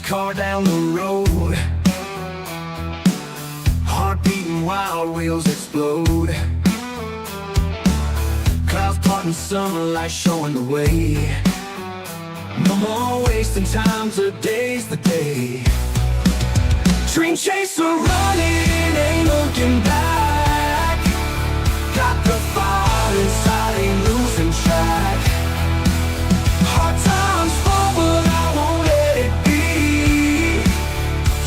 car down the road, heart beating while wheels explode. Clouds parting, sunlight showing the way. No more wasting time, today's the day. Dream chaser running, ain't looking back. Got the fire inside, ain't losing track. Hard times fall, but I won't let it be.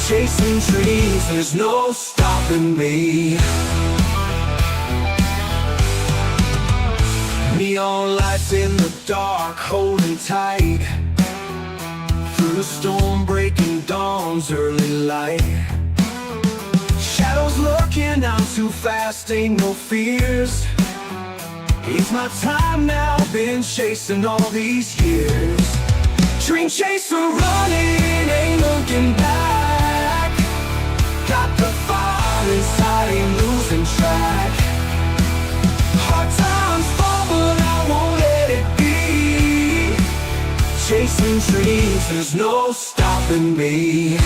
Chasing dreams, there's no stopping me. Neon lights in the dark, holding tight. Through the storm, breaking dawn's early light. Shadows lurking, I'm too fast, ain't no fears. It's my time now, been chasing all these years. Dream chaser running, ain't looking back. Got the fire inside, ain't losing track. Hard times fall, but I won't let it be. Chasing dreams, there's no stopping me.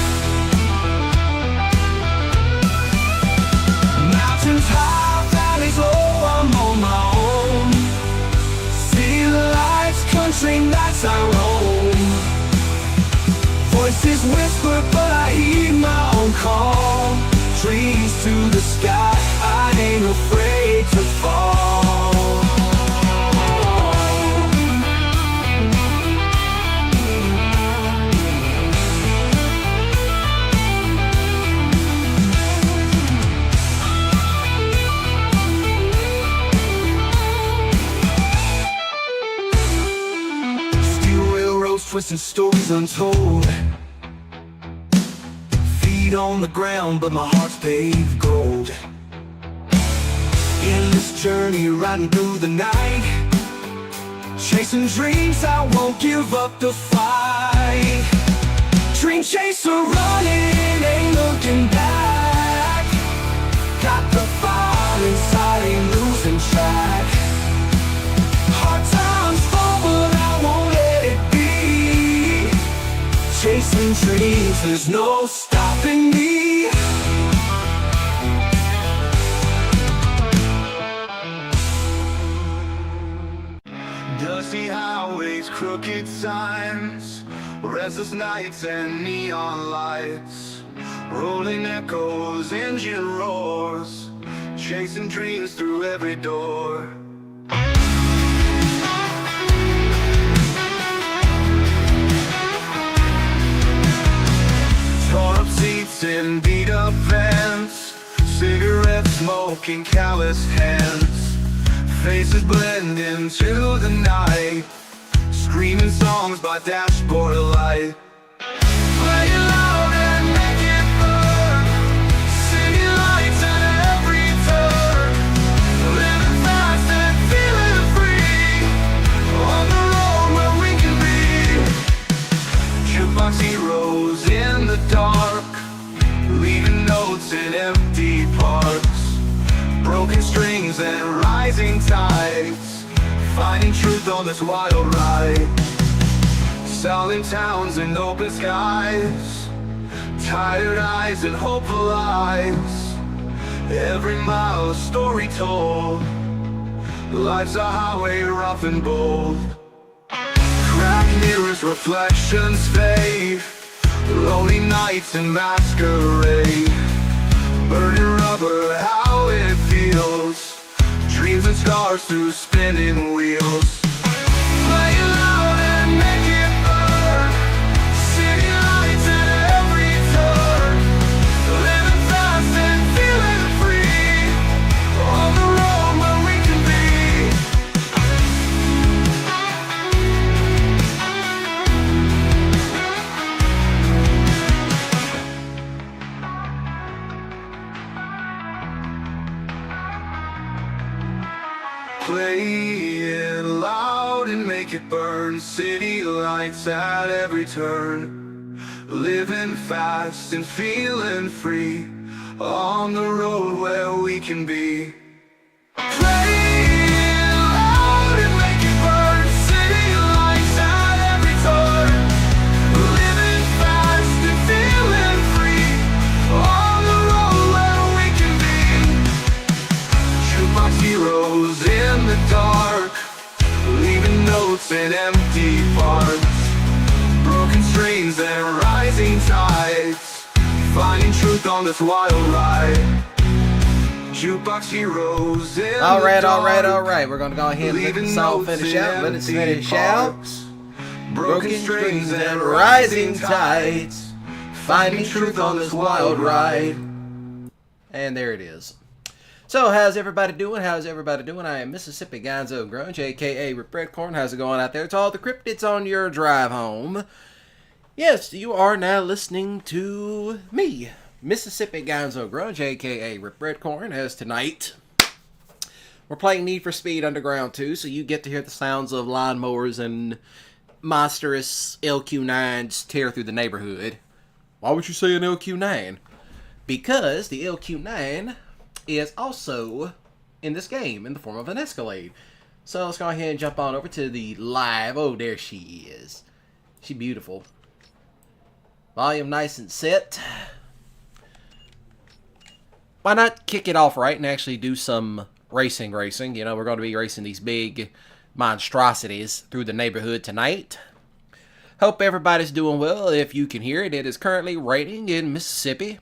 Mountains high, valleys low, I'm on my own. City lights, country nights I roam. Voices whisper, but I hear my own call. Dreams to the sky, I ain't afraid to fall. Twisting stories untold. Feet on the ground, but my heart's paved gold. In this journey, riding through the night, chasing dreams, I won't give up the fight. Dream chaser running, ain't looking back. Got the fire inside, ain't losing track. Hard times fall, but I won't let it be. Chasing dreams, there's no stopping me. Dusty highways, crooked signs, restless nights and neon lights, rolling echoes, engine roars, chasing dreams through every door. Torn up seats in beat up vans, cigarette smoking, callous hands, faces blend into the night, screaming songs by dashboard light. Play it loud and make it burn, city lights at every turn, living fast and feeling free, on the road where we can be. Jukebox heroes in the dark, leaving notes in empty parks, broken strings and rising tides, finding truth on this wild ride. Silent towns and open skies, tired eyes and hopeful eyes, every mile a story told, life's a highway rough and bold. Cracked mirrors, reflections fade, lonely nights and masquerade, burning rubber, how it feels, dreams and scars through spinning wheels. Play it loud and make it burn, city lights at every turn, living fast and feeling free, on the road where we can be. Play it loud and make it burn, city lights at every turn, living fast and feeling free, on the road where we can be. Play it loud and make it burn, city lights at every turn, living fast and empty parts, broken strings and rising tides, finding truth on this wild ride. Jukebox heroes in Alright, the dark, alright. We're gonna go ahead and let the song finish out. Let it finish out. Broken strings and rising tides, finding truth on this wild ride. And there it is. So, how's everybody doing? How's everybody doing? I am Mississippi Gonzo Grunge, aka Rip Redcorn. How's it going out there? To all the cryptids on your drive home. Yes, you are now listening to me, Mississippi Gonzo Grunge, aka Rip Redcorn, as tonight we're playing Need for Speed Underground 2, so you get to hear the sounds of lawnmowers and monstrous LQ9s tear through the neighborhood. Why would you say an LQ9? Because the LQ9 is also in this game in the form of an Escalade. So let's go ahead and jump on over to the live. Oh, there she is. She's beautiful. Volume nice and set. Why not kick it off right and actually do some racing? You know, we're going to be racing these big monstrosities through the neighborhood tonight. Hope everybody's doing well. If you can hear it, it is currently raining in Mississippi.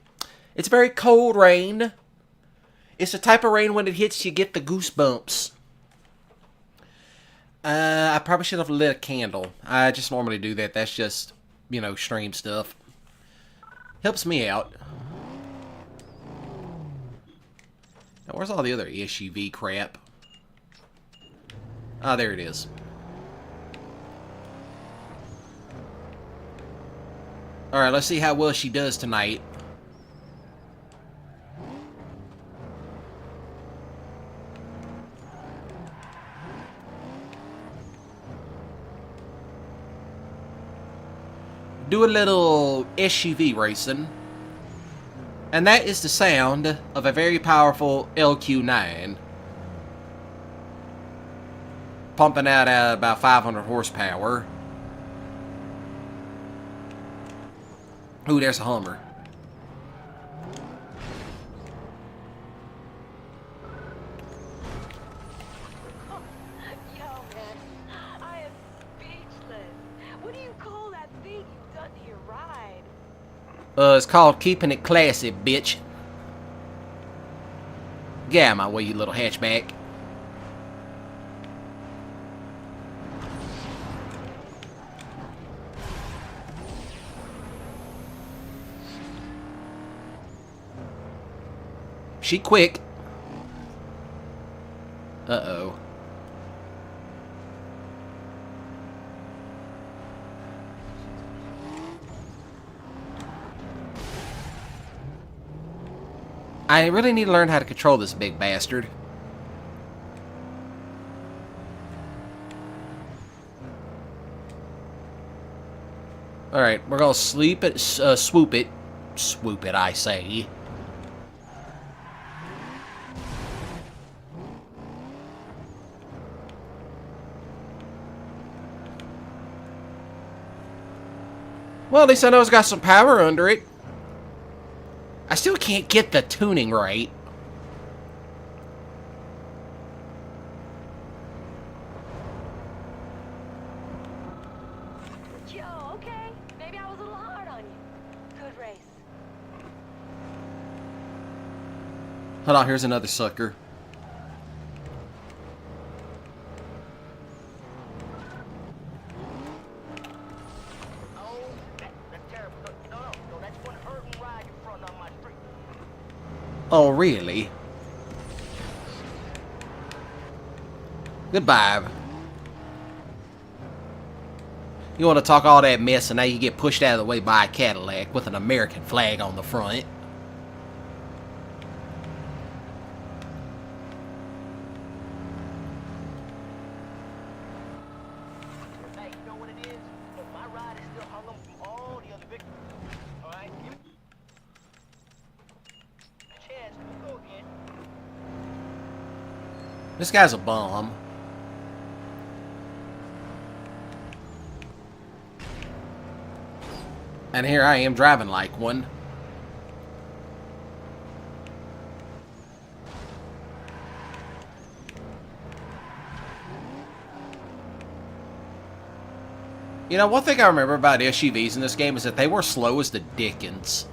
It's very cold rain. It's the type of rain when it hits you get the goosebumps. I probably should have lit a candle. I just normally do that. That's just, you know, stream stuff. Helps me out. Now, where's all the other SUV crap? Ah, there it is. Alright, let's see how well she does tonight. Do a little SUV racing. And that is the sound of a very powerful LQ9. Pumping out at about 500 horsepower. Ooh, there's a Hummer. Yo, man, I am speechless. What do you call that thing you've done to your ride? It's called keeping it classy, bitch. Get out of my way, you little hatchback. She quick. Uh-oh. I really need to learn how to control this big bastard. Alright, we're gonna swoop it, swoop it, I say. Well, at least I know it's got some power under it. I still can't get the tuning right. Yo, okay. Maybe I was a little hard on you. Good race. Hold on, here's another sucker. Oh, really? Goodbye. You want to talk all that mess and now you get pushed out of the way by a Cadillac with an American flag on the front. Hey, you know what it is? Look, my ride is still hung up from all the other victims. Alright? Give me a chance. We'll go again. This guy's a bum. And here I am driving like one. You know, one thing I remember about SUVs in this game is that they were slow as the dickens.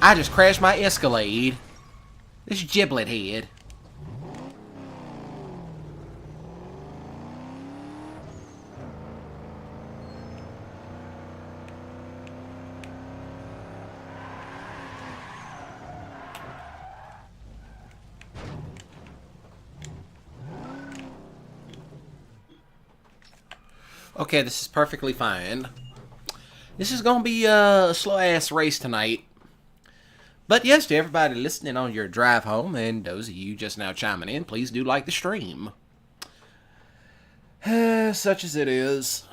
I just crashed my Escalade. This giblet head. Okay, this is perfectly fine. This is going to be a slow-ass race tonight. But yes, to everybody listening on your drive home, and those of you just now chiming in, please do like the stream. Such as it is.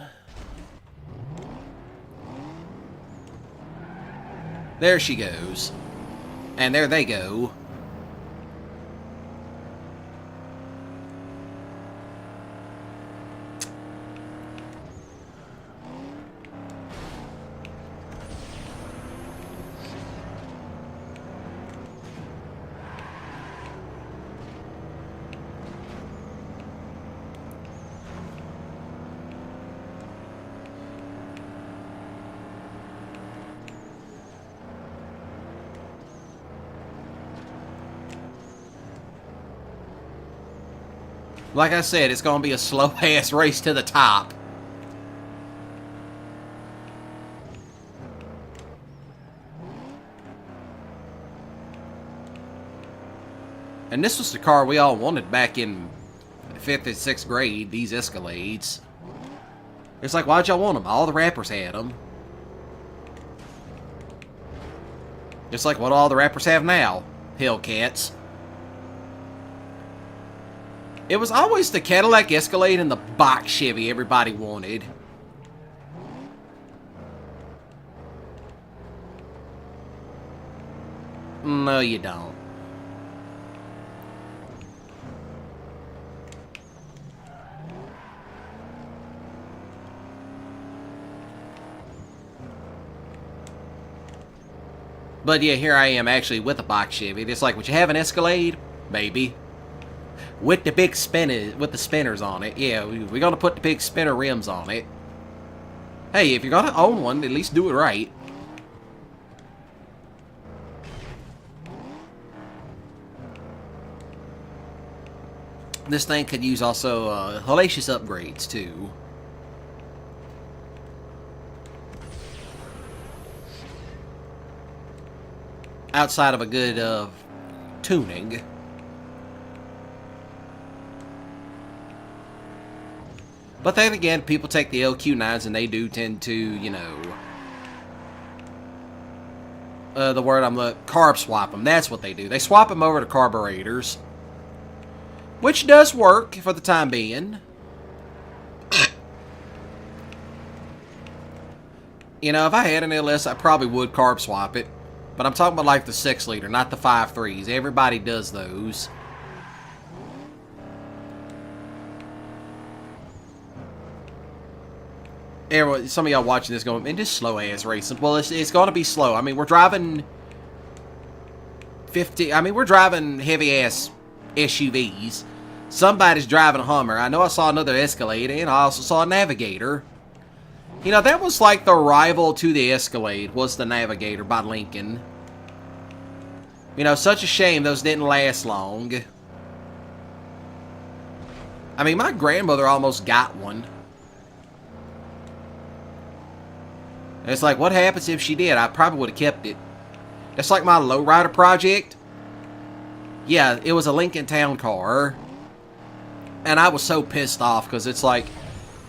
There she goes. And there they go. Like I said, it's going to be a slow-ass race to the top. And this was the car we all wanted back in 5th and 6th grade, these Escalades. It's like, why'd y'all want them? All the rappers had them. It's like, what do all the rappers have now? Hellcats. It was always the Cadillac Escalade and the box Chevy everybody wanted. No, you don't. But yeah, here I am actually with a box Chevy. It's like, would you have an Escalade? Maybe. With the big spinners, with the spinners on it. Yeah, we're gonna put the big spinner rims on it. Hey, if you're gonna own one, at least do it right. This thing could use also hellacious upgrades too. Outside of a good tuning. But then again, people take the LQ9s and they do tend to, you know, the word I'm looking, carb swap them. That's what they do. They swap them over to carburetors. Which does work for the time being. You know, if I had an LS, I probably would carb swap it. But I'm talking about like the 6-liter, not the 5.3s. Everybody does those. Everyone, some of y'all watching this going, man, just slow-ass racing. Well, it's going to be slow. I mean, we're driving we're driving heavy-ass SUVs. Somebody's driving a Hummer. I know I saw another Escalade, and I also saw a Navigator. You know, that was like the rival to the Escalade, was the Navigator by Lincoln. You know, such a shame those didn't last long. I mean, my grandmother almost got one. And it's like, what happens if she did? I probably would have kept it. That's like my lowrider project. Yeah, it was a Lincoln Town car. And I was so pissed off because it's like,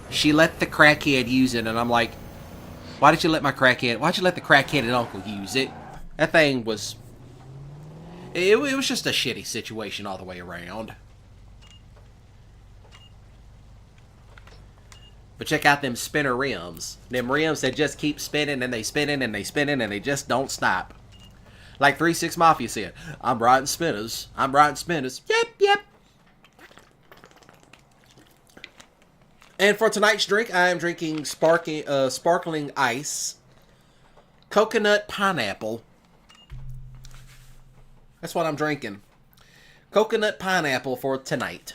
she let the crackhead use it. And I'm like, why did you let my crackhead, why'd you let the crackheaded uncle use it? That thing was, it was just a shitty situation all the way around. But check out them spinner rims. Them rims that just keep spinning and they spinning and they spinning and they just don't stop. Like 3-6 Mafia said, I'm riding spinners. I'm riding spinners. Yep, yep. And for tonight's drink, I am drinking sparkling ice. Coconut pineapple. That's what I'm drinking. Coconut pineapple for tonight.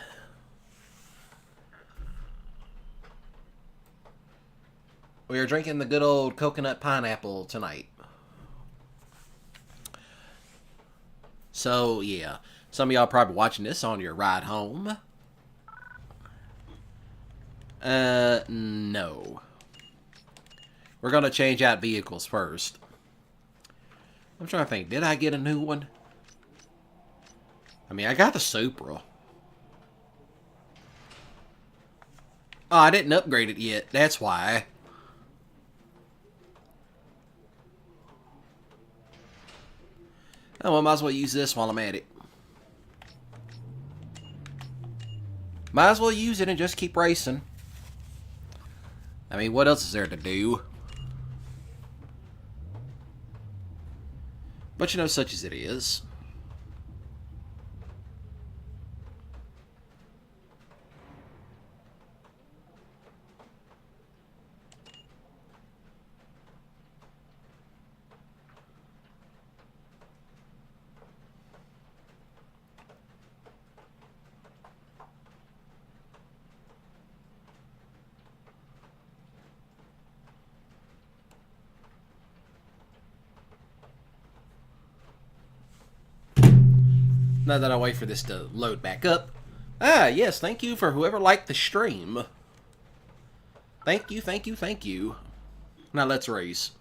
We are drinking the good old coconut pineapple tonight. So, yeah. Some of y'all probably watching this on your ride home. No. We're going to change out vehicles first. I'm trying to think. Did I get a new one? I mean, I got the Supra. Oh, I didn't upgrade it yet. That's why. Oh, well, might as well use this while I'm at it. Might as well use it and just keep racing. I mean, what else is there to do? But you know, such as it is. Now that I wait for this to load back up. Ah, yes, thank you for whoever liked the stream. Thank you, thank you, thank you. Now let's race.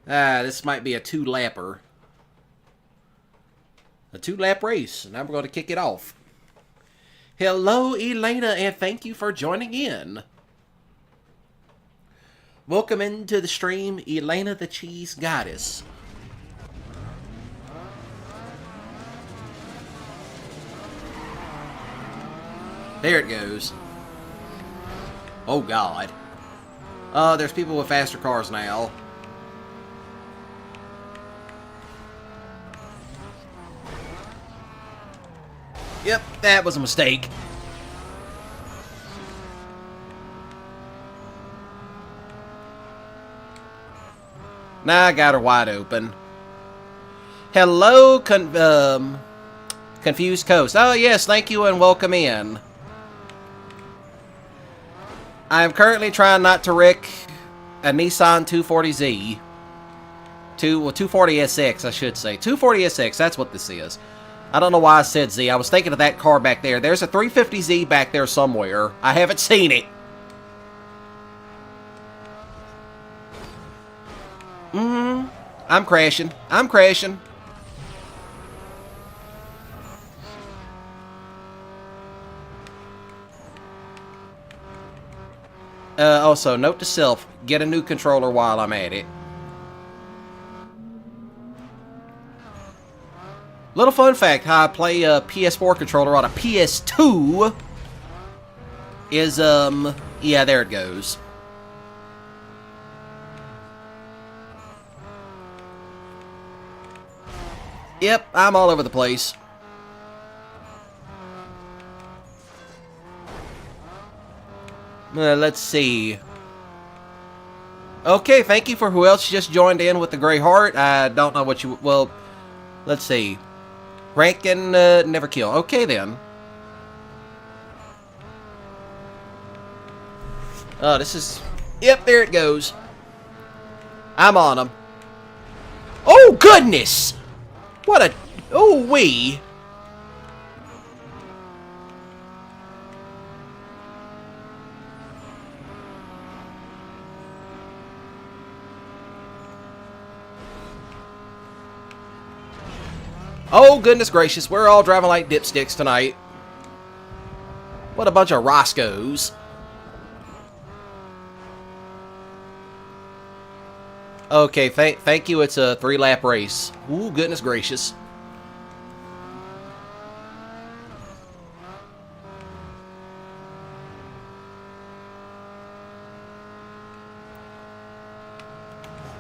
Ah, this might be a two-lapper. A two-lap race. Now we're going to kick it off. Hello, Elena, and thank you for joining in. Welcome into the stream, Elena the Cheese Goddess. There it goes. Oh, God. There's people with faster cars now. Yep, that was a mistake. Now I got her wide open. Hello, Confused Coast. Oh, yes, thank you and welcome in. I am currently trying not to wreck a Nissan 240Z. 240SX, I should say. 240SX, that's what this is. I don't know why I said Z. I was thinking of that car back there. There's a 350Z back there somewhere. I haven't seen it. I'm crashing. I'm crashing. Also, note to self, get a new controller while I'm at it. Little fun fact, how I play a PS4 controller on a PS2 is, yeah, there it goes. Yep, I'm all over the place. Let's see. Okay, thank you for who else just joined in with the gray heart. I don't know what you... Well, let's see. Rank and never kill. Okay, then. Oh, this is... Yep, there it goes. I'm on them. Oh, goodness! What a... Oh, wee. Oh, goodness gracious. We're all driving like dipsticks tonight. What a bunch of Roscoes. Okay, thank you. It's a 3-lap race. Ooh, goodness gracious.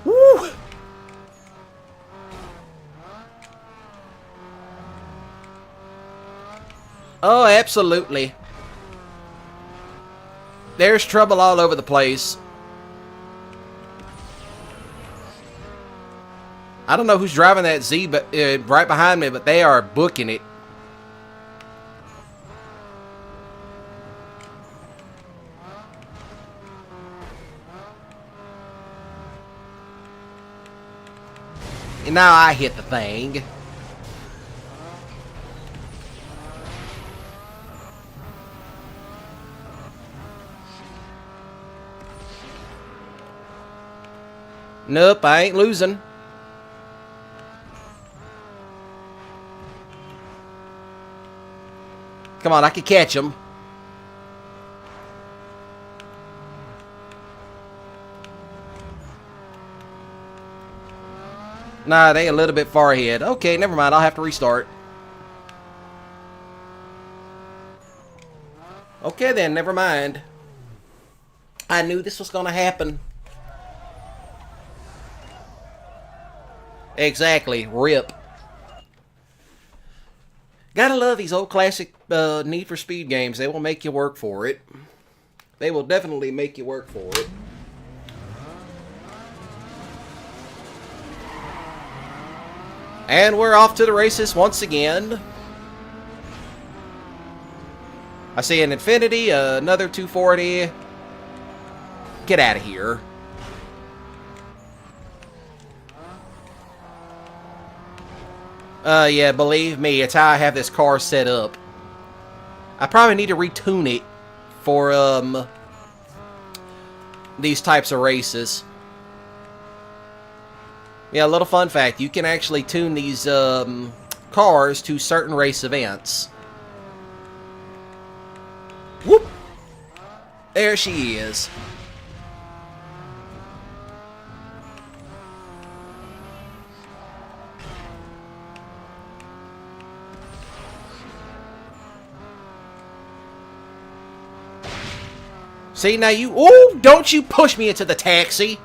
Woo! Oh, absolutely. There's trouble all over the place. I don't know who's driving that Z, but right behind me, but they are booking it. And now I hit the thing. Nope, I ain't losing. Come on, I can catch him. Nah, they a little bit far ahead. Okay, never mind. I'll have to restart. Okay then, never mind. I knew this was going to happen. Exactly. RIP. Gotta love these old classic Need for Speed games. They will make you work for it. They will definitely make you work for it. And we're off to the races once again. I see an Infinity, another 240. Get out of here. Yeah, believe me, it's how I have this car set up. I probably need to retune it for, these types of races. Yeah, a little fun fact. You can actually tune these, cars to certain race events. Whoop! There she is. See, now you... Ooh, don't you push me into the taxi.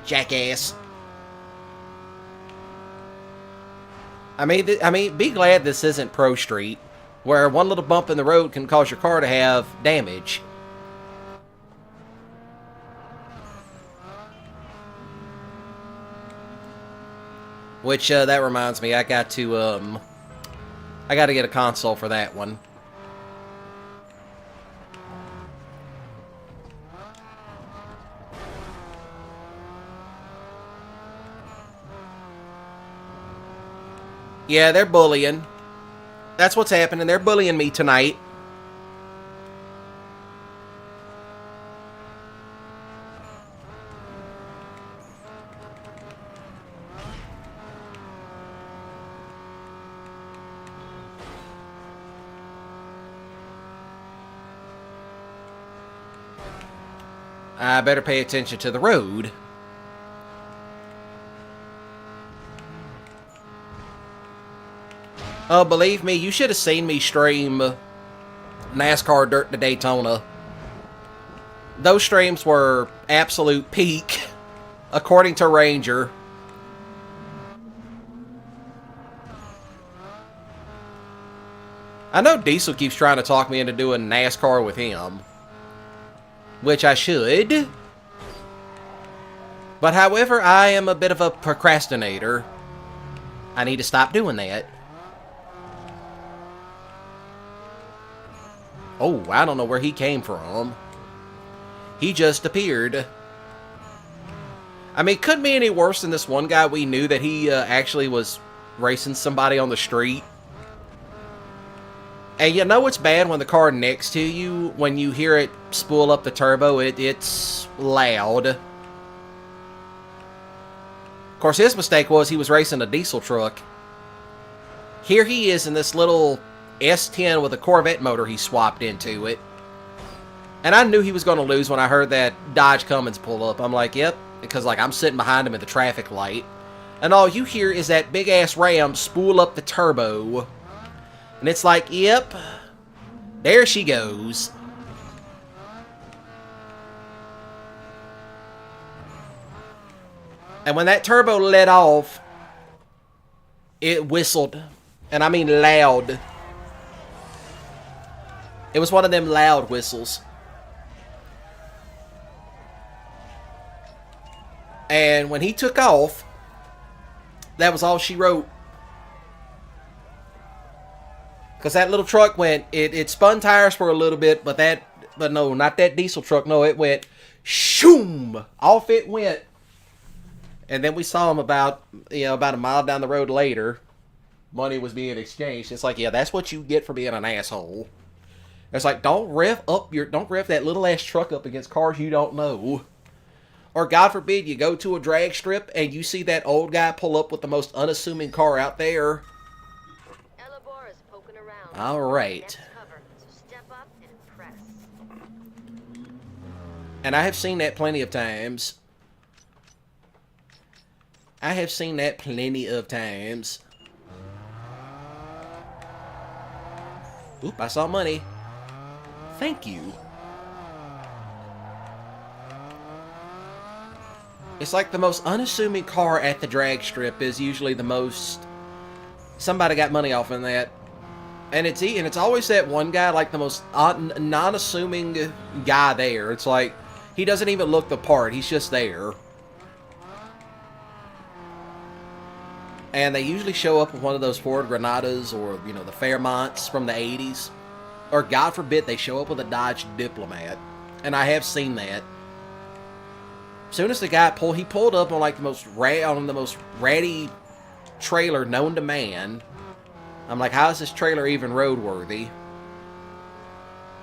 Jackass. I mean, be glad this isn't Pro Street, where one little bump in the road can cause your car to have damage. Which, that reminds me, I got to get a console for that one. Yeah, they're bullying. That's what's happening. They're bullying me tonight. I better pay attention to the road. Oh, believe me, you should have seen me stream NASCAR Dirt to Daytona. Those streams were absolute peak, according to Ranger. I know Diesel keeps trying to talk me into doing NASCAR with him, which I should. But however, I am a bit of a procrastinator. I need to stop doing that. Oh, I don't know where he came from. He just appeared. I mean, it couldn't be any worse than this one guy we knew that he actually was racing somebody on the street. And you know it's bad when the car next to you, when you hear it spool up the turbo, it's loud. Of course, his mistake was he was racing a diesel truck. Here he is in this little S10 with a Corvette motor he swapped into it. And I knew he was going to lose when I heard that Dodge Cummins pull up. I'm like, yep, because like I'm sitting behind him at the traffic light. And all you hear is that big-ass Ram spool up the turbo. And it's like, yep, there she goes. And when that turbo let off, it whistled. And I mean loud. It was one of them loud whistles. And when he took off, that was all she wrote. Because that little truck went, it spun tires for a little bit, but no, not that diesel truck. No, it went, shoom, off it went. And then we saw him about a mile down the road later. Money was being exchanged. It's like, yeah, that's what you get for being an asshole. It's like, don't rev that little ass truck up against cars you don't know. Or God forbid you go to a drag strip and you see that old guy pull up with the most unassuming car out there. All right. And I have seen that plenty of times. Oop, I saw money. Thank you. It's like the most unassuming car at the drag strip is usually the most... Somebody got money off in that. And it's always that one guy, like the most non-assuming guy there. It's like, he doesn't even look the part. He's just there. And they usually show up with one of those Ford Granadas or, the Fairmonts from the 80s. Or, God forbid, they show up with a Dodge Diplomat. And I have seen that. As soon as the guy pulled up on like the most ratty trailer known to man. I'm like, how is this trailer even roadworthy?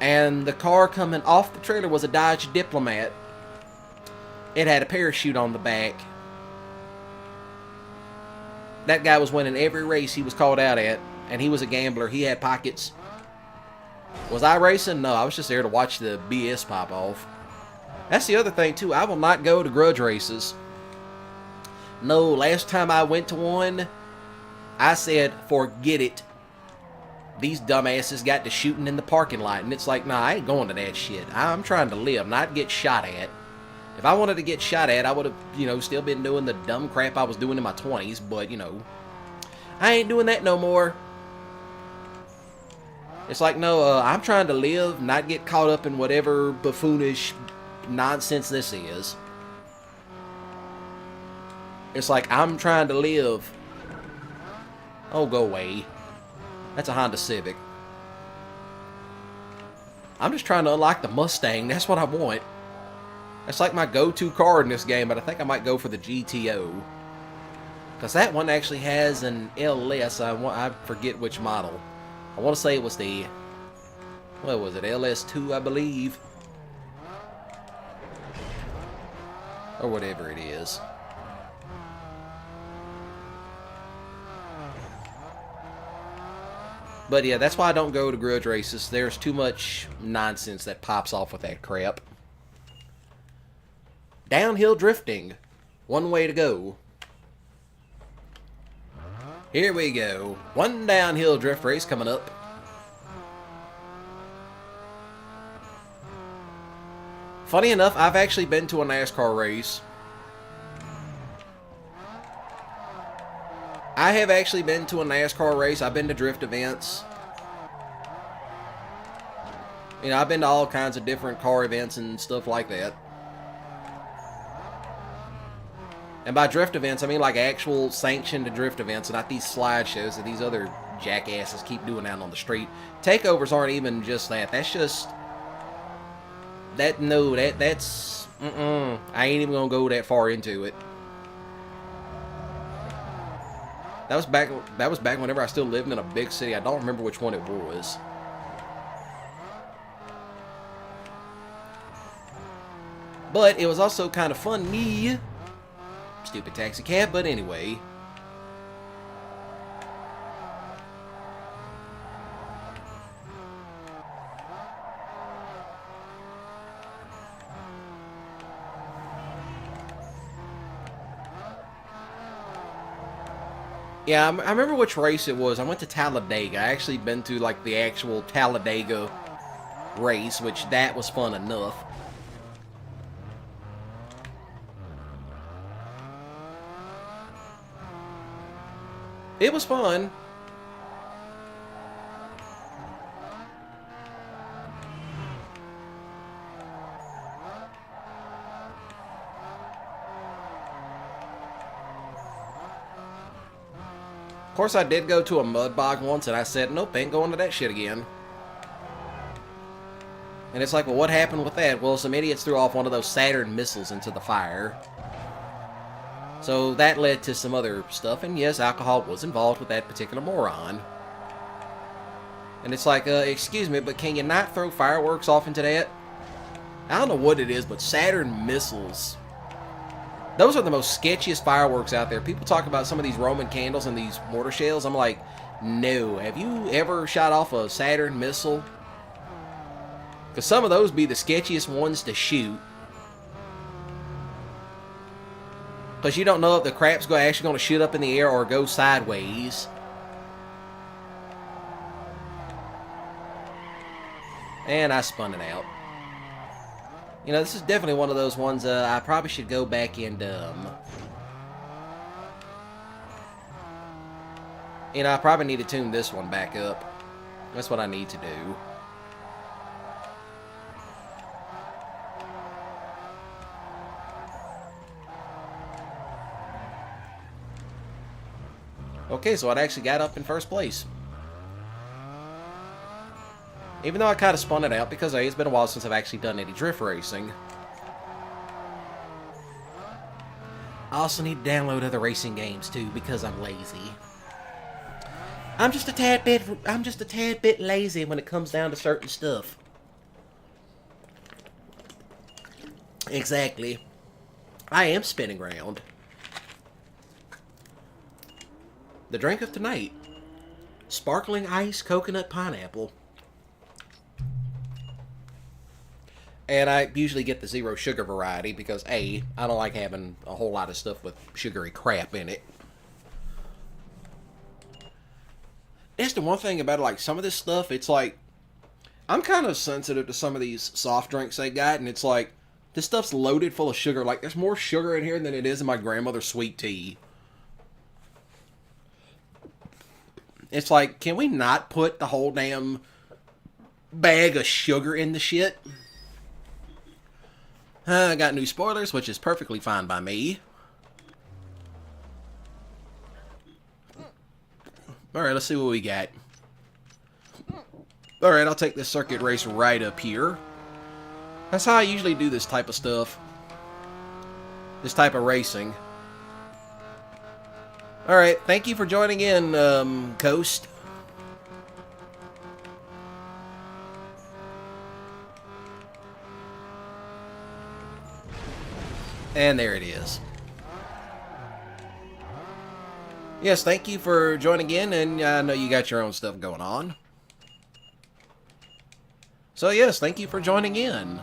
And the car coming off the trailer was a Dodge Diplomat. It had a parachute on the back. That guy was winning every race he was called out at, and he was a gambler. He had pockets. Was I racing? No, I was just there to watch the BS pop off. That's the other thing, too. I will not go to grudge races. No, last time I went to one, I said, forget it. These dumbasses got to shooting in the parking lot. And it's like, nah, I ain't going to that shit. I'm trying to live, not get shot at. If I wanted to get shot at, I would have, still been doing the dumb crap I was doing in my 20s. But, I ain't doing that no more. It's like, no, I'm trying to live, not get caught up in whatever buffoonish nonsense this is. It's like, I'm trying to live. Oh, go away. That's a Honda Civic. I'm just trying to unlock the Mustang. That's what I want. That's like my go-to car in this game, but I think I might go for the GTO. Because that one actually has an LS. I forget which model. I want to say it was the... What was it? LS2, I believe. Or whatever it is. But yeah, that's why I don't go to grudge races. There's too much nonsense that pops off with that crap. Downhill drifting. One way to go. Here we go. One downhill drift race coming up. Funny enough, I've actually been to a NASCAR race. I have actually been to a NASCAR race. I've been to drift events. I've been to all kinds of different car events and stuff like that. And by drift events, I mean like actual sanctioned drift events, and not these slideshows that these other jackasses keep doing out on the street. Takeovers aren't even just that. That's just... That's... I ain't even gonna go that far into it. That was back whenever I still lived in a big city. I don't remember which one it was. But it was also kind of funny. Stupid taxi cab, but anyway. Yeah, I remember which race it was. I went to Talladega. I actually been to like the actual Talladega race, which that was fun enough. It was fun. Of course, I did go to a mud bog once, and I said, nope, ain't going to that shit again. And it's like, well, what happened with that? Well, some idiots threw off one of those Saturn missiles into the fire. So that led to some other stuff, and yes, alcohol was involved with that particular moron. And it's like, excuse me, but can you not throw fireworks off into that? I don't know what it is, but Saturn missiles. Those are the most sketchiest fireworks out there. People talk about some of these Roman candles and these mortar shells. I'm like, no. Have you ever shot off a Saturn missile? Because some of those be the sketchiest ones to shoot. Because you don't know if the crap's actually going to shoot up in the air or go sideways. And I spun it out. You know, this is definitely one of those ones I probably should go back and, you know, I probably need to tune this one back up. That's what I need to do. Okay, so it actually got up in first place. Even though I kind of spun it out because it's been a while since I've actually done any drift racing. I also need to download other racing games too because I'm lazy. I'm just a tad bit lazy when it comes down to certain stuff. Exactly. I am spinning around. The drink of tonight. Sparkling ice coconut pineapple. And I usually get the zero sugar variety because A, I don't like having a whole lot of stuff with sugary crap in it. That's the one thing about it, like some of this stuff, it's like, I'm kind of sensitive to some of these soft drinks they got, and it's like, this stuff's loaded full of sugar. Like, there's more sugar in here than it is in my grandmother's sweet tea. It's like, can we not put the whole damn bag of sugar in the shit? I got new spoilers, which is perfectly fine by me. Alright, let's see what we got. Alright, I'll take this circuit race right up here. That's how I usually do this type of stuff. This type of racing. Alright, thank you for joining in, Coast. And there it is. Yes, thank you for joining in, and I know you got your own stuff going on. So yes, thank you for joining in.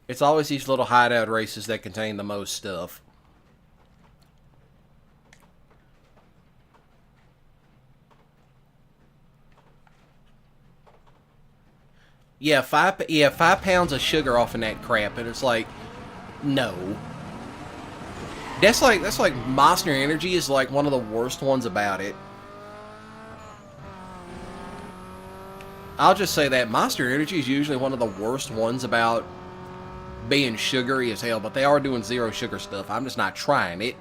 It's always these little hideout races that contain the most stuff. Yeah, 5 pounds of sugar off in that crap, and it's like, no. That's like Monster Energy is like one of the worst ones about it. I'll just say that Monster Energy is usually one of the worst ones about being sugary as hell, but they are doing zero sugar stuff. I'm just not trying it.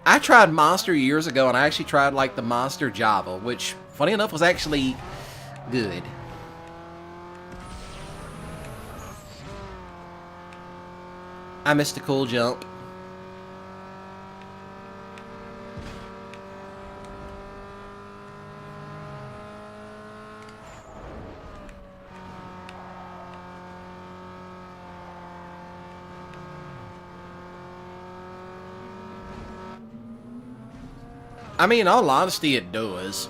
I tried Monster years ago, and I actually tried like the Monster Java, which, funny enough, was actually good. I missed a cool jump. I mean, in all honesty, it does.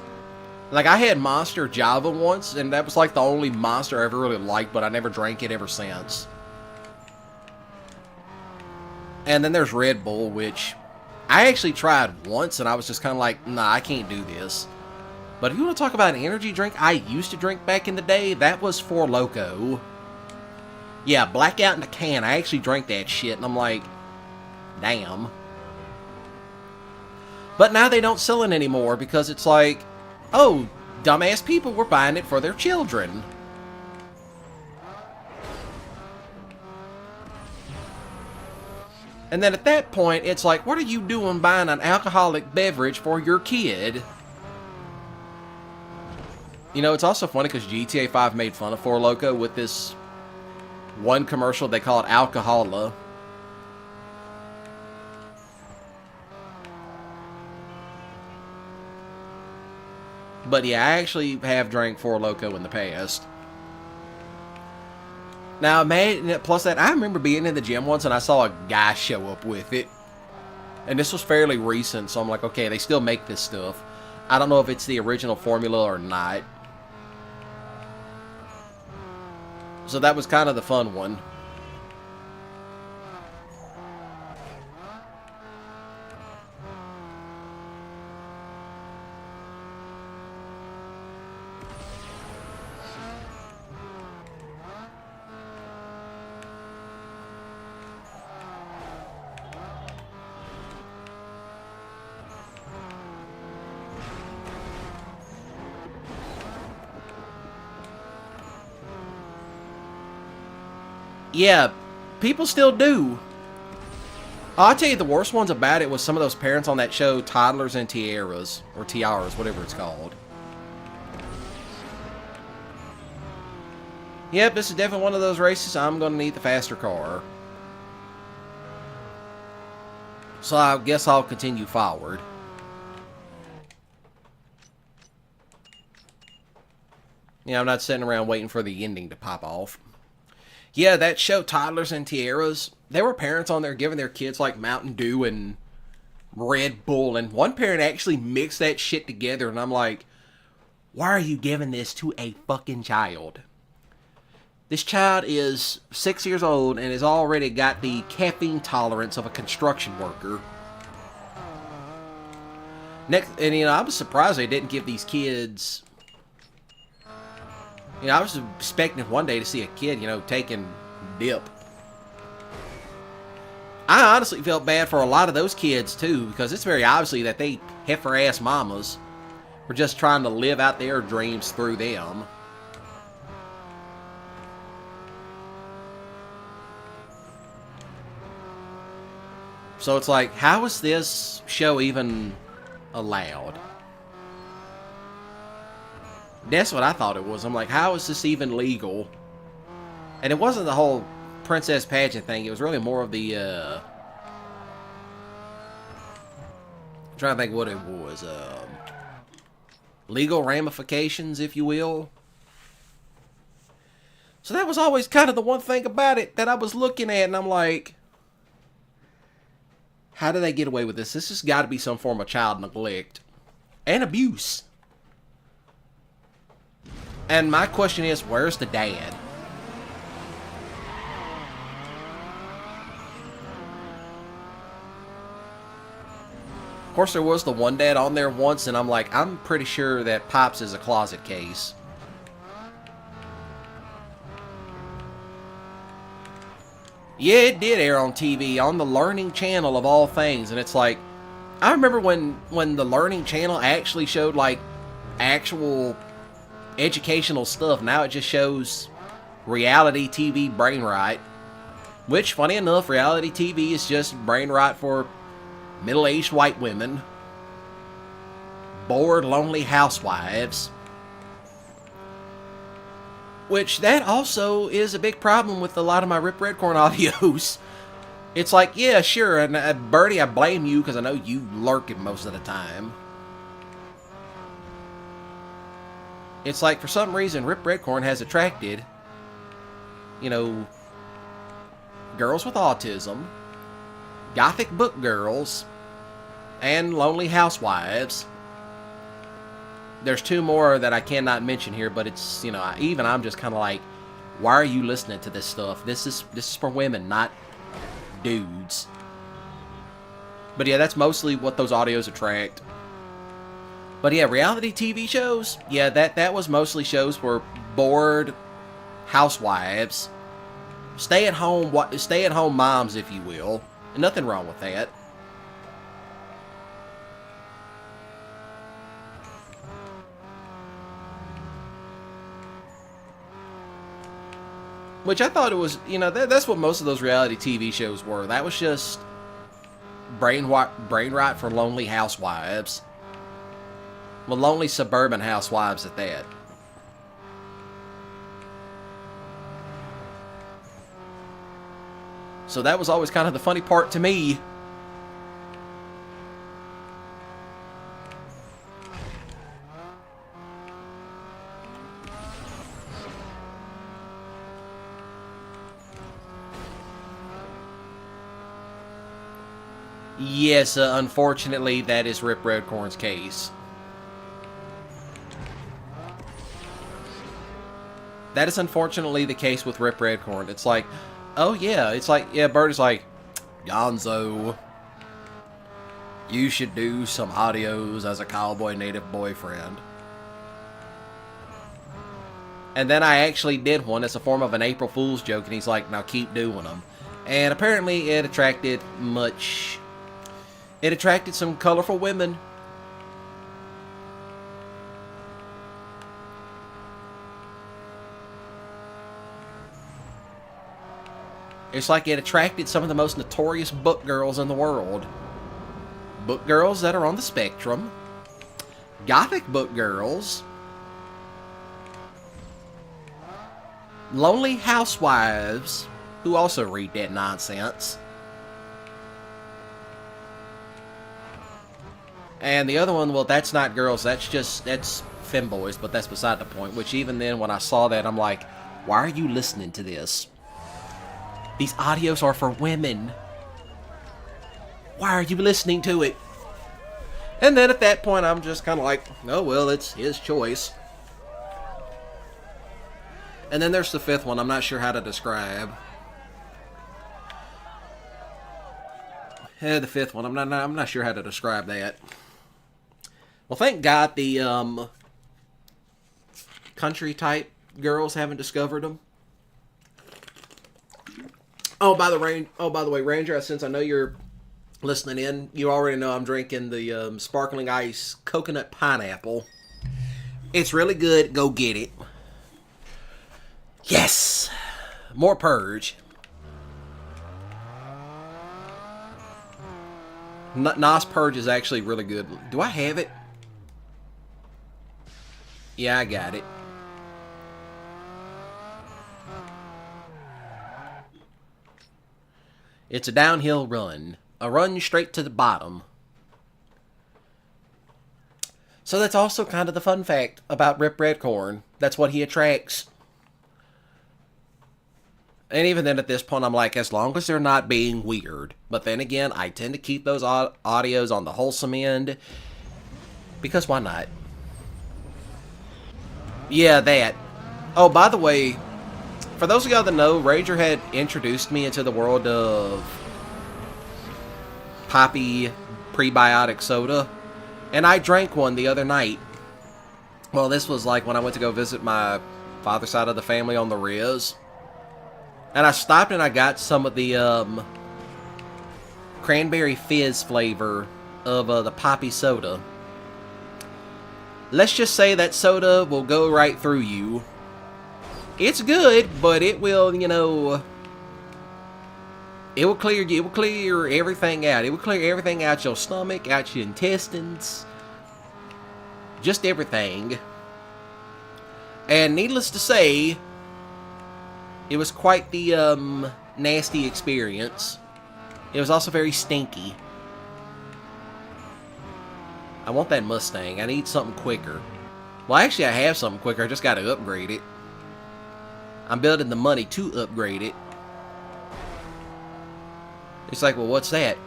Like, I had Monster Java once, and that was like the only Monster I ever really liked, but I never drank it ever since. And then there's Red Bull, which I actually tried once, and I was just kind of like, nah, I can't do this. But if you want to talk about an energy drink I used to drink back in the day, that was Four Loko. Yeah, Blackout in a can. I actually drank that shit, and I'm like, damn. But now they don't sell it anymore because it's like, oh, dumbass people were buying it for their children. And then at that point, it's like, what are you doing buying an alcoholic beverage for your kid? You know, it's also funny because GTA 5 made fun of Four Loko with this one commercial. They call it Alcohola. But yeah, I actually have drank Four Loko in the past. Now, man, plus that, I remember being in the gym once and I saw a guy show up with it. And this was fairly recent, so I'm like, okay, they still make this stuff. I don't know if it's the original formula or not. So that was kind of the fun one. Yeah, people still do. I'll tell you the worst ones about it was some of those parents on that show, Toddlers and Tiaras, or Tiaras, whatever it's called. Yep, this is definitely one of those races. I'm going to need the faster car. So I guess I'll continue forward. Yeah, I'm not sitting around waiting for the ending to pop off. Yeah, that show, Toddlers and Tiaras, there were parents on there giving their kids like Mountain Dew and Red Bull, and one parent actually mixed that shit together, and I'm like, why are you giving this to a fucking child? This child is 6 years old and has already got the caffeine tolerance of a construction worker. Next, and you know, I was surprised they didn't give these kids... You know, I was expecting one day to see a kid, you know, taking dip. I honestly felt bad for a lot of those kids, too, because it's very obviously that they heifer-ass mamas were just trying to live out their dreams through them. So it's like, how is this show even allowed? That's what I thought it was. I'm like, how is this even legal? And it wasn't the whole princess pageant thing. It was really more of the, I'm trying to think what it was. Legal ramifications, if you will. So that was always kind of the one thing about it that I was looking at, and I'm like, how do they get away with this? This has got to be some form of child neglect and abuse. And my question is, where's the dad? Of course, there was the one dad on there once, and I'm like, I'm pretty sure that Pops is a closet case. Yeah, it did air on TV, on the Learning Channel of all things, and it's like, I remember when the Learning Channel actually showed, like, actual educational stuff. Now it just shows reality TV brain rot, which, funny enough, reality TV is just brain rot for middle-aged white women, bored, lonely housewives, which that also is a big problem with a lot of my Rip Redcorn audios. It's like, yeah, sure, and Bertie, I blame you because I know you lurk it most of the time. It's like, for some reason, Rip Redcorn has attracted, you know, girls with autism, gothic book girls, and lonely housewives. There's two more that I cannot mention here, but it's, you know, I'm just kind of like, why are you listening to this stuff? This is for women, not dudes. But yeah, that's mostly what those audios attract. But yeah, reality TV shows, yeah, that was mostly shows for bored housewives, stay-at-home moms, if you will. And nothing wrong with that. Which I thought it was, you know, that's what most of those reality TV shows were. That was just brain rot for lonely housewives. Well, lonely suburban housewives at that. So that was always kind of the funny part to me. Yes, unfortunately, that is Rip Redcorn's case. That is unfortunately the case with Rip Redcorn. It's like, oh yeah, it's like, yeah, Bert is like, Gonzo, you should do some audios as a cowboy native boyfriend. And then I actually did one as a form of an April Fool's joke, and he's like, now keep doing them. And apparently it attracted some colorful women. It's like it attracted some of the most notorious book girls in the world. Book girls that are on the spectrum. Gothic book girls. Lonely housewives who also read that nonsense. And the other one, well, that's not girls, that's femboys, but that's beside the point. Which even then, when I saw that, I'm like, why are you listening to this? These audios are for women. Why are you listening to it? And then at that point, I'm just kind of like, oh, well, it's his choice. And then there's the fifth one I'm not sure how to describe. The fifth one, I'm not sure how to describe that. Well, thank God the country type girls haven't discovered them. Oh, by the way, Ranger, since I know you're listening in, you already know I'm drinking the sparkling ice coconut pineapple. It's really good. Go get it. Yes! More purge. Nos Purge is actually really good. Do I have it? Yeah, I got it. It's a downhill run. A run straight to the bottom. So that's also kind of the fun fact about Rip Redcorn. That's what he attracts. And even then at this point, I'm like, as long as they're not being weird. But then again, I tend to keep those audios on the wholesome end. Because why not? Yeah, that. Oh, by the way, for those of y'all that know, Ranger had introduced me into the world of Poppy prebiotic soda. And I drank one the other night. Well, this was like when I went to go visit my father's side of the family on the Riz. And I stopped and I got some of the cranberry fizz flavor of the Poppy soda. Let's just say that soda will go right through you. It's good, but it will, you know, it will clear everything out. It will clear everything out your stomach, out your intestines, just everything. And needless to say, it was quite the nasty experience. It was also very stinky. I want that Mustang. I need something quicker. Well, actually, I have something quicker. I just got to upgrade it. I'm building the money to upgrade it. It's like, well, what's that?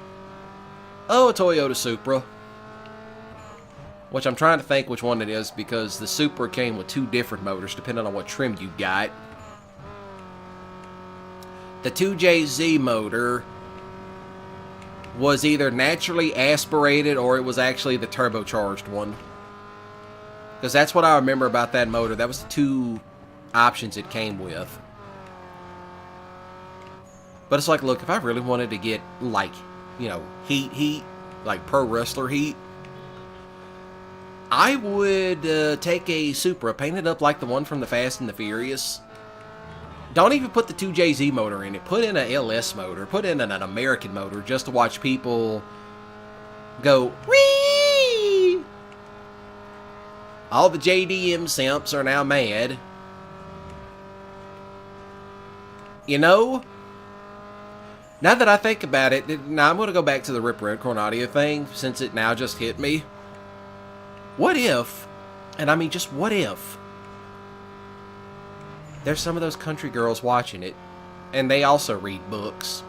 Oh, a Toyota Supra. Which I'm trying to think which one it is, because the Supra came with two different motors, depending on what trim you got. The 2JZ motor was either naturally aspirated or it was actually the turbocharged one. Because that's what I remember about that motor. That was the two options it came with. But it's like, look, if I really wanted to get, like, you know, heat, like pro wrestler heat, I would take a Supra, paint it up like the one from the Fast and the Furious, Don't even put the 2JZ motor in it. Put in an LS motor. Put in an American motor just to watch people go, whee! All the JDM simps are now mad. You know, now that I think about it, now I'm going to go back to the Rip Redcorn audio thing, since it now just hit me. What if, and I mean just what if, there's some of those country girls watching it, and they also read books.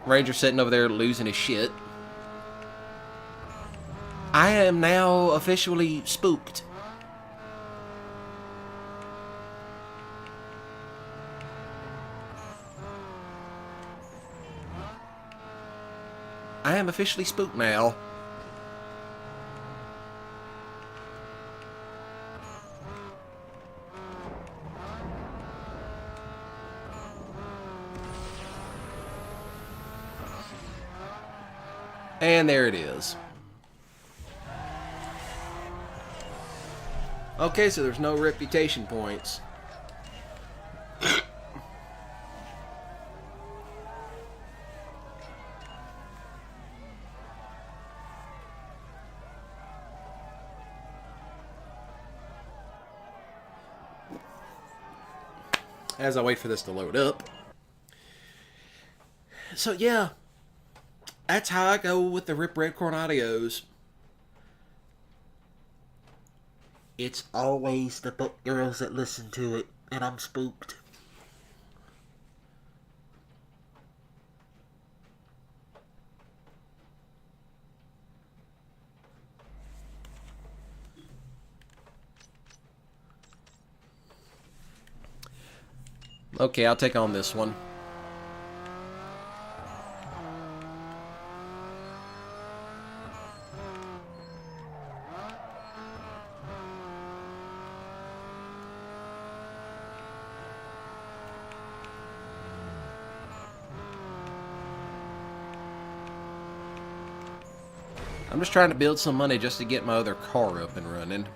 Ranger sitting over there losing his shit. I am now officially spooked. I am officially spooked now. And there it is. Okay, so there's no reputation points. As I wait for this to load up. So yeah, that's how I go with the Rip Redcorn audios. It's always the book girls that listen to it, and I'm spooked. Okay, I'll take on this one. I'm just trying to build some money just to get my other car up and running.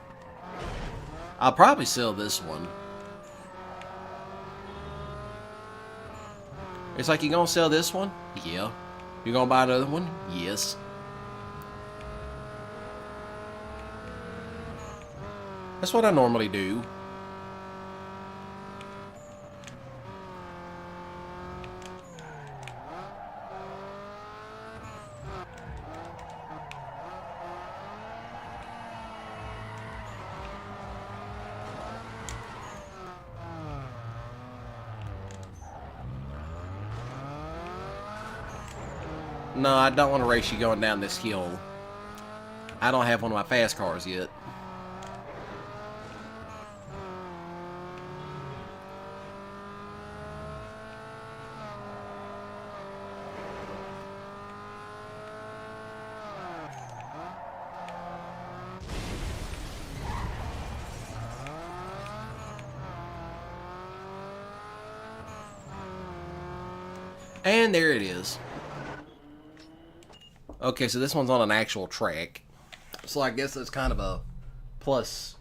I'll probably sell this one. It's like, you gonna sell this one? Yeah. You gonna buy another one? Yes. That's what I normally do. No, I don't want to race you going down this hill. I don't have one of my fast cars yet. And there it is. Okay, so this one's on an actual track. So I guess that's kind of a plus.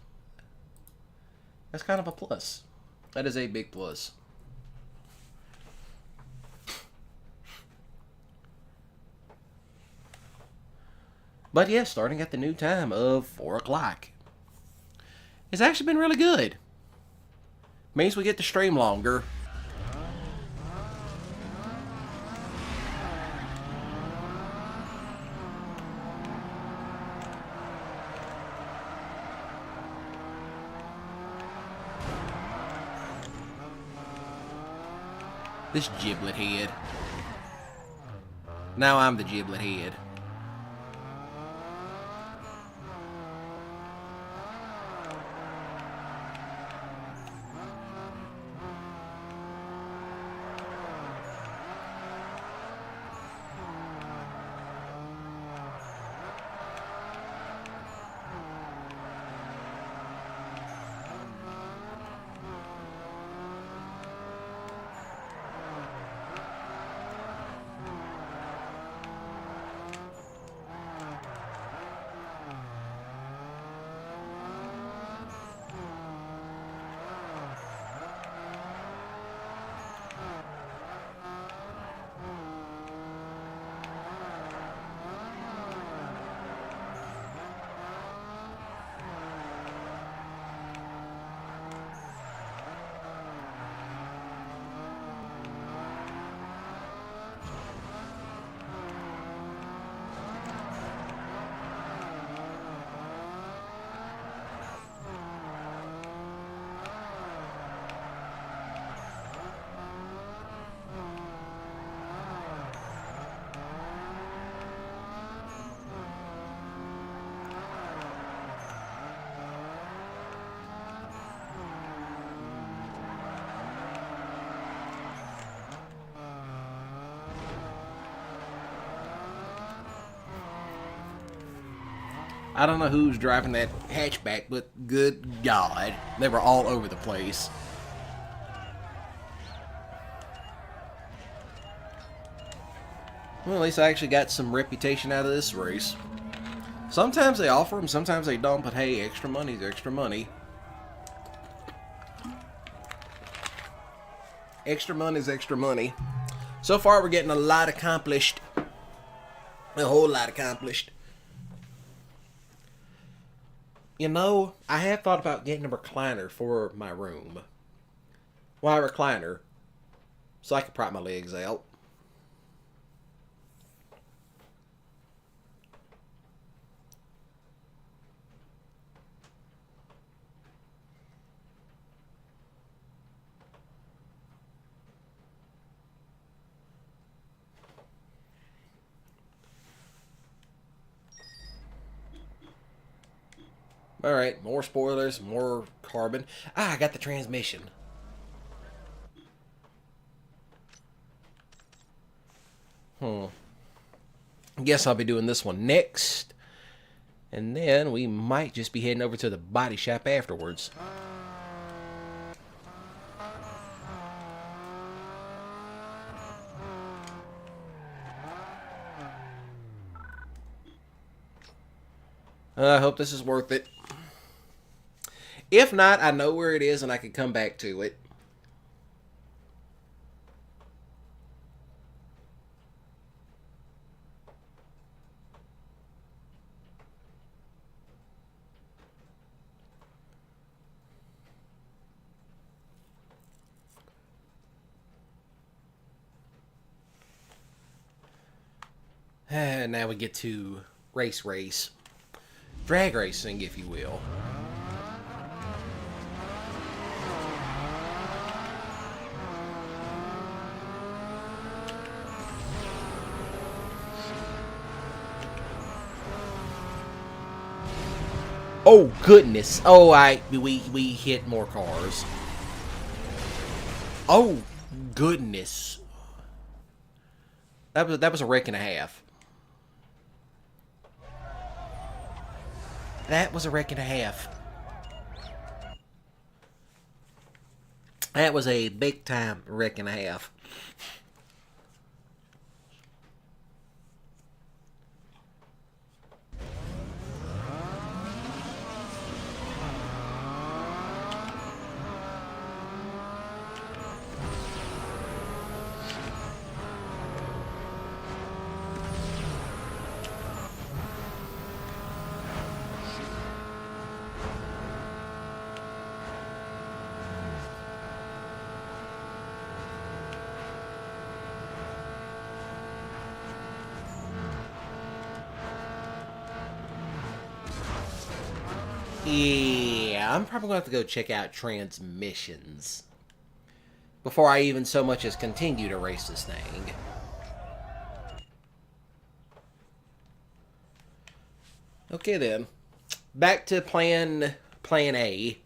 That's kind of a plus. That is a big plus. But yeah, starting at the new time of 4 o'clock. It's actually been really good. Means we get to stream longer. This giblet head. Now I'm the giblet head. I don't know who's driving that hatchback, but good God, they were all over the place. Well, at least I actually got some reputation out of this race. Sometimes they offer them, sometimes they don't, but hey, extra money's extra money. Extra money's extra money. So far, we're getting a lot accomplished. A whole lot accomplished. You know, I have thought about getting a recliner for my room. Why a recliner? So I can prop my legs out. Alright, more spoilers, more carbon. Ah, I got the transmission. Guess I'll be doing this one next. And then we might just be heading over to the body shop afterwards. I hope this is worth it. If not, I know where it is and I can come back to it. And now we get to race. Drag racing, if you will. Oh goodness! Oh, we hit more cars. Oh goodness! That was a wreck and a half. That was a wreck and a half. That was a big time wreck and a half. Yeah, I'm probably going to have to go check out transmissions before I even so much as continue to race this thing. Okay then, back to plan A.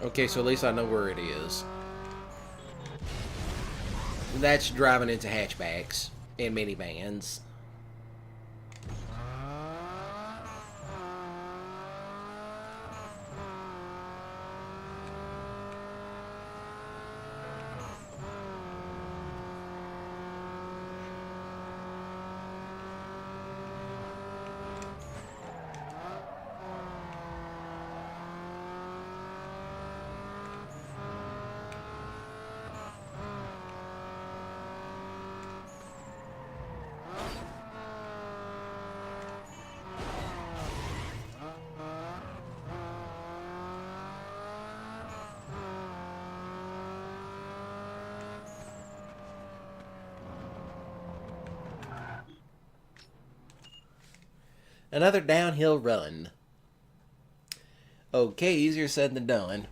Okay, so at least I know where it is. That's driving into hatchbacks and minivans. Another downhill run. Okay, easier said than done.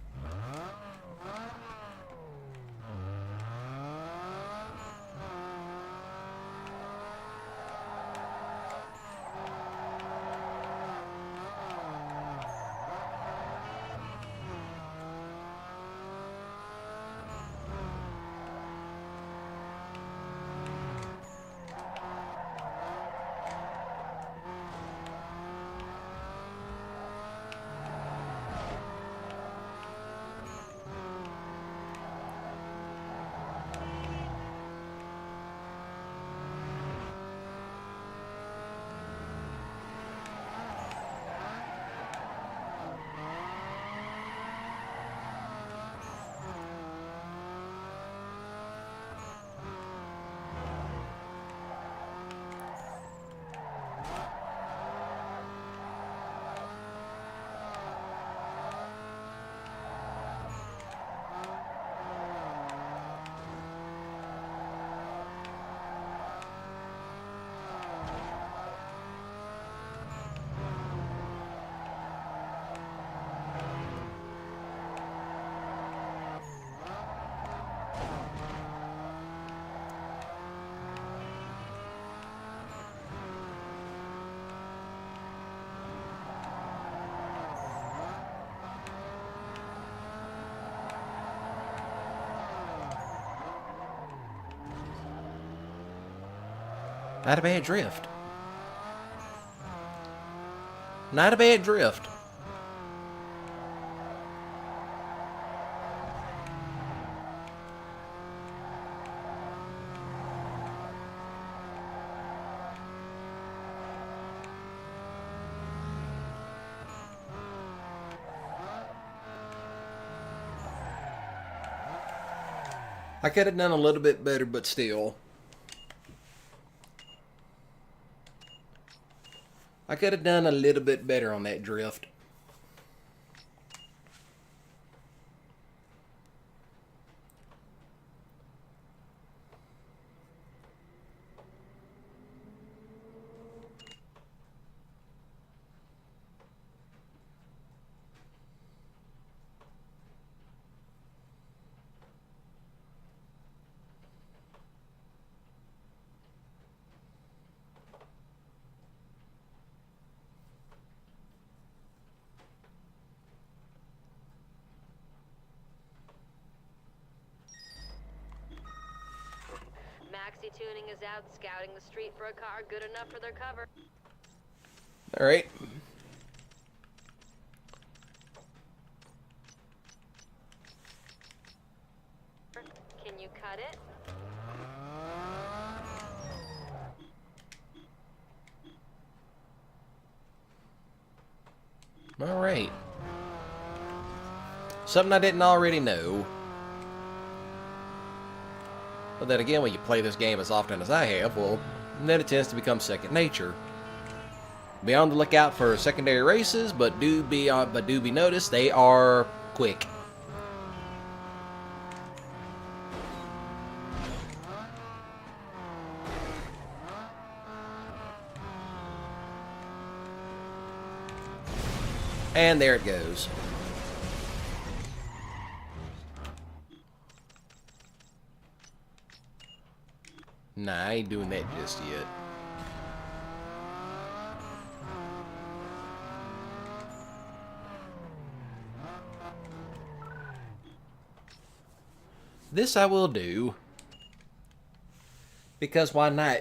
Not a bad drift. Not a bad drift. I could have done a little bit better, but still. I could have done a little bit better on that drift. Maxi Tuning is out scouting the street for a car good enough for their cover. All right. Can you cut it? All right. Something I didn't already know. But then again, when you play this game as often as I have, well, then it tends to become second nature. Be on the lookout for secondary races, but do be noticed they are quick. And there it goes. Nah, I ain't doing that just yet. This I will do. Because why not?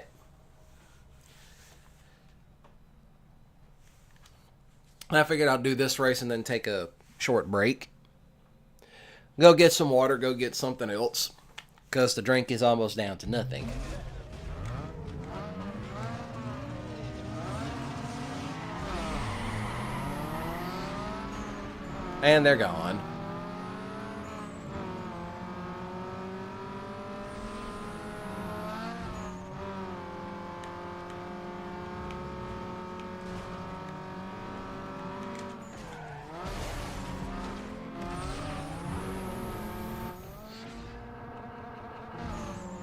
I figured I'll do this race and then take a short break. Go get some water, go get something else. Because the drink is almost down to nothing. And they're gone.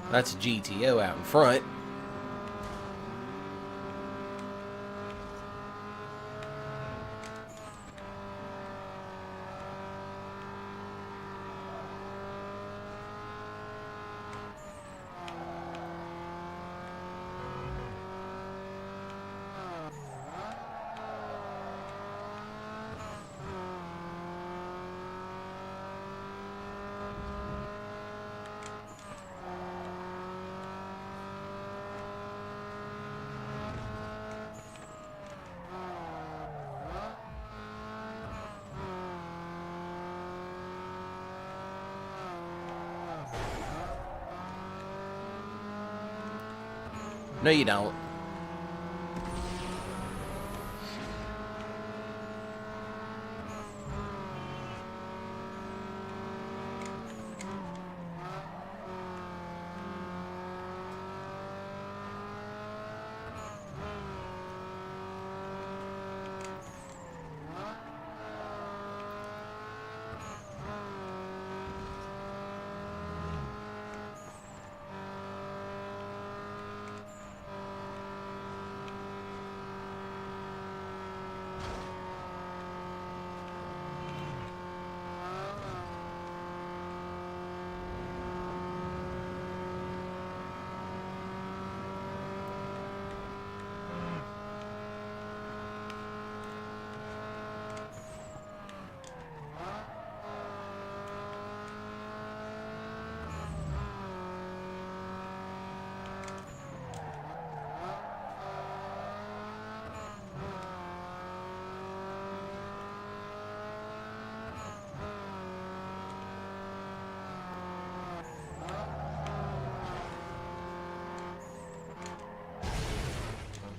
That's a GTO out in front. No, you don't.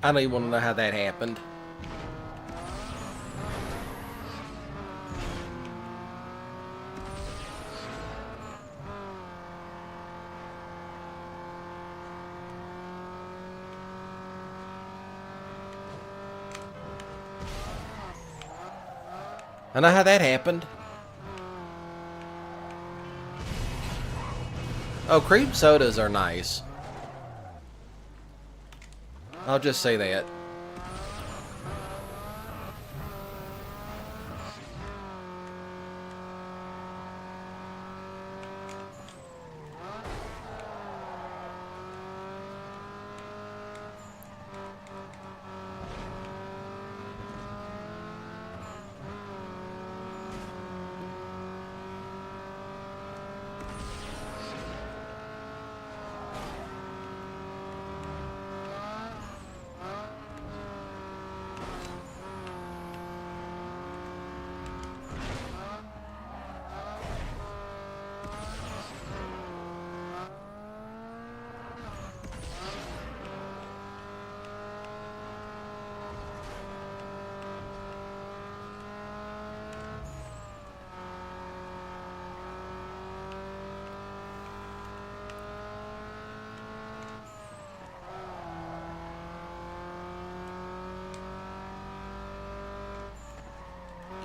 I don't even want to know how that happened. I know how that happened. Oh, cream sodas are nice. I'll just say that.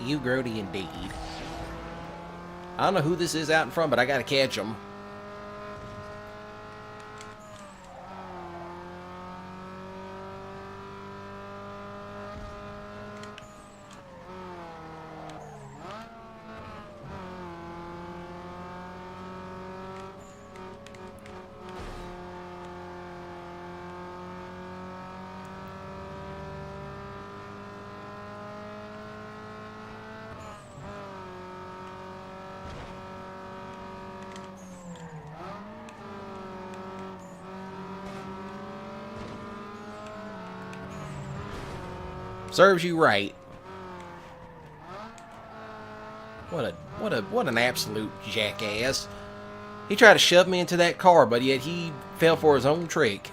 You grody indeed. I don't know who this is out in front, but I gotta catch him. Serves you right. What an absolute jackass. He tried to shove me into that car, but yet he fell for his own trick.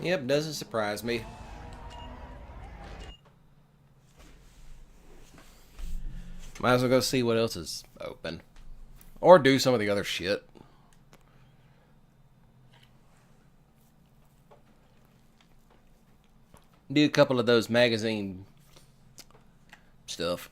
Yep, doesn't surprise me. Might as well go see what else is open. Or do some of the other shit. Do a couple of those magazine stuff.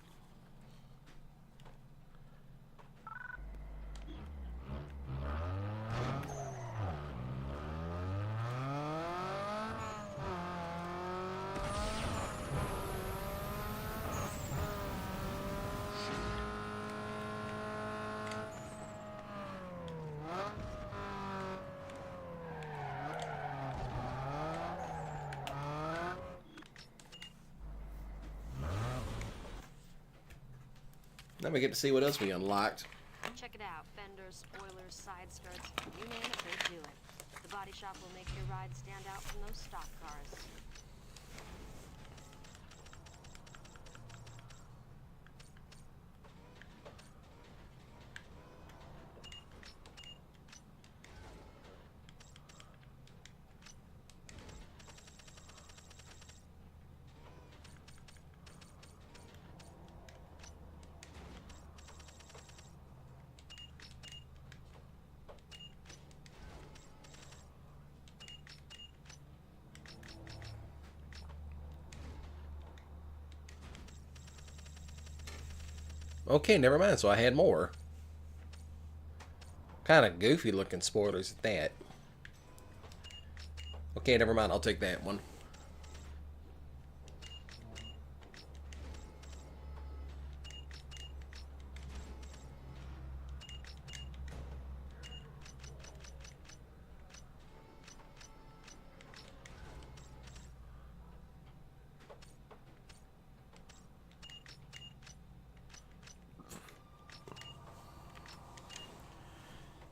Then we get to see what else we unlocked. Check it out. Fenders, spoilers, side skirts. You name it, they do it. The body shop will make your ride stand out from those stock cars. Okay, never mind. So I had more. Kind of goofy looking spoilers at that. Okay, never mind. I'll take that one.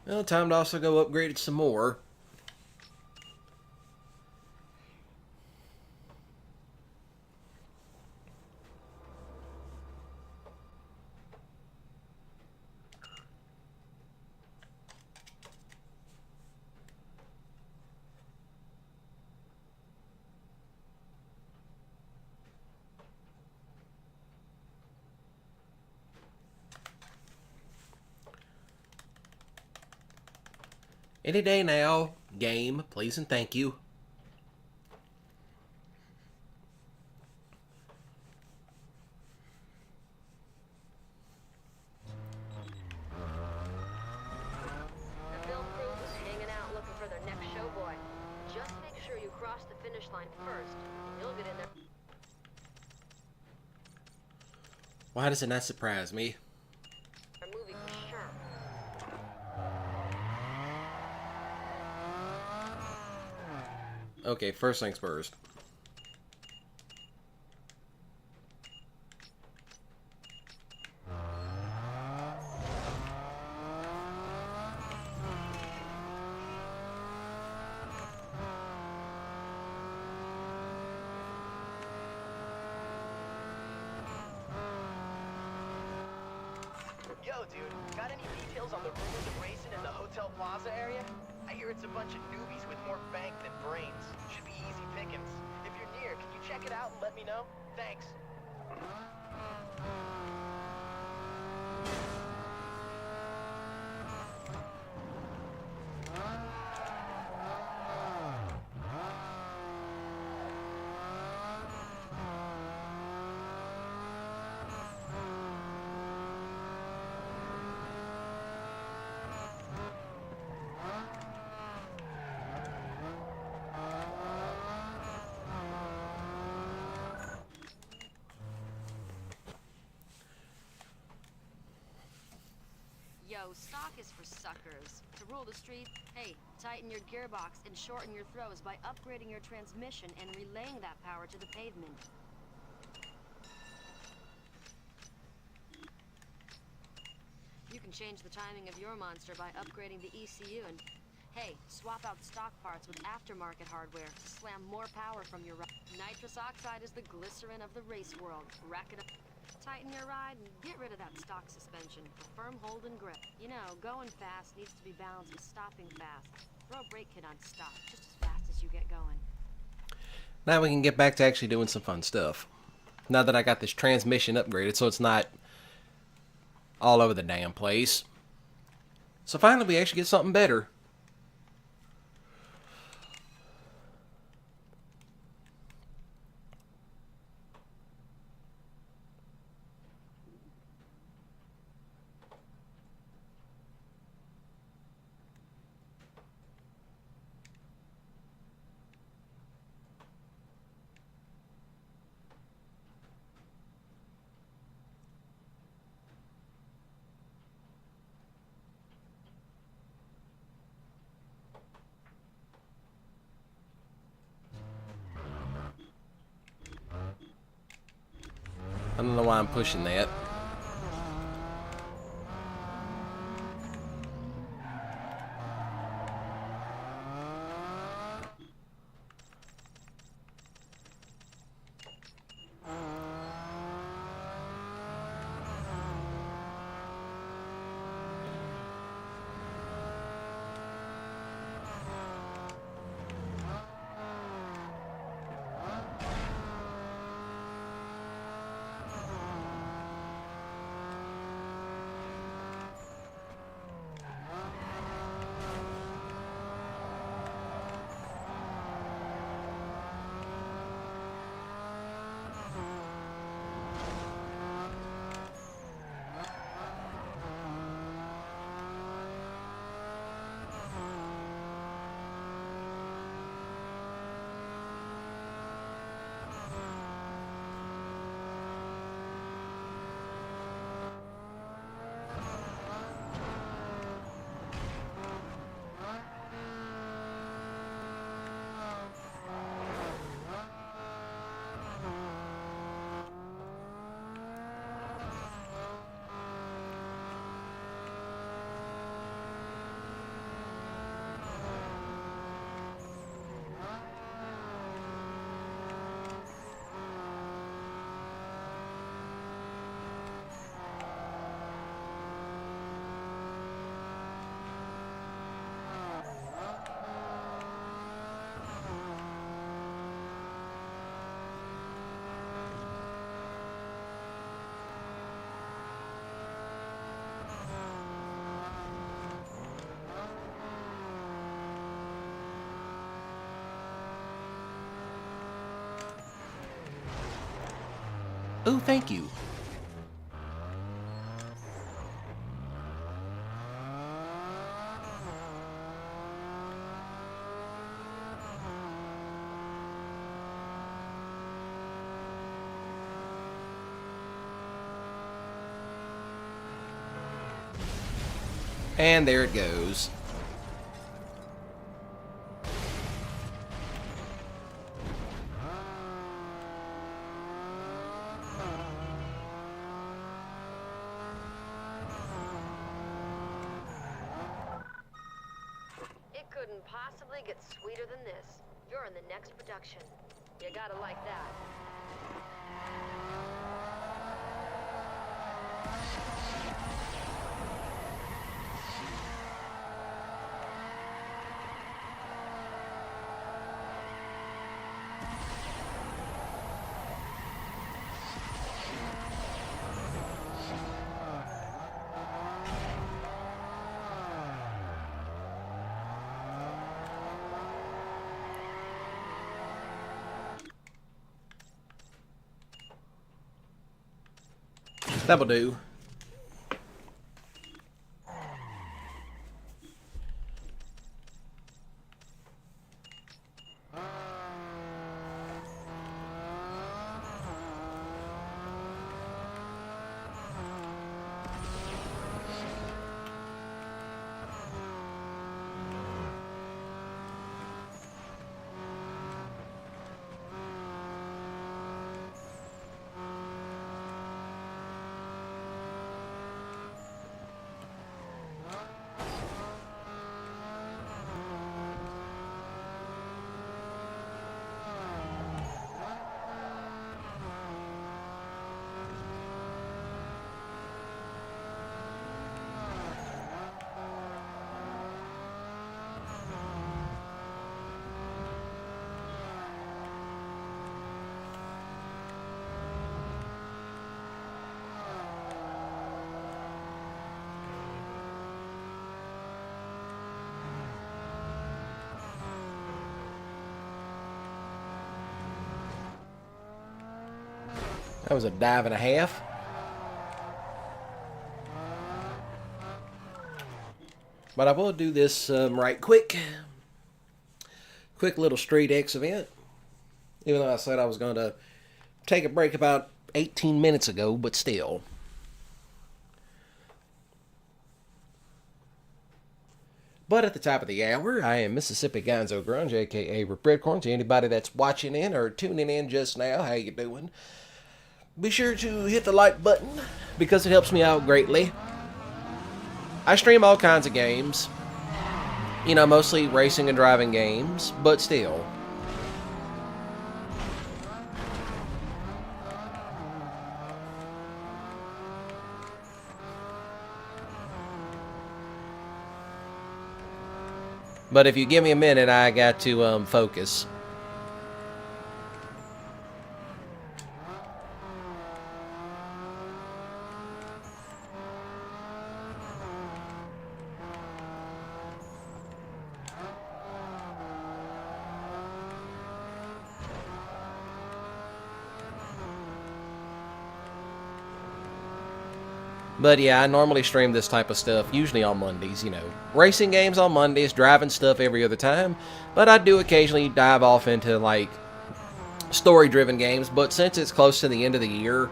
Well, time to also go upgrade it some more. Any day now, game, please and thank you. The film crew is hanging out looking for their next show boy. Just make sure you cross the finish line first, and you'll get in there. Why does it not surprise me? A movie for sure. Okay, first things first. Yo, dude, got any details on the rumors of racing in the Hotel Plaza area? I hear it's a bunch of newbies with more bank than brains. Should be easy pickings. If you're near, can you check it out and let me know? Thanks. Yo, stock is for suckers. To rule the street, hey, tighten your gearbox and shorten your throws by upgrading your transmission and relaying that power to the pavement. You can change the timing of your monster by upgrading the ECU and, hey, swap out stock parts with aftermarket hardware to slam more power from your ride. Nitrous oxide is the glycerin of the race world. Rack it up. Tighten your ride and get rid of that stock suspension for firm hold and grip. You know, going fast needs to be balanced with stopping fast. Throw a brake kit on stop just as fast as you get going. Now we can get back to actually doing some fun stuff. Now that I got this transmission upgraded so it's not all over the damn place. So finally we actually get something better. I don't know why I'm pushing that. Oh, thank you. And there it goes. It couldn't possibly get sweeter than this. You're in the next production. You gotta like that. That'll do. That was a dive and a half. But I will do this right quick. Quick little Street X event. Even though I said I was going to take a break about 18 minutes ago, but still. But at the top of the hour, I am Mississippi Gonzo Grunge, a.k.a. Breadcorn. To anybody that's watching in or tuning in just now, how you doing? Be sure to hit the like button, because it helps me out greatly. I stream all kinds of games. You know, mostly racing and driving games, but still. But if you give me a minute, I got to focus. But yeah, I normally stream this type of stuff, usually on Mondays, you know. Racing games on Mondays, driving stuff every other time. But I do occasionally dive off into, like, story-driven games. But since it's close to the end of the year,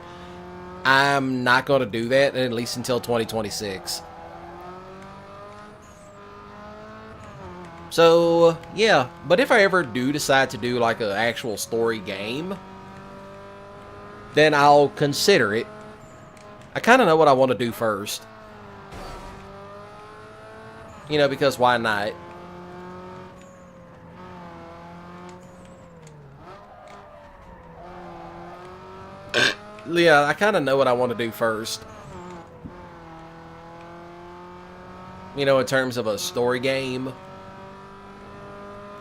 I'm not going to do that, at least until 2026. So, yeah. But if I ever do decide to do, like, an actual story game, then I'll consider it. I kind of know what I want to do first. You know, because why not? Yeah, I kind of know what I want to do first. You know, in terms of a story game.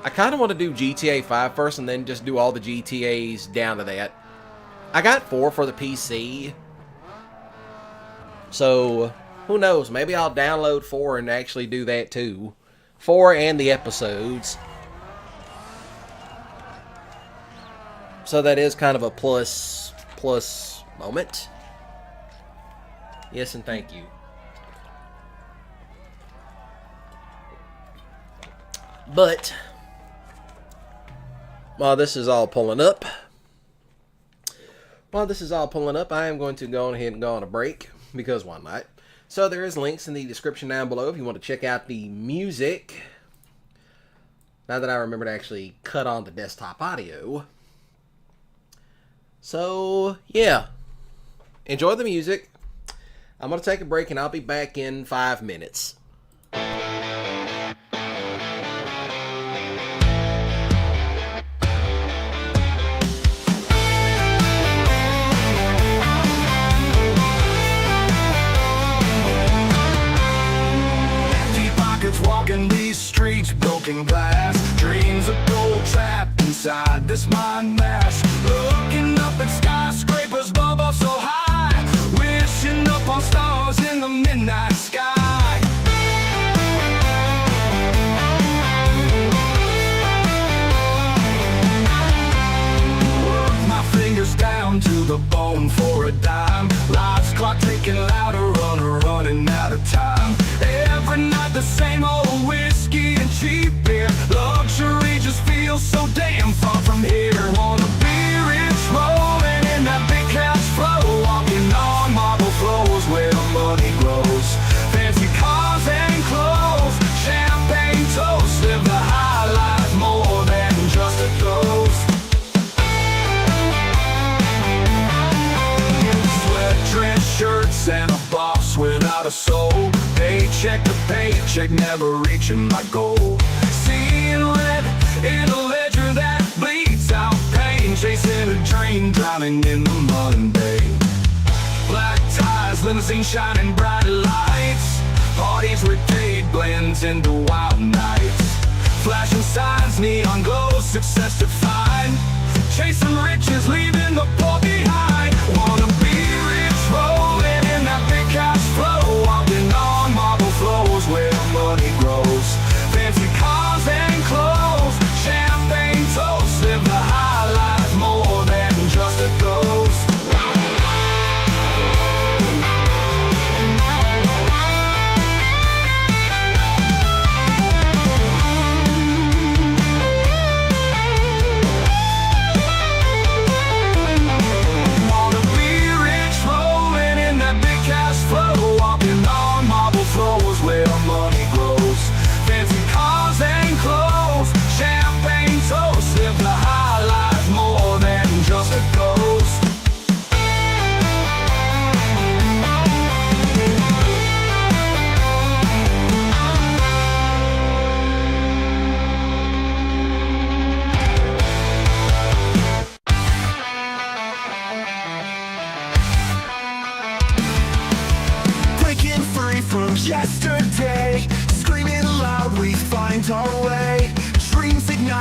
I kind of want to do GTA 5 first and then just do all the GTAs down to that. I got 4 for the PC. So, who knows? Maybe I'll download 4 and actually do that too. 4 and the episodes. So that is kind of a plus moment. Yes, and thank you. But, while this is all pulling up, I am going to go ahead and go on a break. Because why not? So there is links in the description down below if you want to check out the music. Now that I remember to actually cut on the desktop audio. So, yeah. Enjoy the music. I'm going to take a break and I'll be back in 5 minutes. Walking these streets, broken glass, dreams of gold trapped inside this mind mash. Looking up at skyscrapers, bubble so high, wishing up on stars in the midnight sky. Work my fingers down to the bone for a dime. Life's clock ticking louder, running out of time. Every night the same old whiskey and cheap beer. Luxury just feels so damn far from here. Wanna be rich, rolling in that big cash flow, walking on marble floors where money grows. Fancy cars and clothes, champagne toast, live the high life more than just a ghost. Sweat dress shirts and a boss without a soul. Paycheck to paycheck, never reaching my goal. Seeing red in a ledger that bleeds out pain. Chasing a train, drowning in the Monday. Black ties, limousine shining bright lights. Parties where day blends into wild nights. Flashing signs, neon glows, success defined. Chasing riches, leaving the poor behind. Wanna be rich, rolling in that big cash flow, walking on marble floors where money grows. Fancy cars and clothes, champagne toast, live the high life more than just a ghost.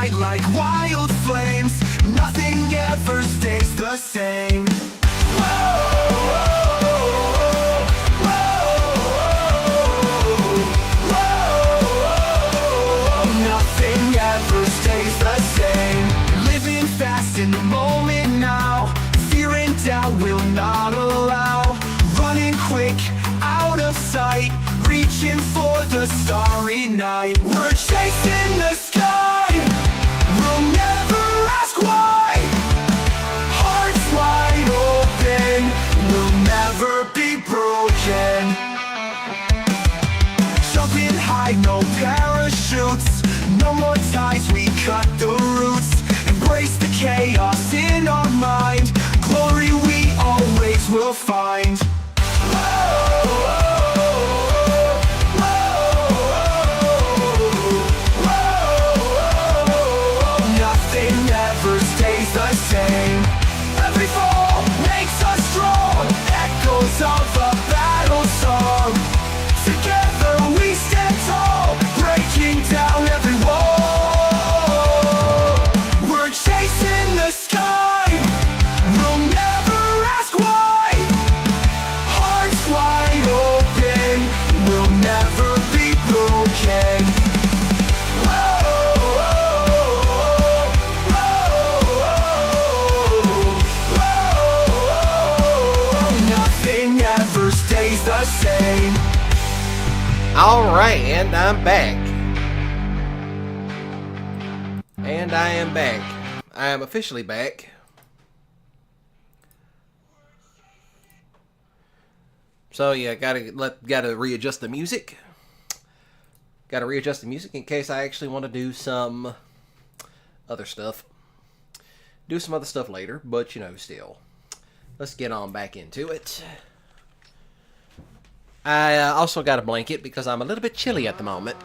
ignite like wild flames. Nothing ever stays the same. Nothing ever stays the same. Living fast in the moment now. Fear and doubt will not allow. Running quick, out of sight. Reaching for the starry night. We're chasing the sky. We'll never ask why. Hearts wide open. We'll never be broken. Jumping high, no parachutes. No more ties, we cut the roots. Embrace the chaos in our mind. Glory we always will find. Nothing ever stays the same. Every fall makes us strong. Echoes of a battle song. Together we stand tall, breaking down every wall. We're chasing the sky. We'll never ask why. Hearts wide open. We'll never be broken. Nothing ever stays the same. Alright, and I'm back. And I am back. I am officially back. So yeah, gotta readjust the music. Gotta readjust the music in case I actually want to do some other stuff. Do some other stuff later, but you know, still. Let's get on back into it. I also got a blanket because I'm a little bit chilly at the moment.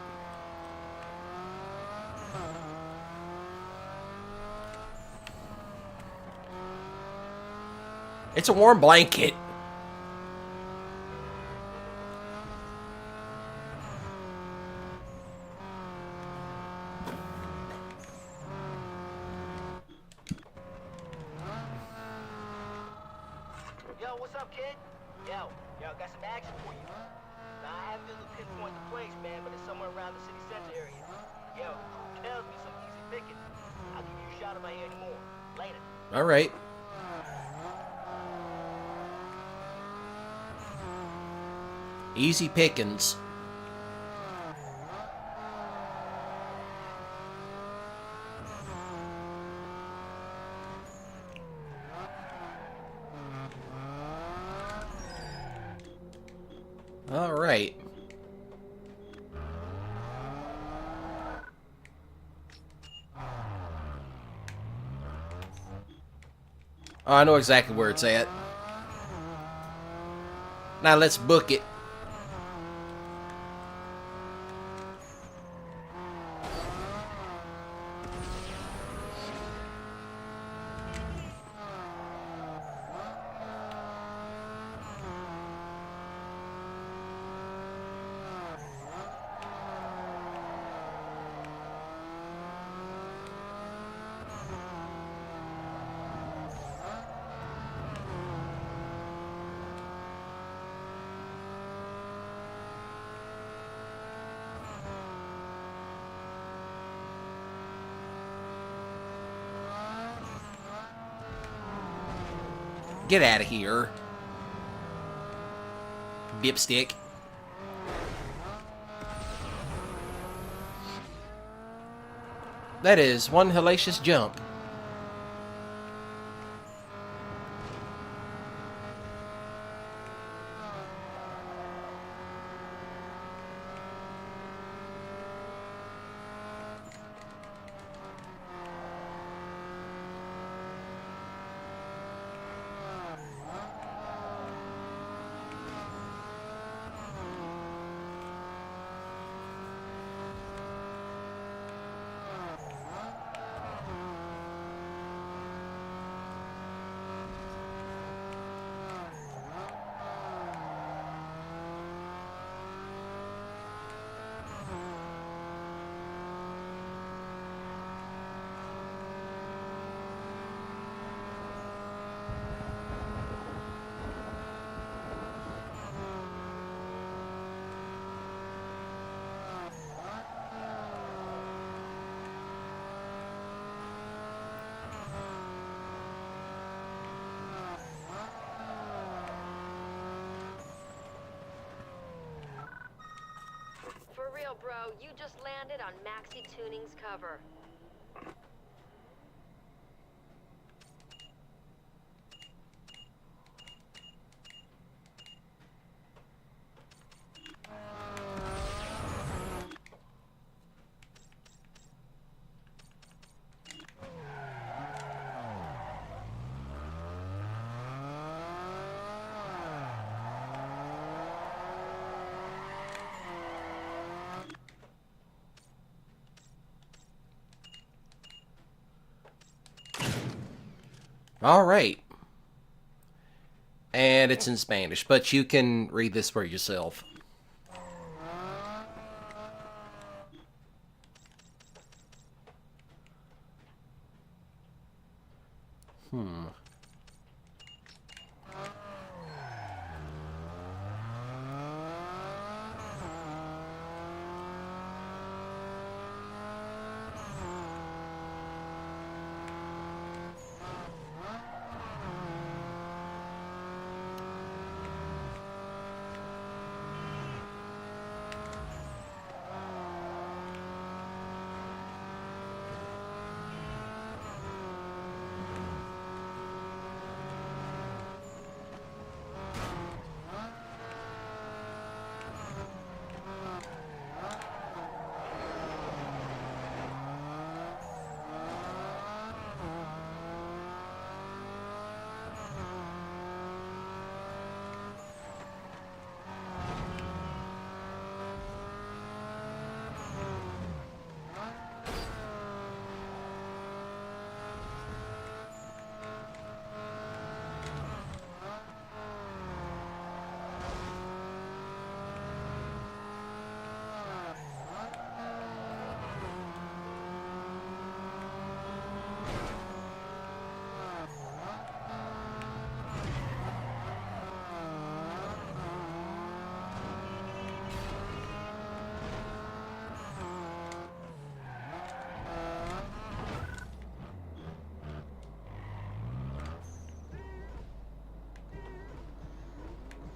It's a warm blanket. Yo, what's up, kid? Yo, got some action for you. Now, I haven't been able to pinpoint the place, man, but it's somewhere around the city center area. Yo, who tells me some easy picking? I'll give you a shot if I hear any more. Later. All right. Easy pickings. All right. Oh, I know exactly where it's at. Now let's book it. Get out of here. Dipstick. That is one hellacious jump. real, bro. You just landed on Maxi Tuning's cover. All right. And it's in Spanish, but you can read this for yourself.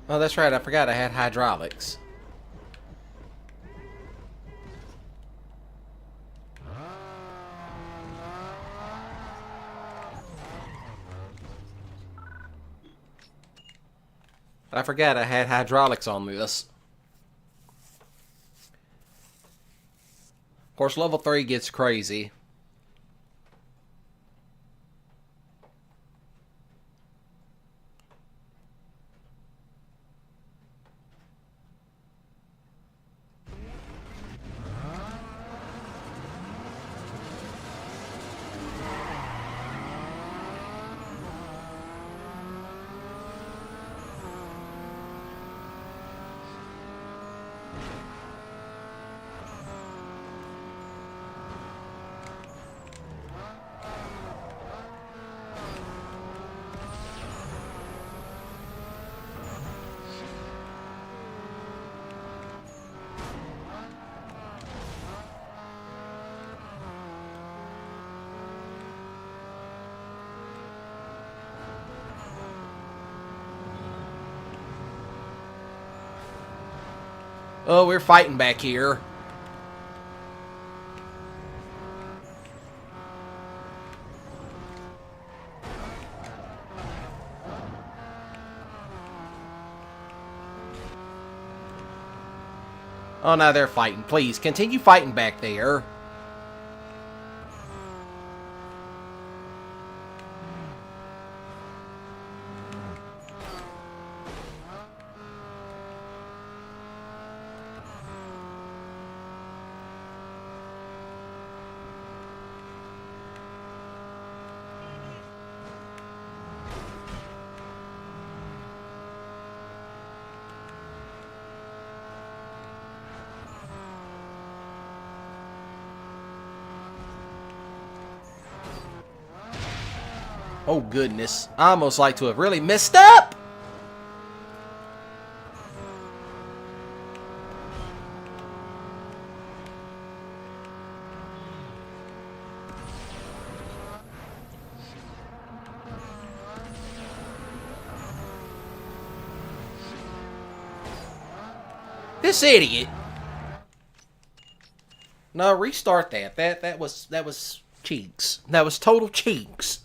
Oh, that's right. I forgot I had hydraulics. I forgot I had hydraulics on this. Of course, level 3 gets crazy. Oh, we're fighting back here. Oh, now they're fighting. Please, continue fighting back there. Oh, goodness. I almost like to have really messed up. This idiot. No, restart that. That was cheeks. That was total cheeks.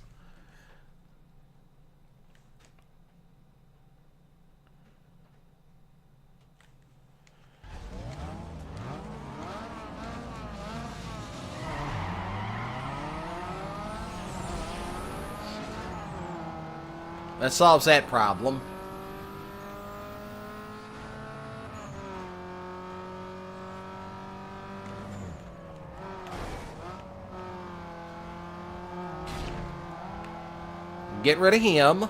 That solves that problem. Get rid of him.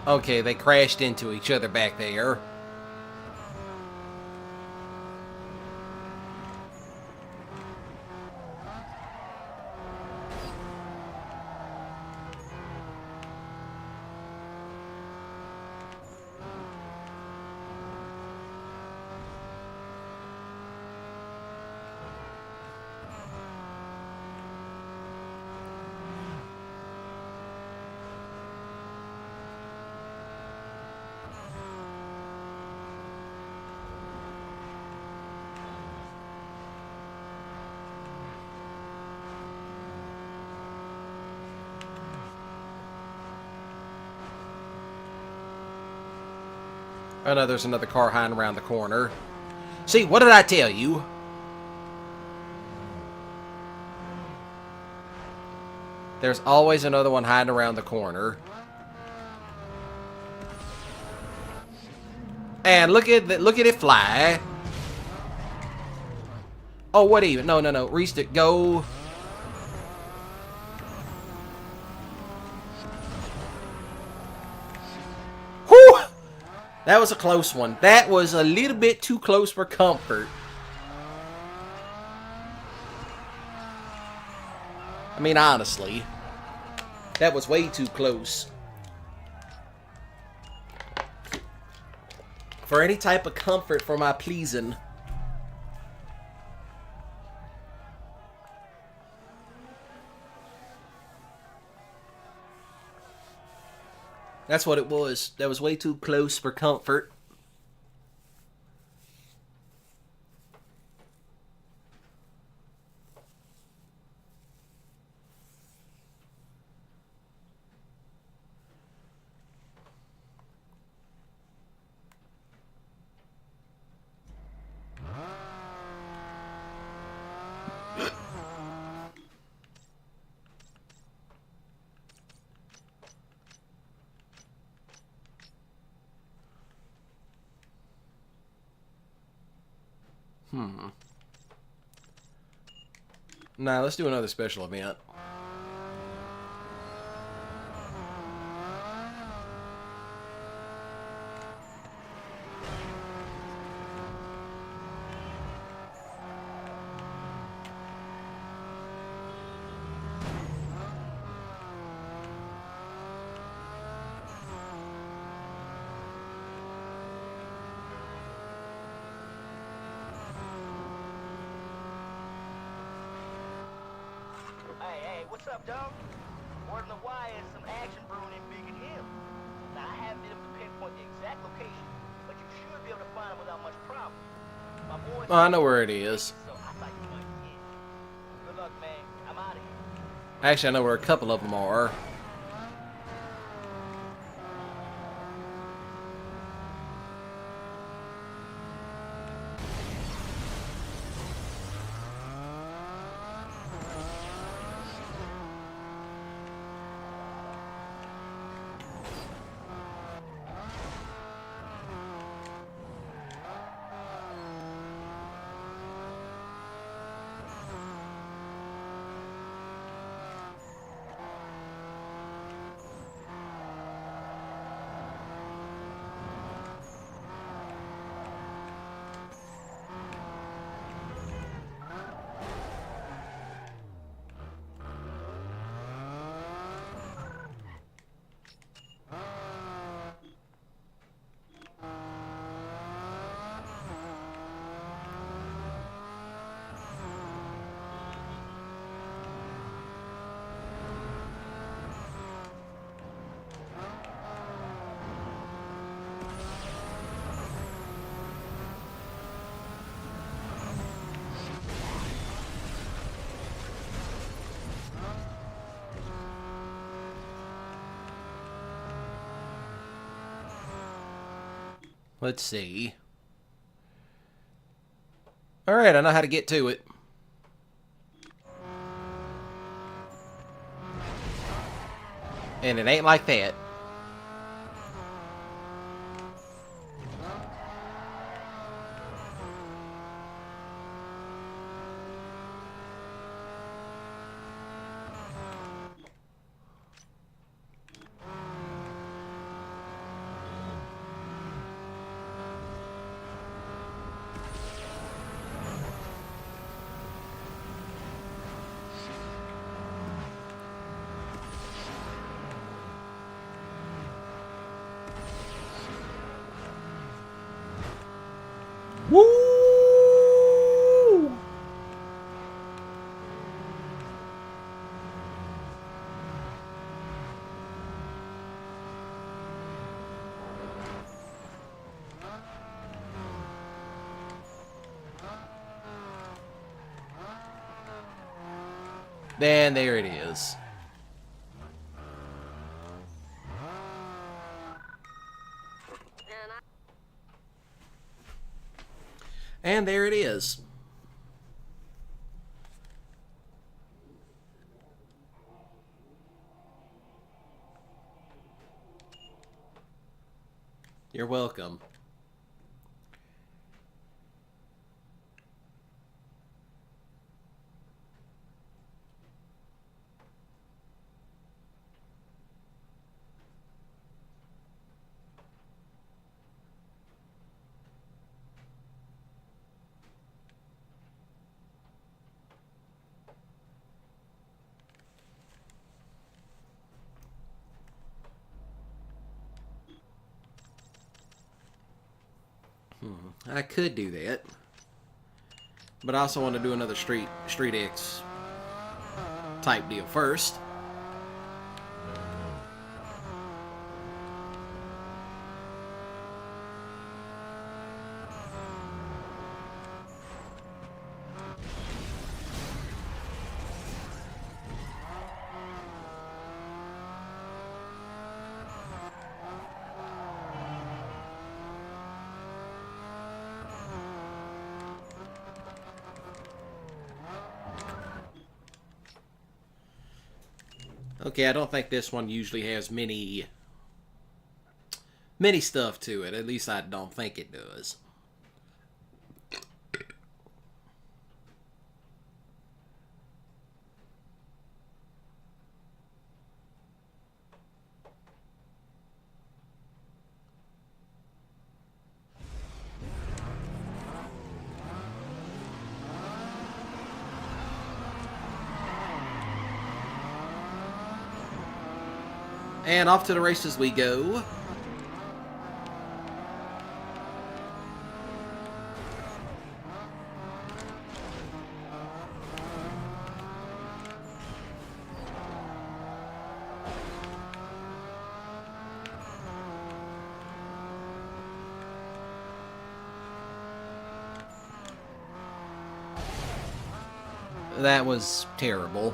Okay, they crashed into each other back there. Oh no, there's another car hiding around the corner. See, what did I tell you? There's always another one hiding around the corner. And look at it fly. Oh, what even? No. Restick, go. Whew! That was a close one. That was a little bit too close for comfort. I mean, honestly. That was way too close. For any type of comfort for my pleasing. That's what it was. That was way too close for comfort. Nah, let's do another special event. Hey, what's up, dog? Word on the wire is some action brewing in Beacon Hill. Now, I haven't been able to pinpoint the exact location, but you should be able to find it without much problem. My boy... Oh, I know where it is. So I thought you might get it. Good luck, man. I'm out of here. Actually, I know where a couple of them are. Let's see. Alright, I know how to get to it. And it ain't like that. Woo! And there it is. And there it is. You're welcome. I could do that, but I also want to do another Street X type deal first. Okay, I don't think this one usually has many stuff to it. At least I don't think it does. And off to the races we go. That was terrible.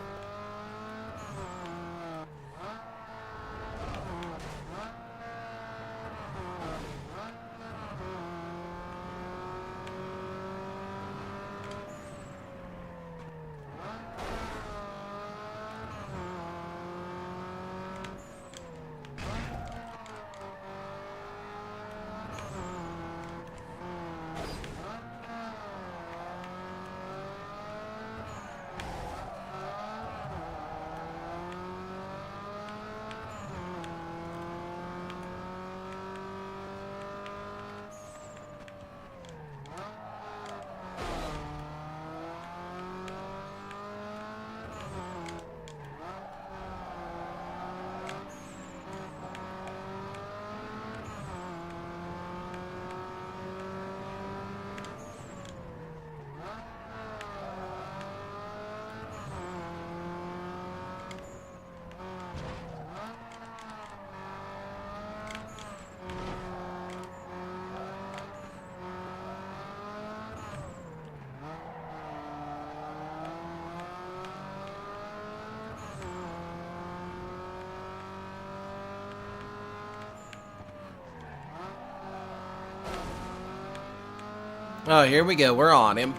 Oh, here we go. We're on him.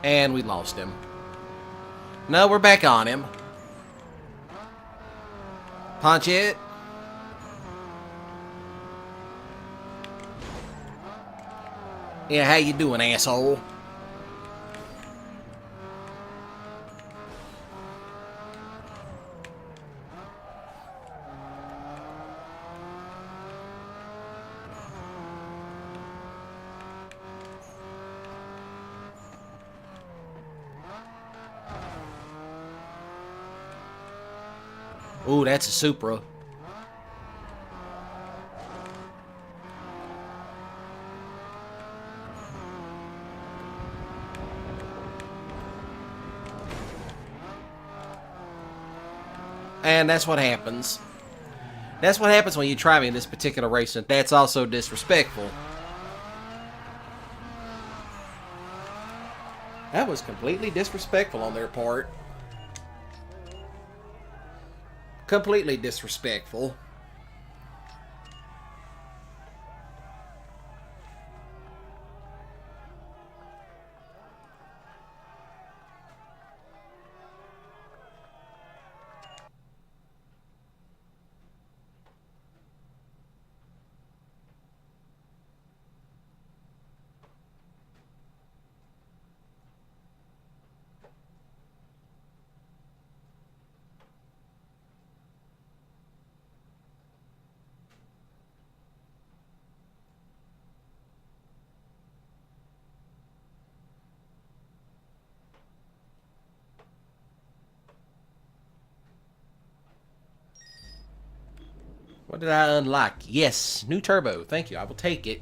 And we lost him. No, we're back on him. Punch it. Yeah, how you doing, asshole? Ooh, that's a Supra. And that's what happens. That's what happens when you try me in this particular race, and that's also disrespectful. That was completely disrespectful on their part. Completely disrespectful. What did I unlock? Yes, new turbo. Thank you. I will take it.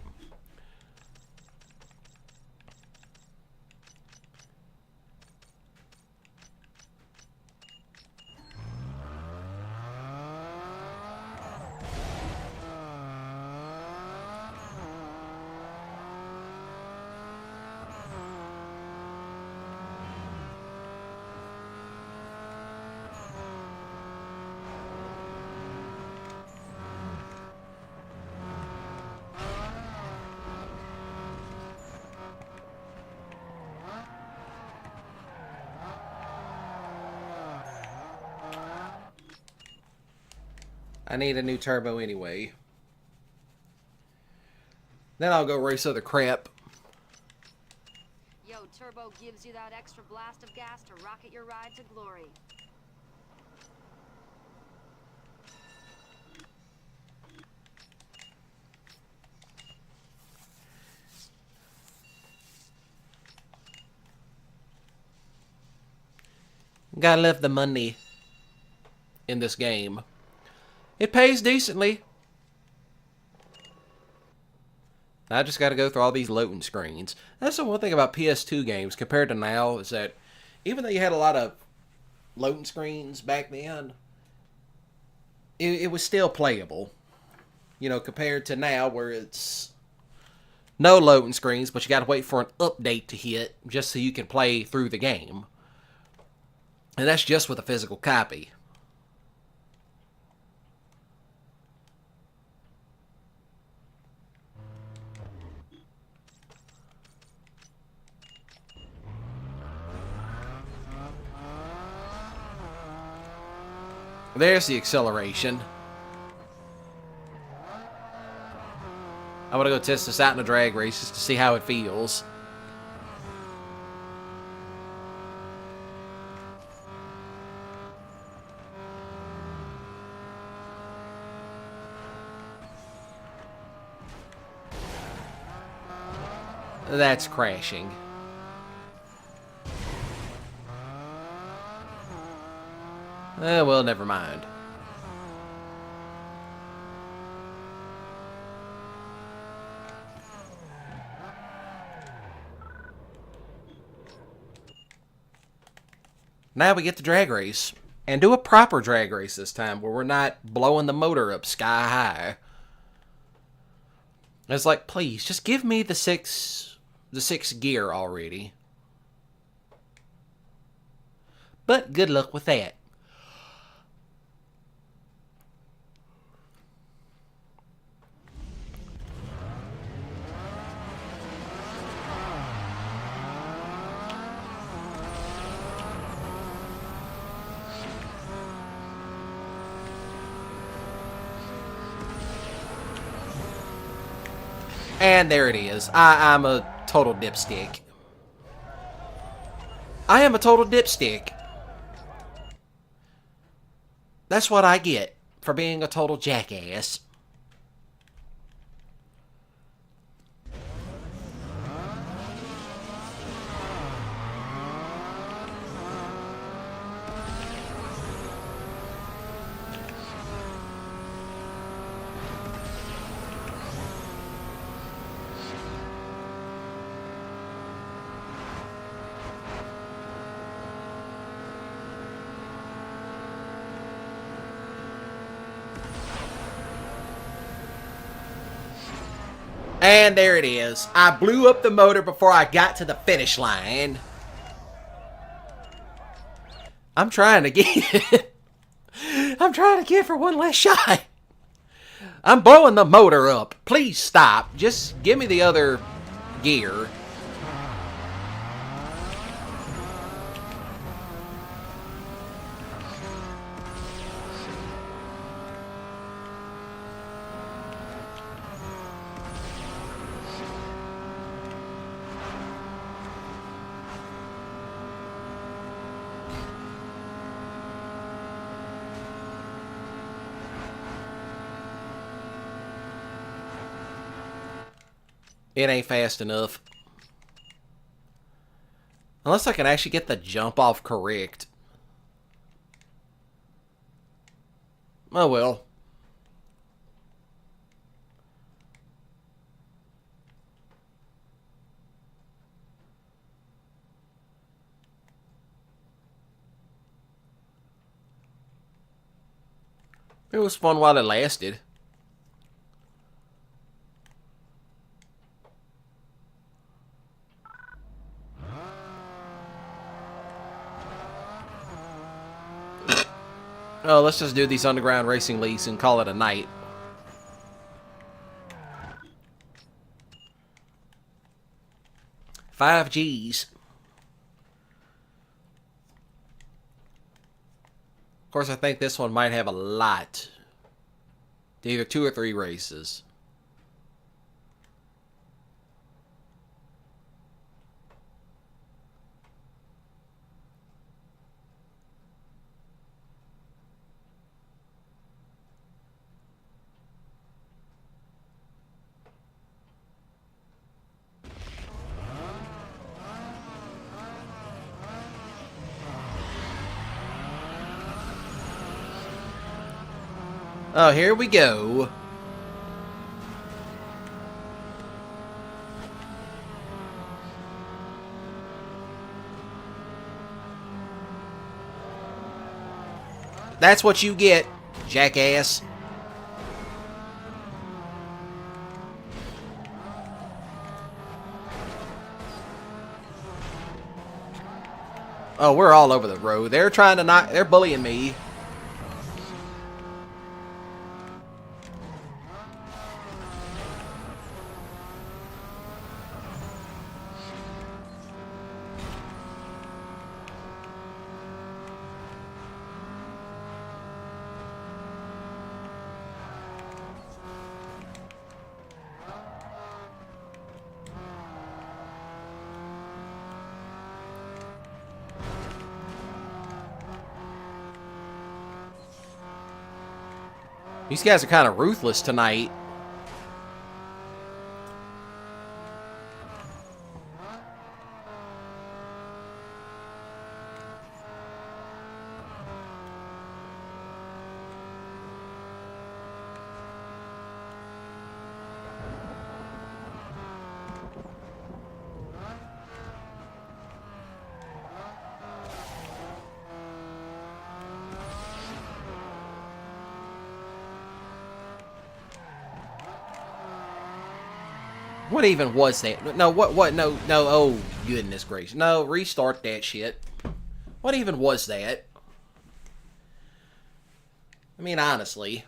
I need a new turbo anyway. Then I'll go race other crap. Yo, turbo gives you that extra blast of gas to rocket your ride to glory. Gotta love the money in this game. It pays decently. I just got to go through all these loading screens. That's the one thing about PS2 games compared to now, is that even though you had a lot of loading screens back then, it was still playable. You know, compared to now where it's no loading screens, but you got to wait for an update to hit just so you can play through the game. And that's just with a physical copy. There's the acceleration. I want to go test this out in a drag race just to see how it feels. That's crashing. Well, never mind. Now we get the drag race. And do a proper drag race this time, where we're not blowing the motor up sky high. It's like, please, just give me the six gear already. But good luck with that. And there it is. I'm a total dipstick. I am a total dipstick. That's what I get for being a total jackass. And there it is. I blew up the motor before I got to the finish line. I'm trying to get... I'm trying to get for one last shot. I'm blowing the motor up. Please stop. Just give me the other gear. It ain't fast enough. Unless I can actually get the jump off correct. Oh well. It was fun while it lasted. Oh, let's just do these underground racing leagues and call it a night. $5 Gs. Of course, I think this one might have a lot. Either 2 or 3 races. Oh, here we go. That's what you get, jackass. Oh, we're all over the road. They're trying to knock... They're bullying me. These guys are kind of ruthless tonight. What even was that? No, what, no, oh, goodness gracious. No, restart that shit. What even was that? I mean, honestly.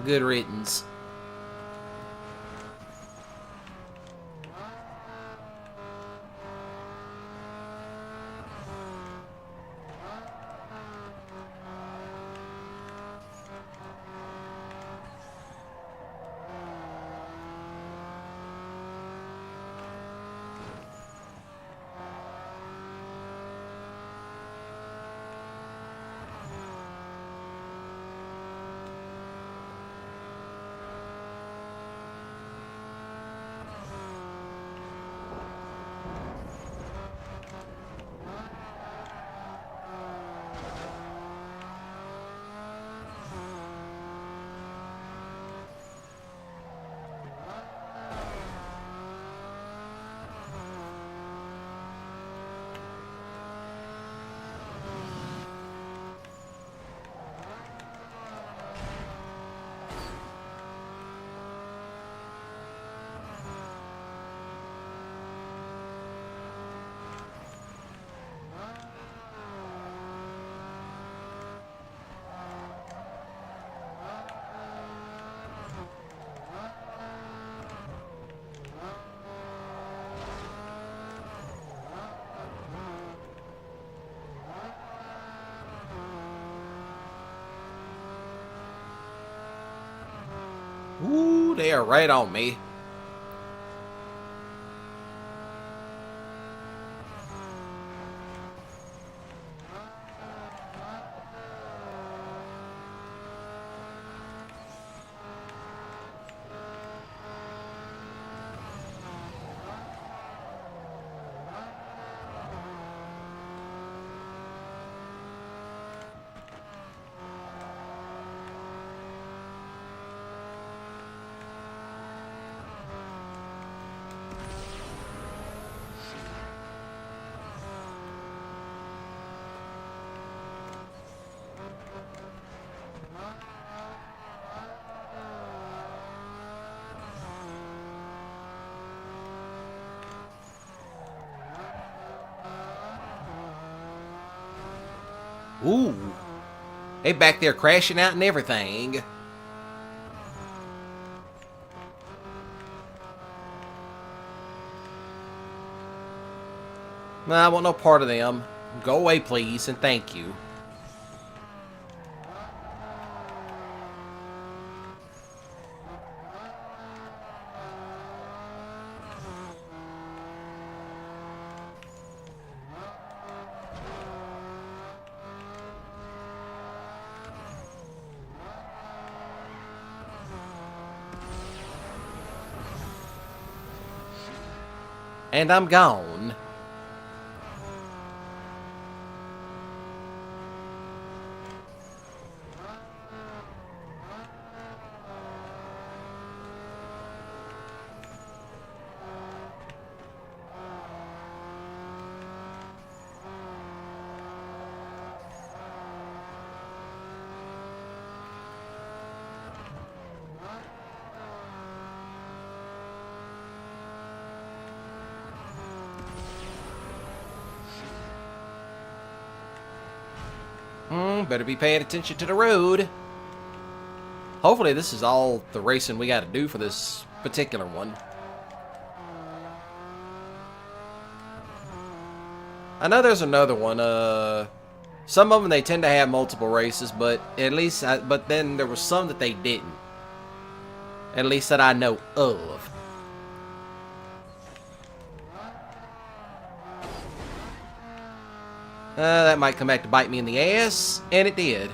Good riddance. Ooh, they are right on me. Ooh. They back there crashing out and everything. Nah, I want no part of them. Go away, please, and thank you. And I'm gone. Better be paying attention to the road. Hopefully this is all the racing we got to do for this particular one. I know there's another one. Some of them they tend to have multiple races, but at least, but then there was some that they didn't. At least that I know of. That might come back to bite me in the ass, and it did.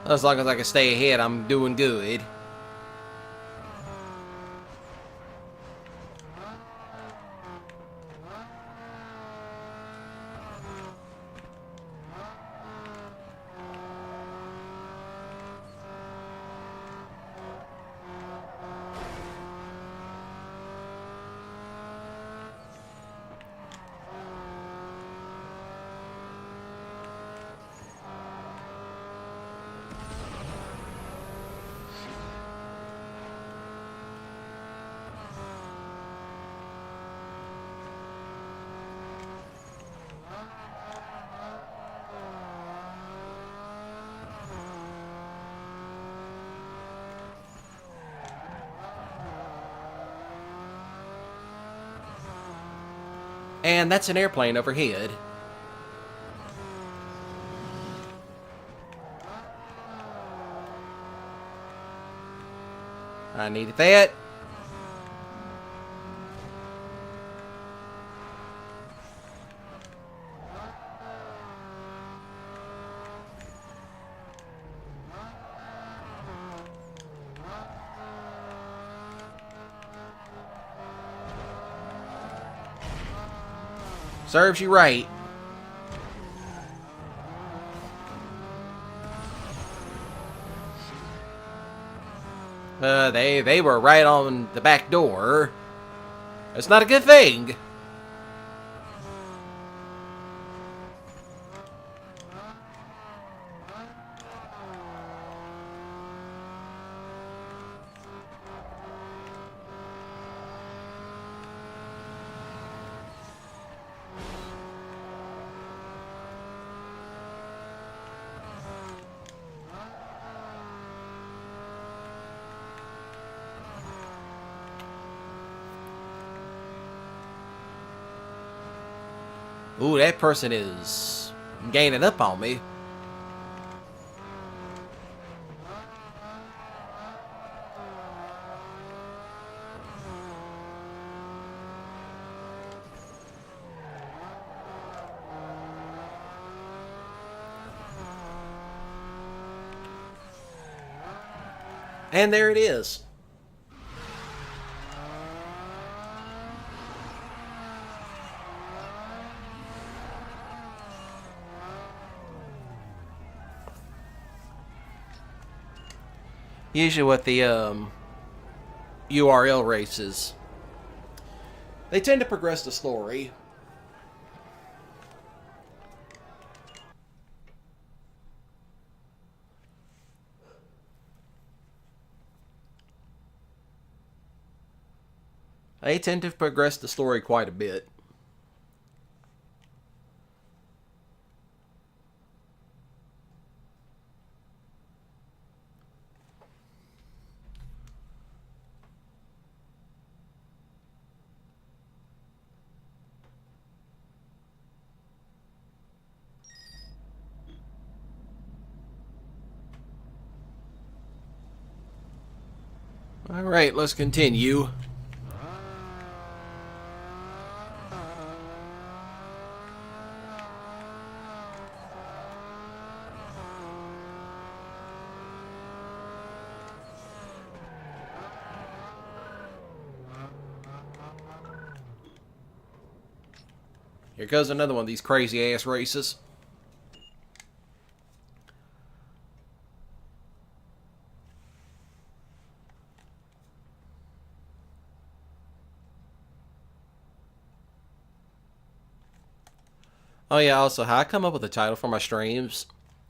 As long as I can stay ahead, I'm doing good. And that's an airplane overhead. I needed that. Serves you right. They were right on the back door. That's not a good thing. Ooh, that person is gaining up on me. And there it is. Usually with the URL races, they tend to progress the story. They tend to progress the story quite a bit. Alright, let's continue. Here goes another one of these crazy ass races. Oh yeah, also, how I come up with a title for my streams,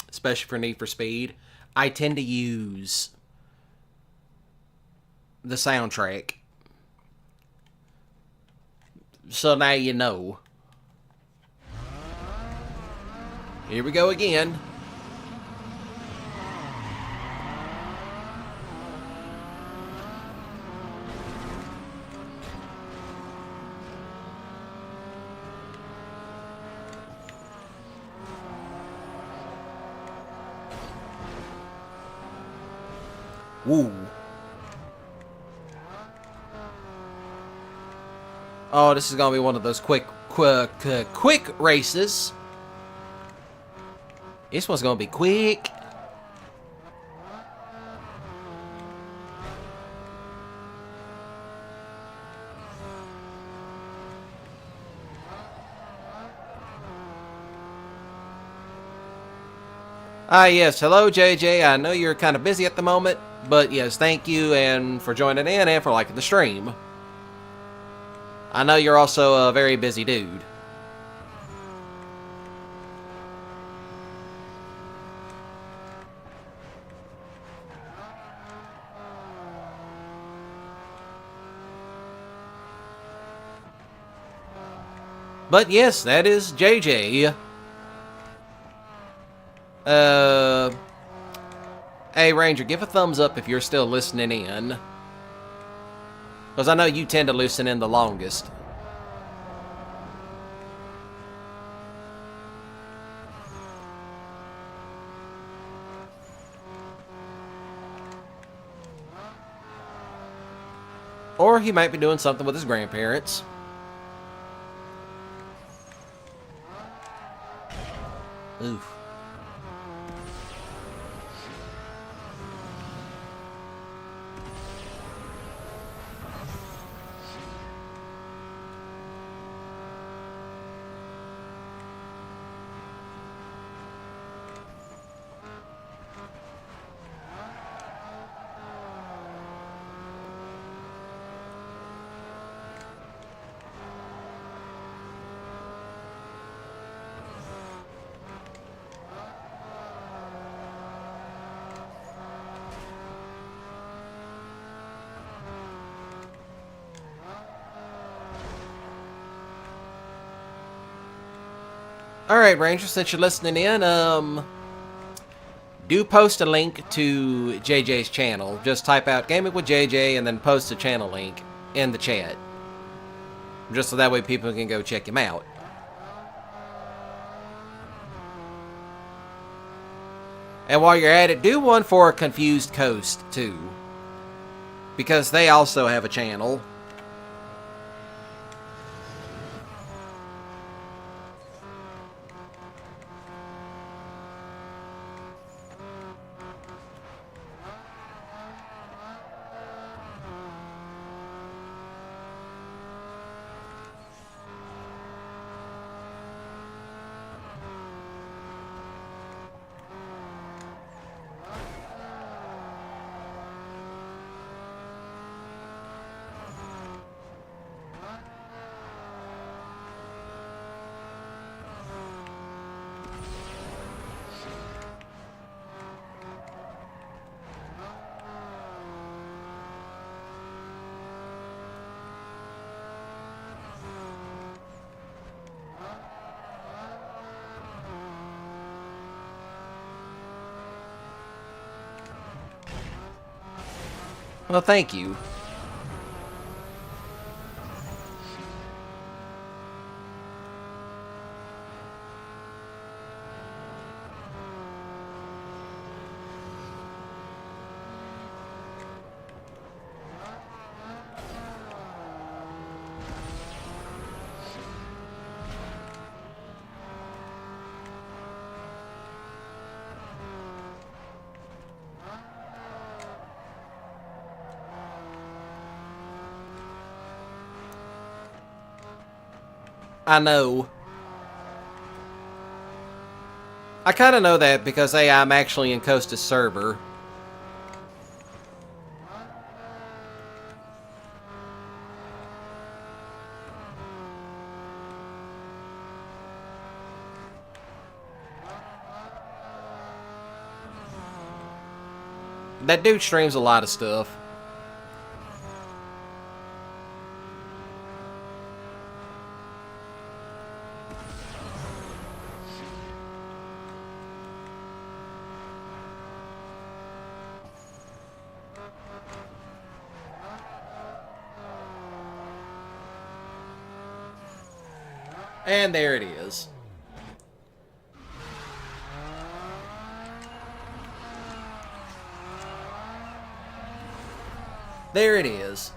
especially for Need for Speed, I tend to use the soundtrack. So now you know. Here we go again. Woo. Oh, this is gonna be one of those quick races. This one's gonna be quick. Yes, hello JJ. I know you're kind of busy at the moment, but yes, thank you and for joining in and for liking the stream. I know you're also a very busy dude. But yes, that is JJ. Hey Ranger, give a thumbs up if you're still listening in. Because I know you tend to listen in the longest. Or he might be doing something with his grandparents. Oof. Alright, Ranger, since you're listening in, do post a link to JJ's channel. Just type out Gaming with JJ and then post a channel link in the chat. Just so that way people can go check him out. And while you're at it, do one for Confused Coast, too. Because they also have a channel. Well, thank you. I know. I kind of know that because, hey, I'm actually in Costa's server. That dude streams a lot of stuff. And there it is. There it is.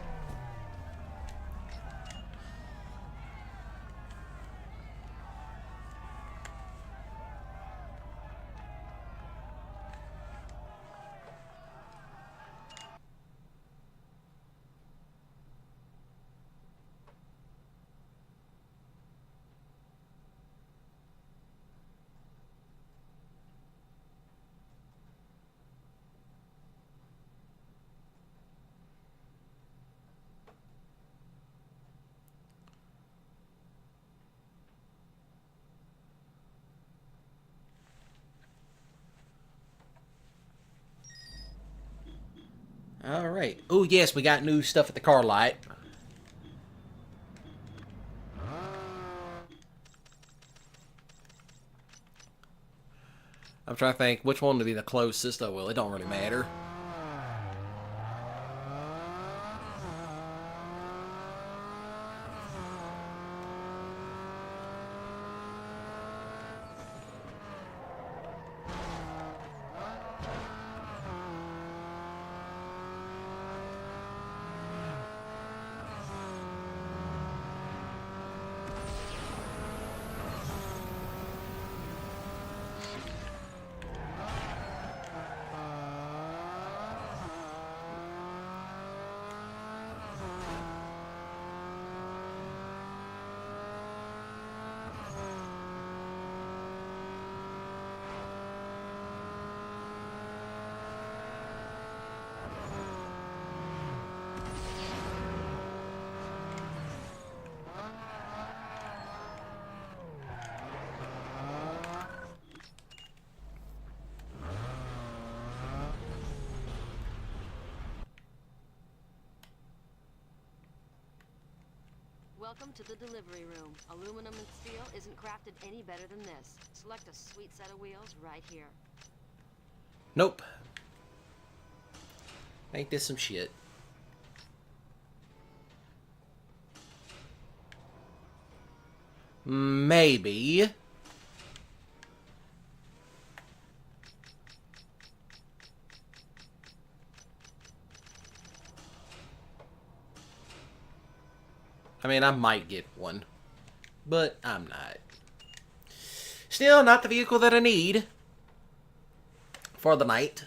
Alright. Oh, yes, we got new stuff at the car light. I'm trying to think which one to be the closest. Oh, well, it don't really matter. Welcome to the delivery room. Aluminum and steel isn't crafted any better than this. Select a sweet set of wheels right here. Nope. Ain't this some shit? Maybe. I mean, I might get one, but I'm not. Still not the vehicle that I need for the night,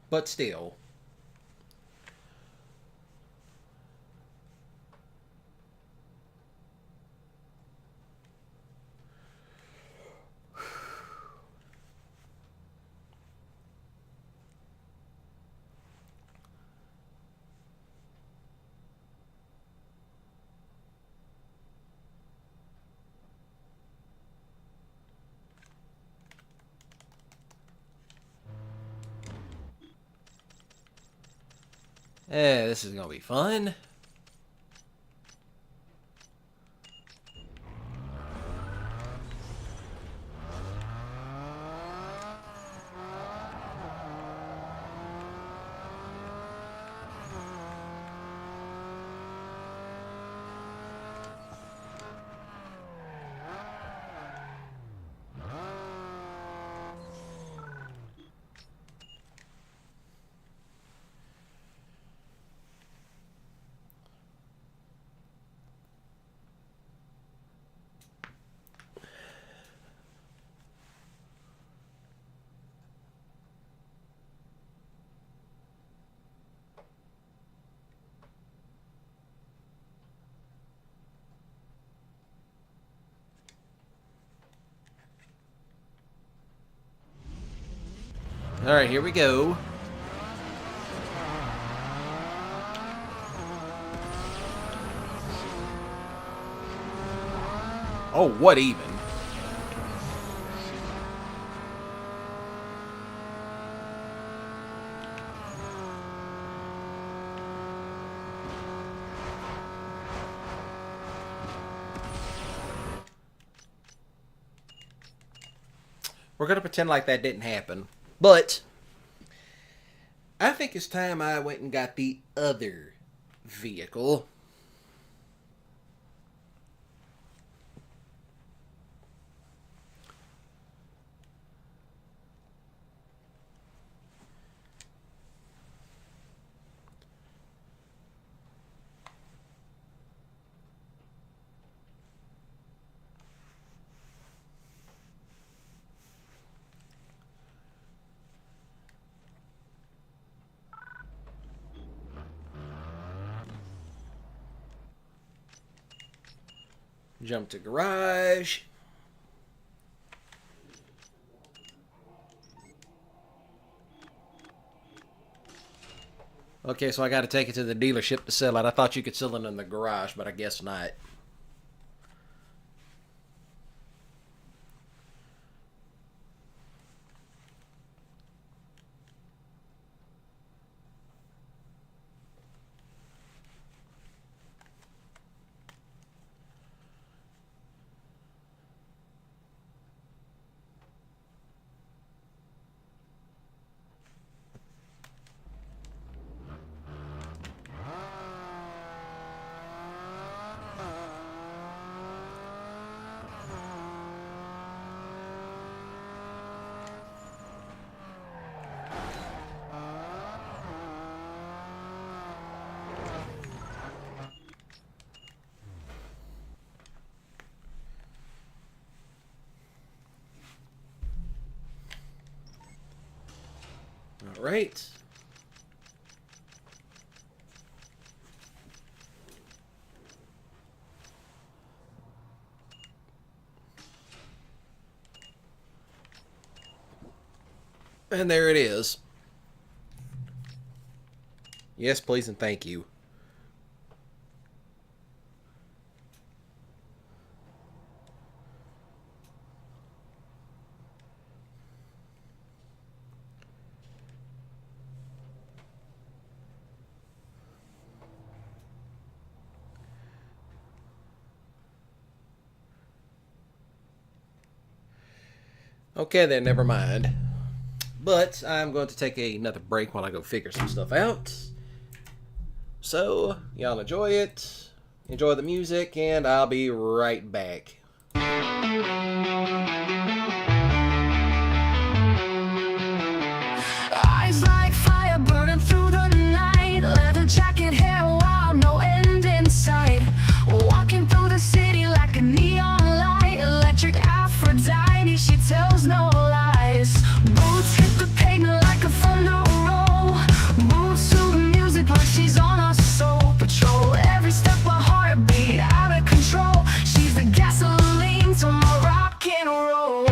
but still. Yeah, this is gonna be fun. Alright, here we go. Oh, what even? We're gonna pretend like that didn't happen. But I think it's time I went and got the other vehicle. Jump to garage. Okay, so I got to take it to the dealership to sell it. I thought you could sell it in the garage, but I guess not. All right. And there it is. Yes, please, and thank you. Okay then, never mind. But I'm going to take another break while I go figure some stuff out. So, y'all enjoy it. Enjoy the music, and I'll be right back. Eyes like fire burning through the night. Leather jacket, hair wild, no end in sight. Walking through the city like a neon light. Electric Aphrodite, she tells no lies. Boots hit the pavement like a thunder roll. Moves to the music like she's on a soul patrol. Every step a heartbeat, out of control. She's the gasoline to my rock and roll.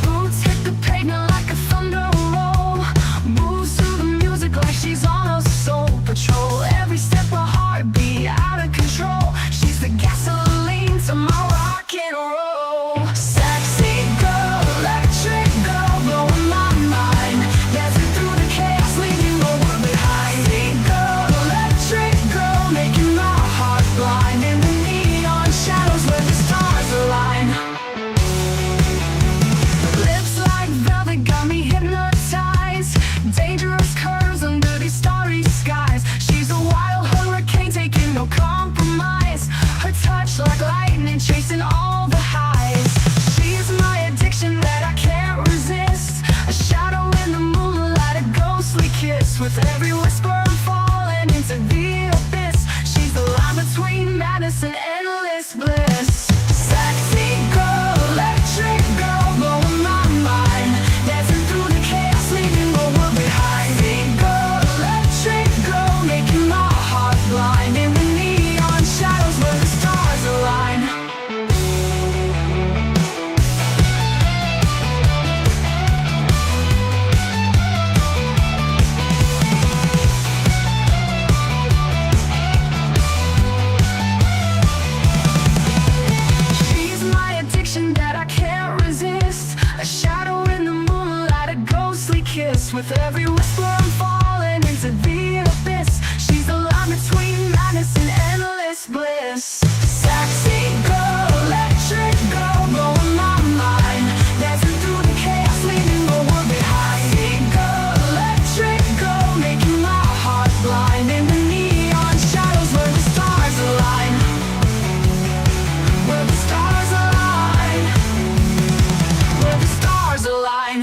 Boots hit the pavement like a thunder roll. Moves to the music like she's on a soul patrol. Every step a heartbeat, out of control. She's the gasoline to my rock and roll. Sexy girl, electric girl, blowing my mind. Dancing through the chaos, leaving no one behind. Sexy girl, electric girl, making my heart blind. In the neon shadows where the stars align. Lips like velvet got me hypnotized. Dangerous curves under these starry skies. She's a wild hurricane taking no compromise. Her touch like lightning chasing all the highs. She's my addiction that I can't resist. A shadow in the moonlight, a ghostly kiss. With every whisper I'm falling into the abyss. She's the line between madness and endless bliss. Sexy girl, electric girl, blowing my mind. Dancing through the chaos, leaving no one behind. Sexy girl, electric girl, making my heart blind. In the neon shadows where the stars align. She's my addiction that I can't resist. A shadow in the moonlight, a ghostly kiss. With every whisper I'm falling into the abyss. She's the line between madness and endless bliss. Sexy girl, electric girl, blowing my mind. Dancing through the chaos, leaving no one behind. Sexy girl, electric girl, making my heart blind. In the neon shadows where the stars align. Where the stars align. Where the stars align.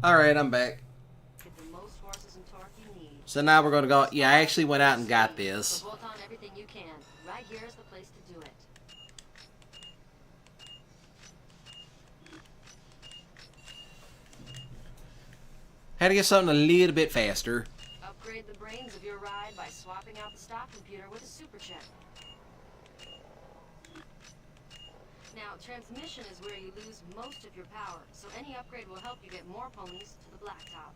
Alright, I'm back. Get the most horses and torque you need. So now we're going to go... Yeah, I actually went out and got this. So bolt on everything you can. Right here is the place to do it. Had to get something a little bit faster. Upgrade the brains of your ride by swapping out the stock computer with a super chip. Now, transmission is where you lose most of your power, so any upgrade will help you get more ponies to the blacktop.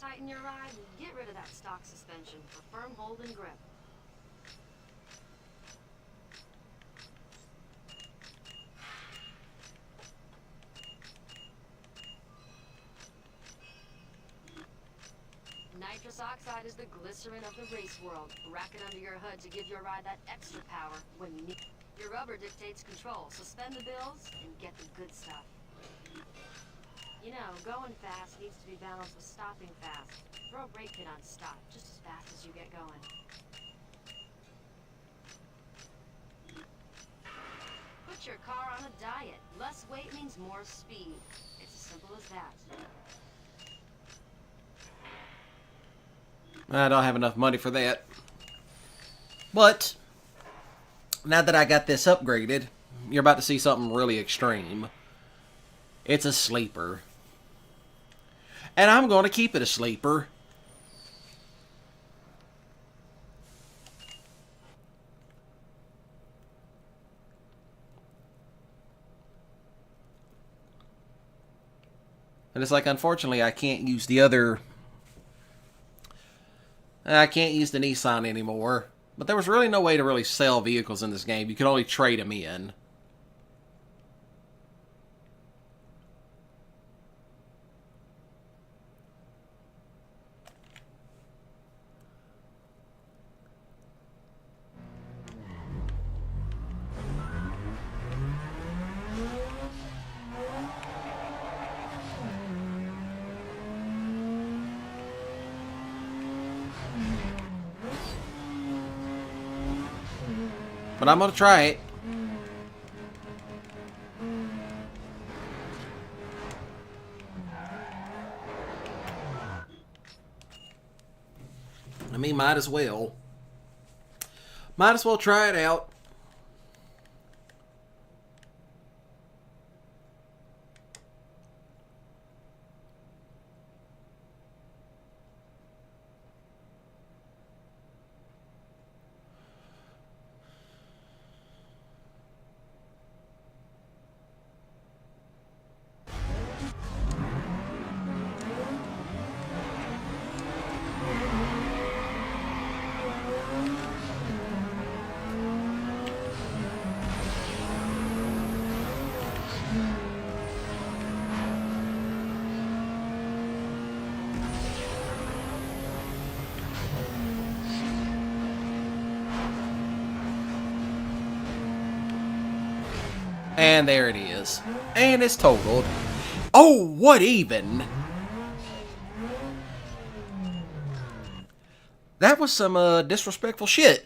Tighten your ride and get rid of that stock suspension for firm hold and grip. Nitrous oxide is the glycerin of the race world. Rack it under your hood to give your ride that extra power when you need. Your rubber dictates control, so spend the bills and get the good stuff. You know, going fast needs to be balanced with stopping fast. Throw a brake kit on stop just as fast as you get going. Put your car on a diet. Less weight means more speed. It's as simple as that. I don't have enough money for that. But, now that I got this upgraded, you're about to see something really extreme. It's a sleeper. And I'm going to keep it a sleeper. And it's like, unfortunately, I can't use the other... I can't use the Nissan anymore. But there was really no way to really sell vehicles in this game. You could only trade them in. But I'm gonna try it. I mean, might as well. Might as well try it out. And there it is. And it's totaled. Oh, what even? That was some disrespectful shit.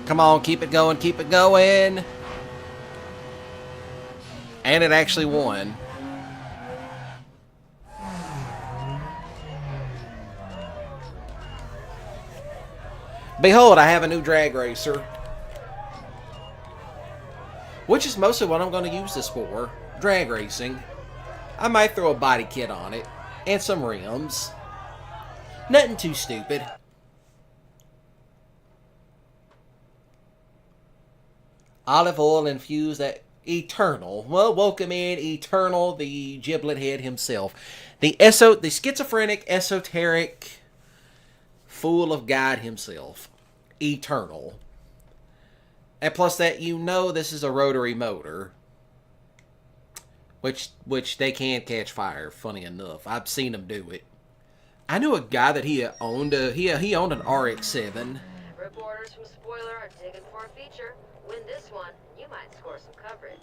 Come on, keep it going, keep it going. And it actually won. Behold, I have a new drag racer. Which is mostly what I'm going to use this for. Drag racing. I might throw a body kit on it. And some rims. Nothing too stupid. Olive oil infused at Eternal. Well, welcome in Eternal, the giblet head himself. The schizophrenic, esoteric fool of God himself. Eternal. And plus that, you know this is a rotary motor. Which they can catch fire, funny enough. I've seen them do it. I knew a guy that he owned he owned an RX-7. Reporters from Spoiler are digging for a feature. Win this one, you might score some coverage.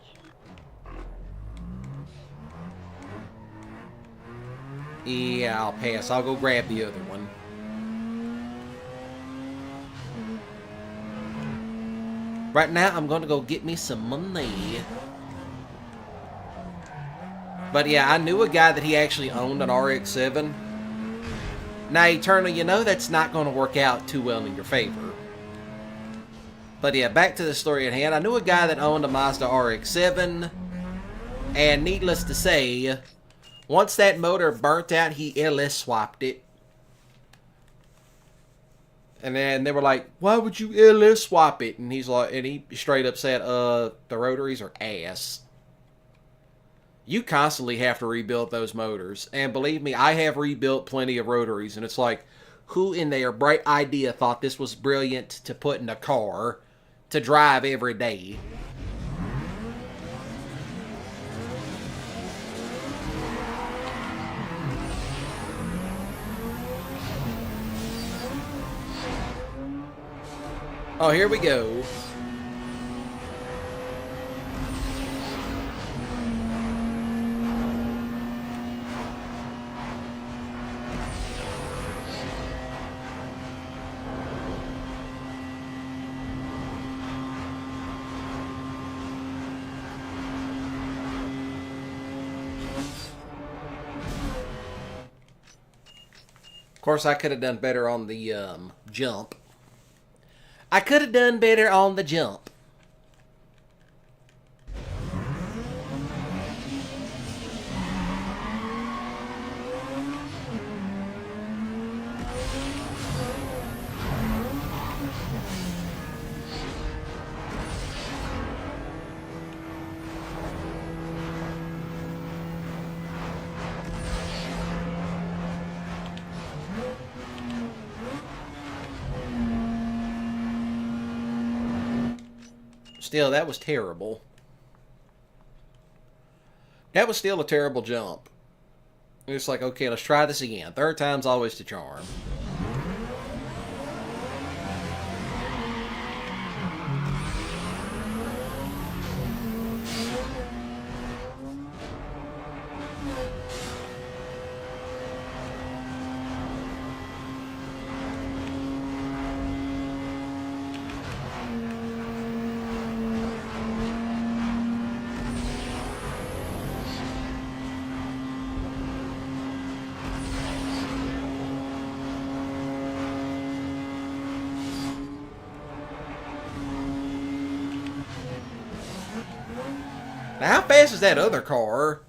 Yeah, I'll pass. I'll go grab the other one. Right now, I'm going to go get me some money. But yeah, I knew a guy that he actually owned an RX-7. Now, Eternal, you know that's not going to work out too well in your favor. But yeah, back to the story at hand. I knew a guy that owned a Mazda RX-7. And needless to say, once that motor burnt out, he LS swapped it. And then they were like, why would you LS swap it? And he's like, and he straight up said, the rotaries are ass. You constantly have to rebuild those motors. And believe me, I have rebuilt plenty of rotaries. And it's like, who in their bright idea thought this was brilliant to put in a car to drive every day? Oh, here we go. Of course, I could have done better on the jump. I could have done better on the jump. Still, that was terrible. That was still a terrible jump. It's like, okay, let's try this again. Third time's always the charm. Now, how fast is that other car?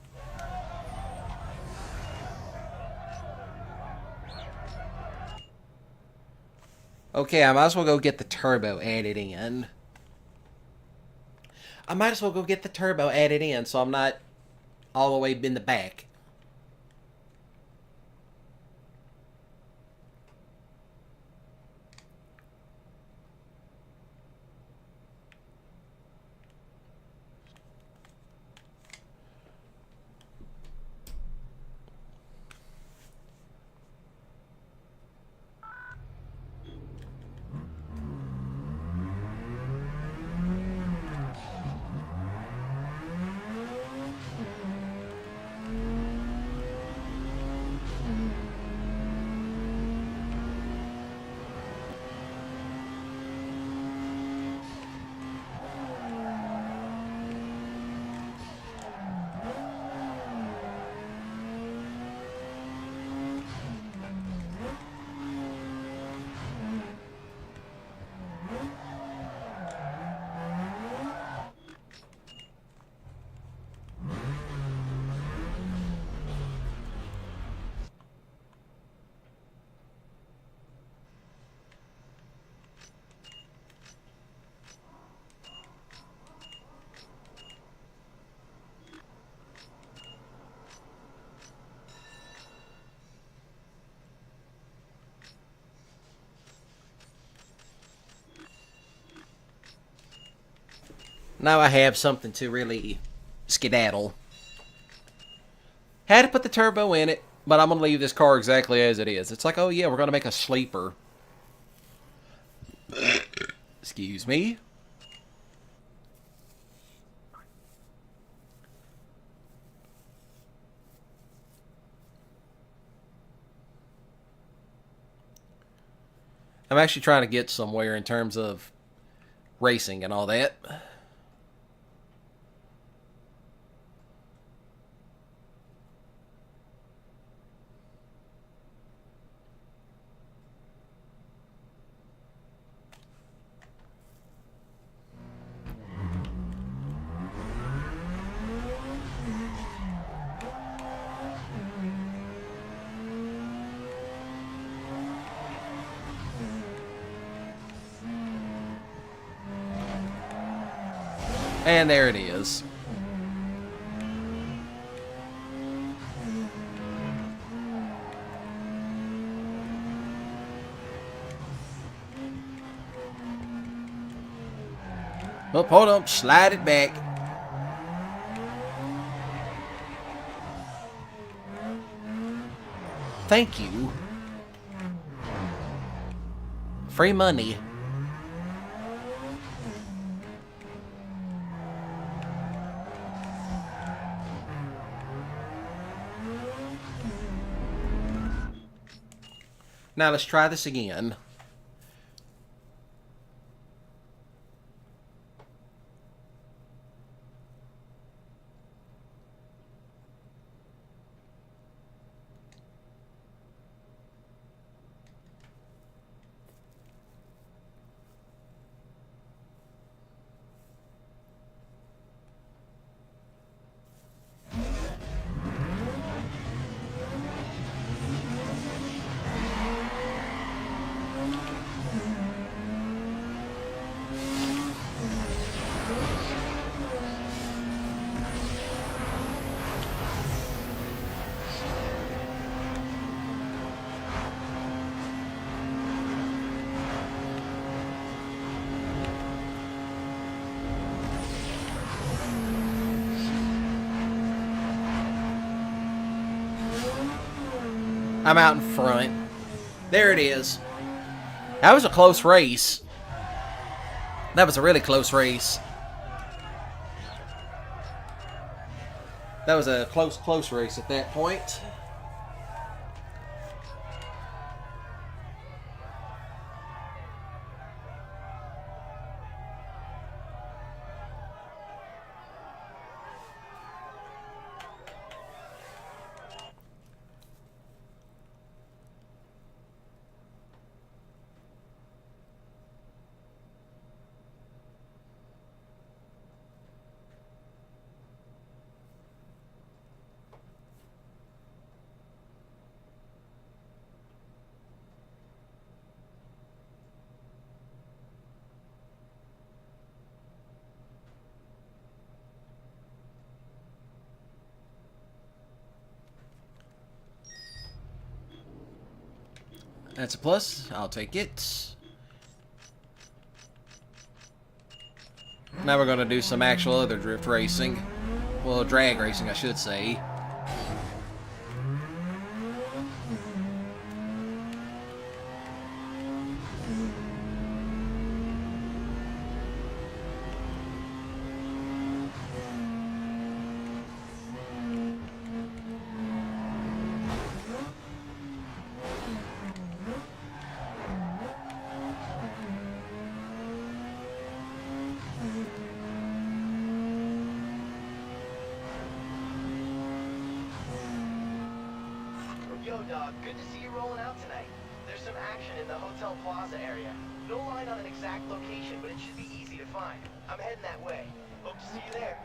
Okay, I might as well go get the turbo added in. So I'm not all the way in the back. Now I have something to really skedaddle. Had to put the turbo in it, but I'm going to leave this car exactly as it is. It's like, oh yeah, we're going to make a sleeper. Excuse me. I'm actually trying to get somewhere in terms of racing and all that. And there it is. Oh, hold on. Slide it back. Thank you. Free money. Now let's try this again. I'm out in front. There it is. That was a close race. That was a really close race. That was a close race at that point. That's a plus. I'll take it. Now we're going to do some actual other drift racing. Well, drag racing, I should say. Yo, dog, good to see you rolling out tonight. There's some action in the Hotel Plaza area. No line on an exact location, but it should be easy to find. I'm heading that way. Hope to see you there.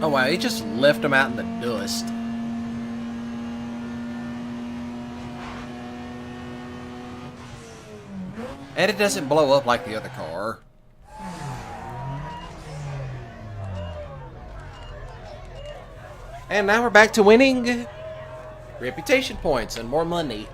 Oh wow, he just left him out in the dust. And it doesn't blow up like the other car. And now we're back to winning reputation points and more money.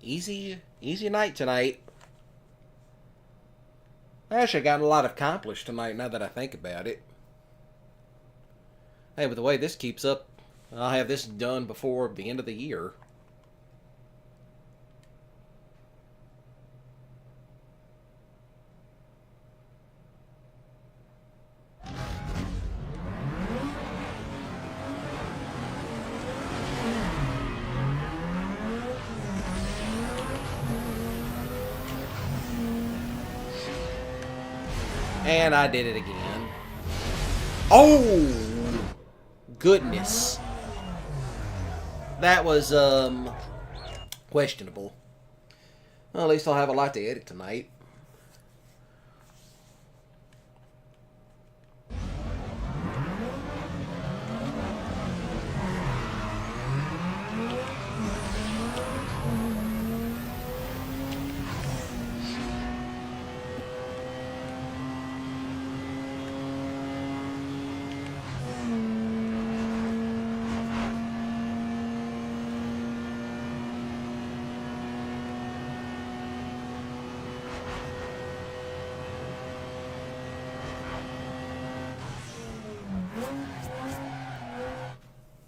Easy night tonight. I actually got a lot accomplished tonight now that I think about it. Hey, with the way this keeps up, I'll have this done before the end of the year. And I did it again. Oh! goodness. That was, questionable. Well, at least I'll have a lot to edit tonight.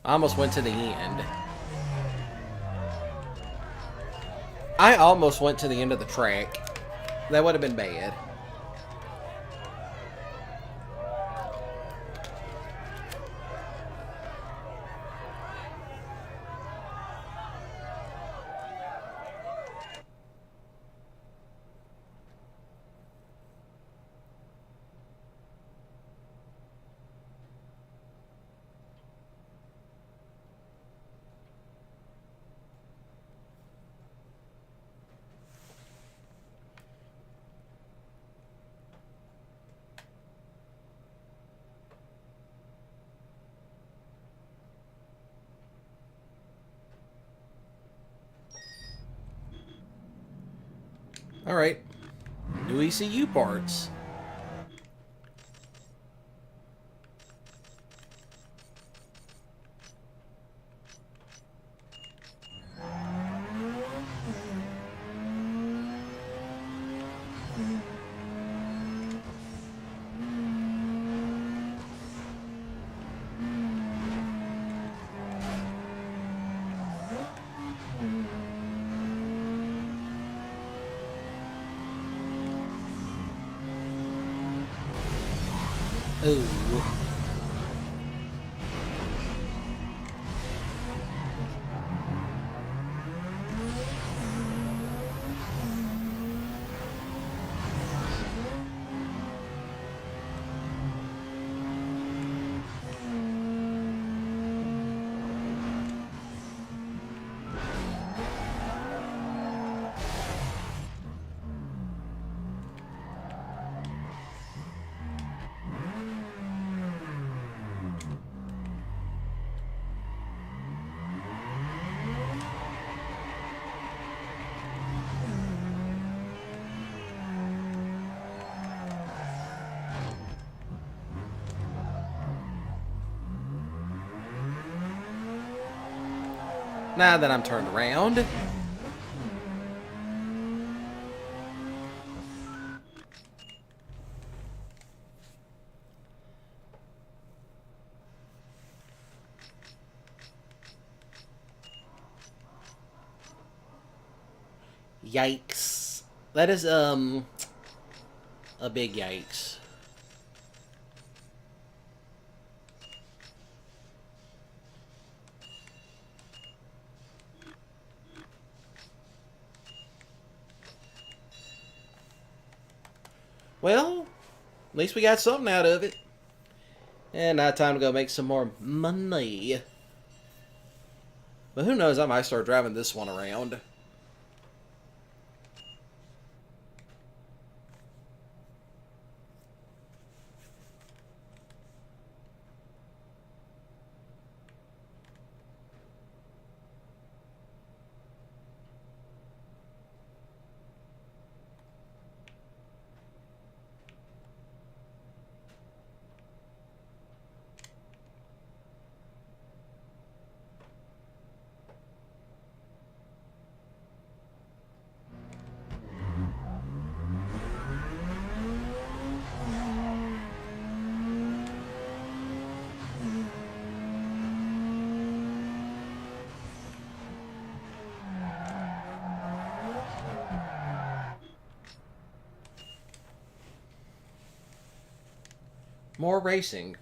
I almost went to the end. I almost went to the end of the track. That would have been bad. Alright. New ECU parts. Ooh. Now that I'm turned around. Yikes. That is, a big yikes. Well, at least we got something out of it. And now time to go make some more money. But who knows, I might start driving this one around. More racing.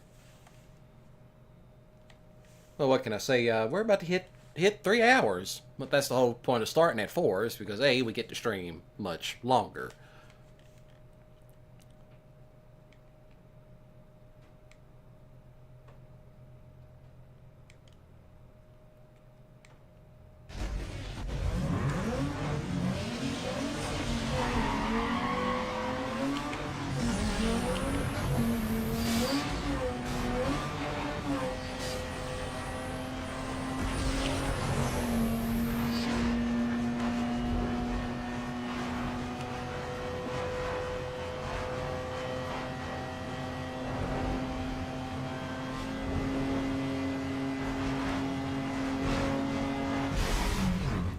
Well, what can I say? We're about to hit 3 hours. But that's the whole point of starting at 4 is because, A, we get to stream much longer.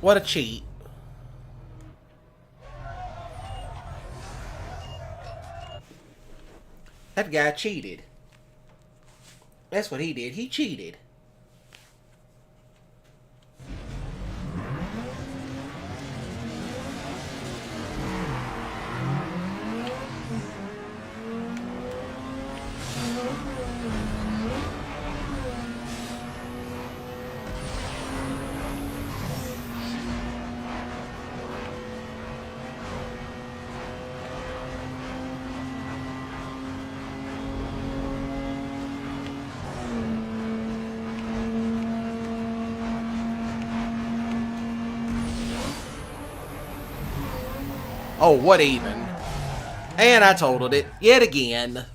What a cheat. That guy cheated. That's what he did. He cheated. Oh, what even? And I totaled it yet again.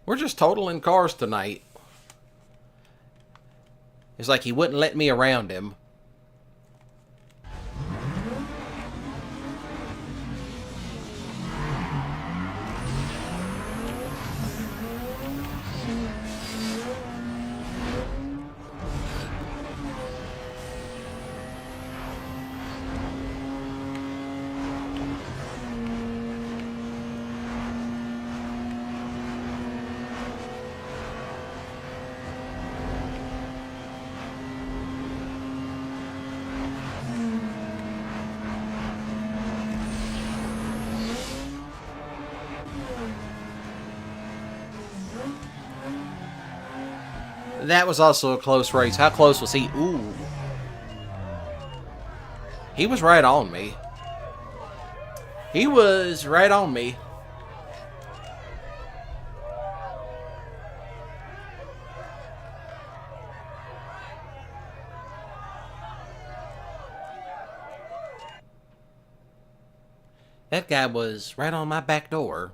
We're just totaling cars tonight. It's like he wouldn't let me around him. That was also a close race. How close was he? Ooh. He was right on me. He was right on me. That guy was right on my back door.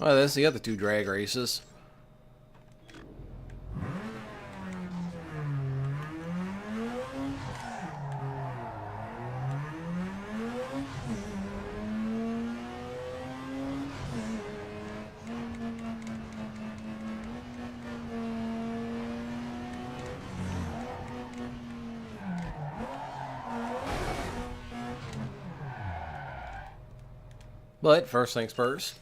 Oh, that's the other two drag races. But first things first.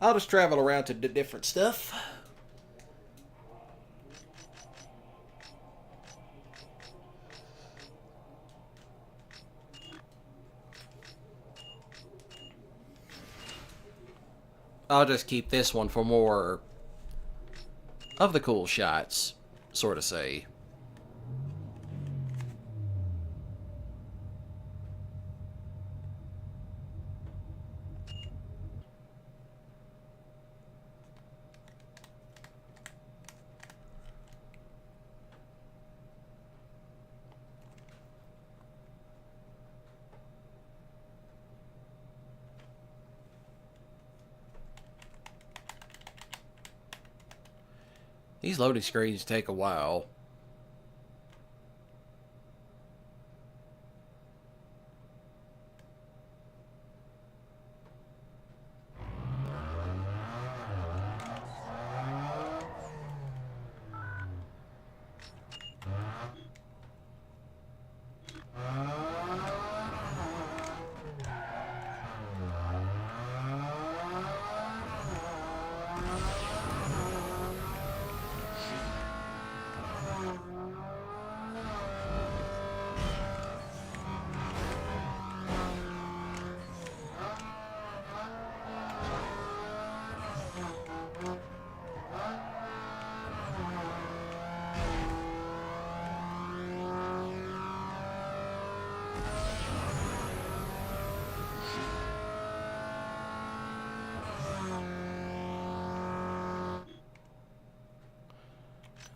I'll just travel around to different stuff. I'll just keep this one for more of the cool shots, sort of say. These loading screens take a while.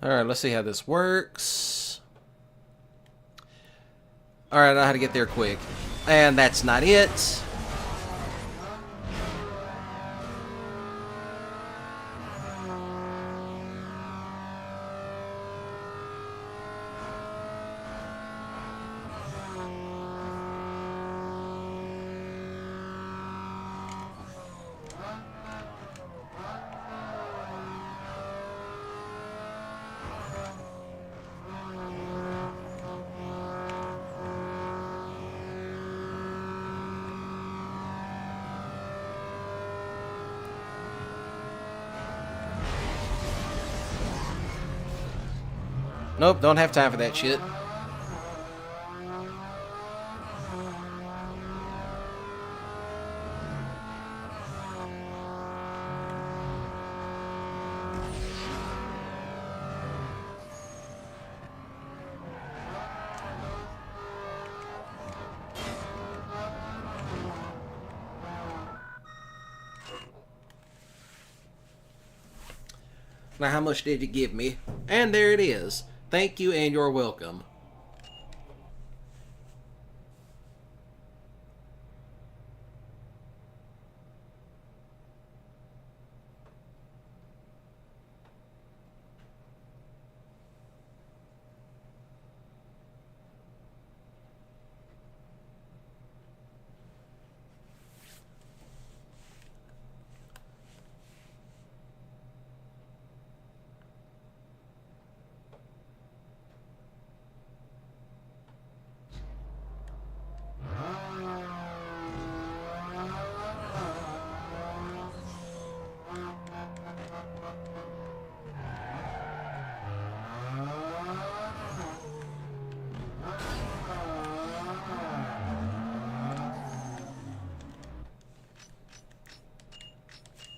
Alright, let's see how this works. Alright, I know how to get there quick. And that's not it. Nope, don't have time for that shit. Now, how much did you give me? And there it is. Thank you and you're welcome.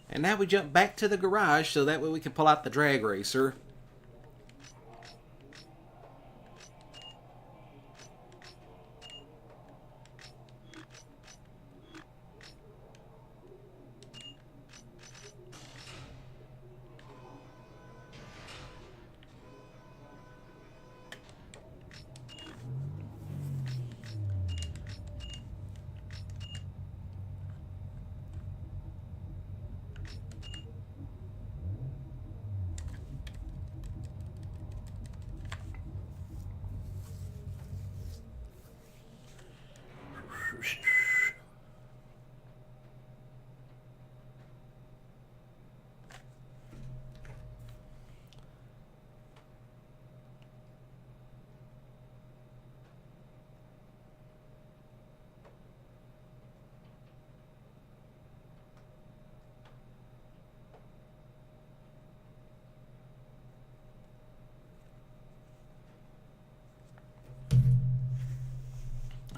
And now we jump back to the garage so that way we can pull out the drag racer.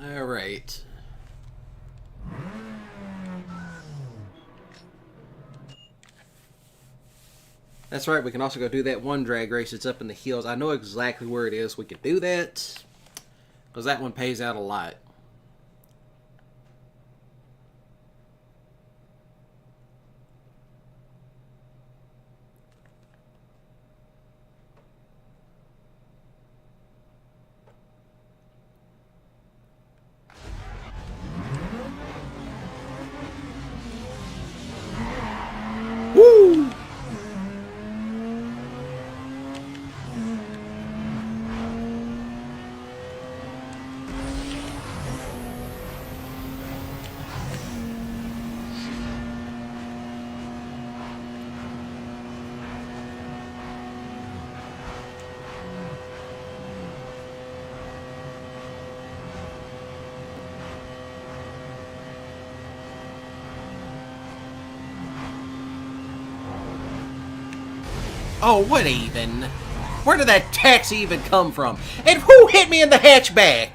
All right. That's right, we can also go do that one drag race. It's up in the hills. I know exactly where it is. We could do that because that one pays out a lot. Woo! Oh, what even? Where did that taxi even come from? And who hit me in the hatchback?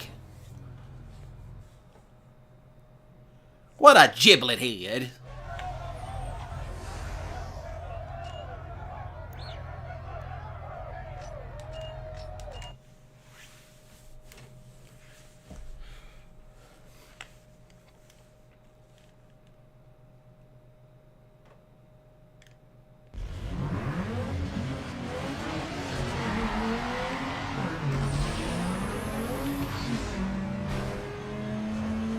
What a giblet head.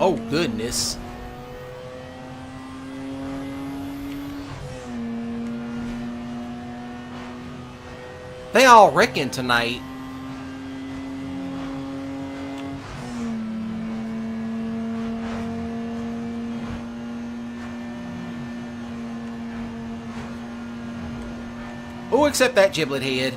Oh, goodness. They all wrecking tonight. Oh, except that giblet head.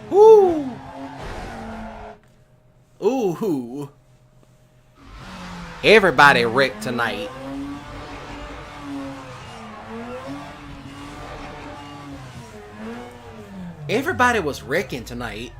Woo! Ooh. Everybody wrecked tonight. Everybody was wrecking tonight.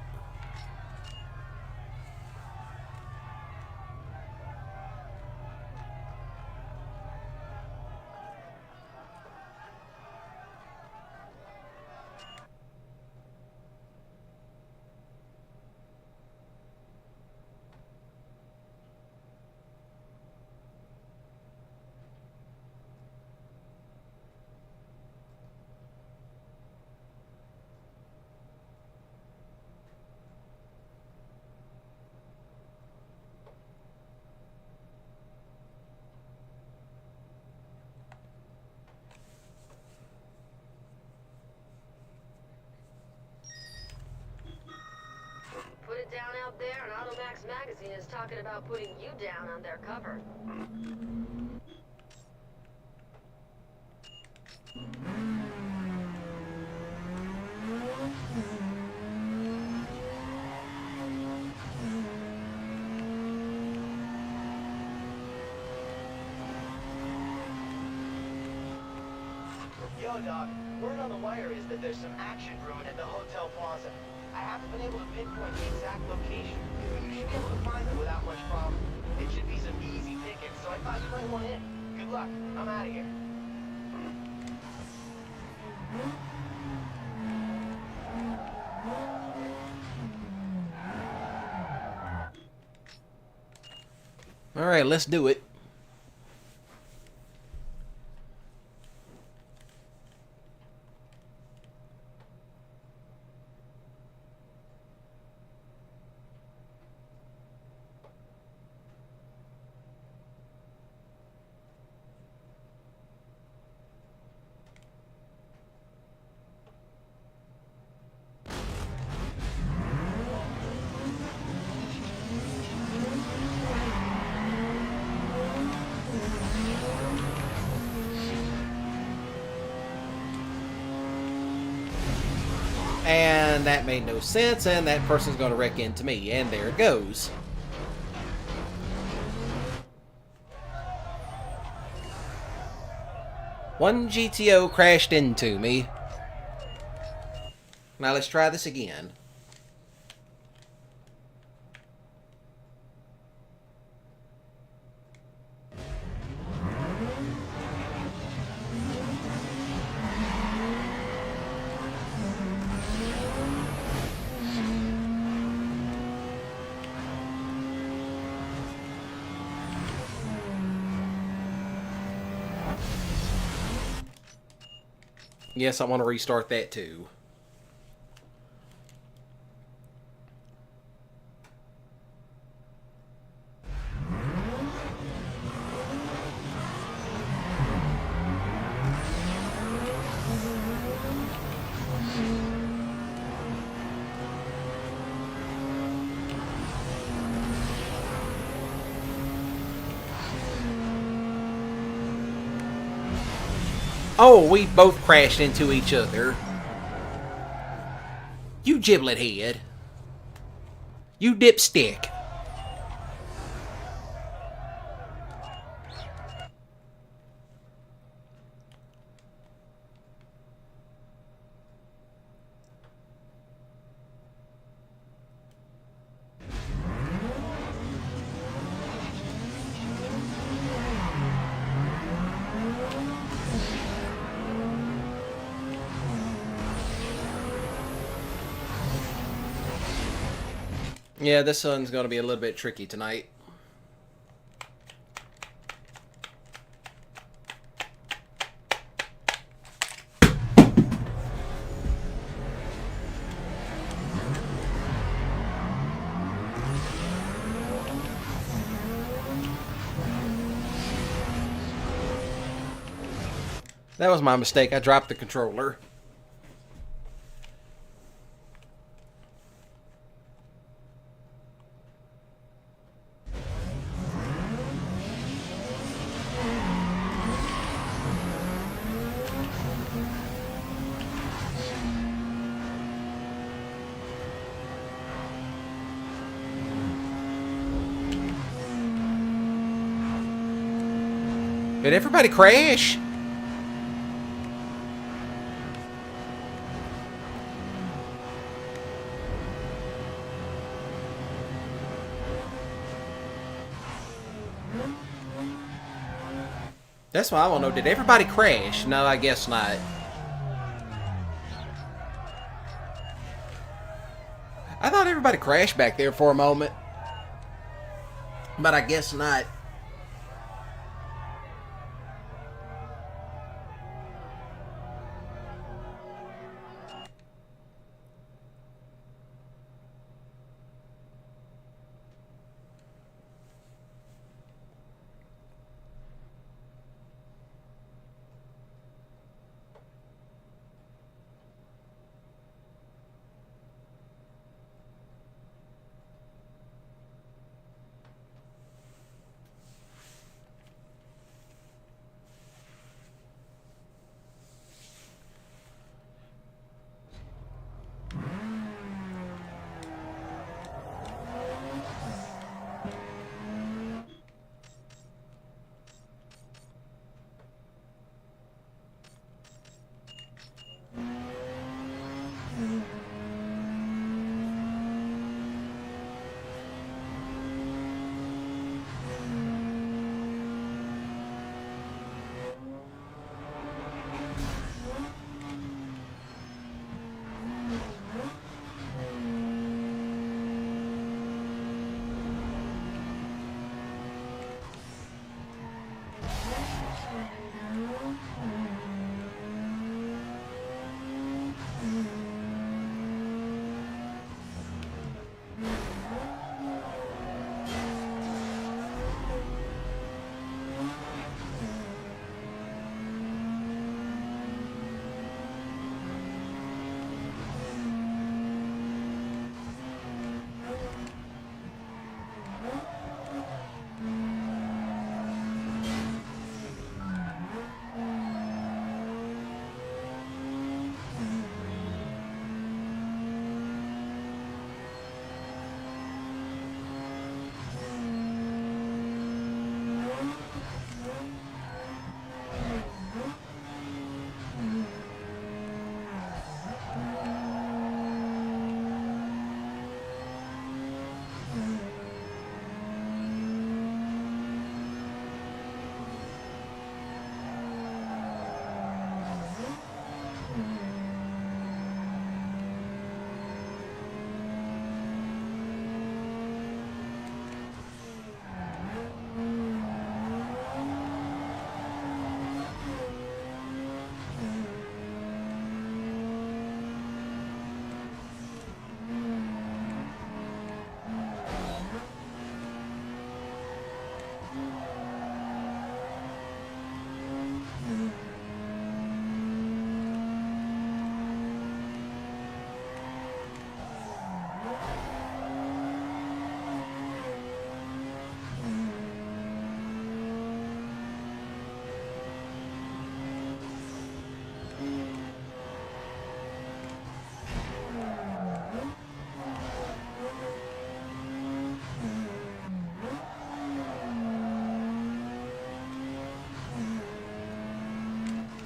Put it down out there, and Automax magazine is talking about putting you down on their cover. Yo, Doc, word on the wire is that there's some action brewing at the Hotel Plaza. I haven't been able to pinpoint the exact location, but you should be able to find it without much problem. It should be some easy pickings, so I thought you might want in. Good luck. I'm out of here. All right, let's do it. And that made no sense, and that person's going to wreck into me, and there it goes. One GTO crashed into me. Now let's try this again. Yes, I want to restart that too. Oh, we both crashed into each other. You giblet head. You dipstick. Yeah, this one's going to be a little bit tricky tonight. That was my mistake. I dropped the controller. Did everybody crash? That's what I want to know. Did everybody crash? No, I guess not. I thought everybody crashed back there for a moment. But I guess not.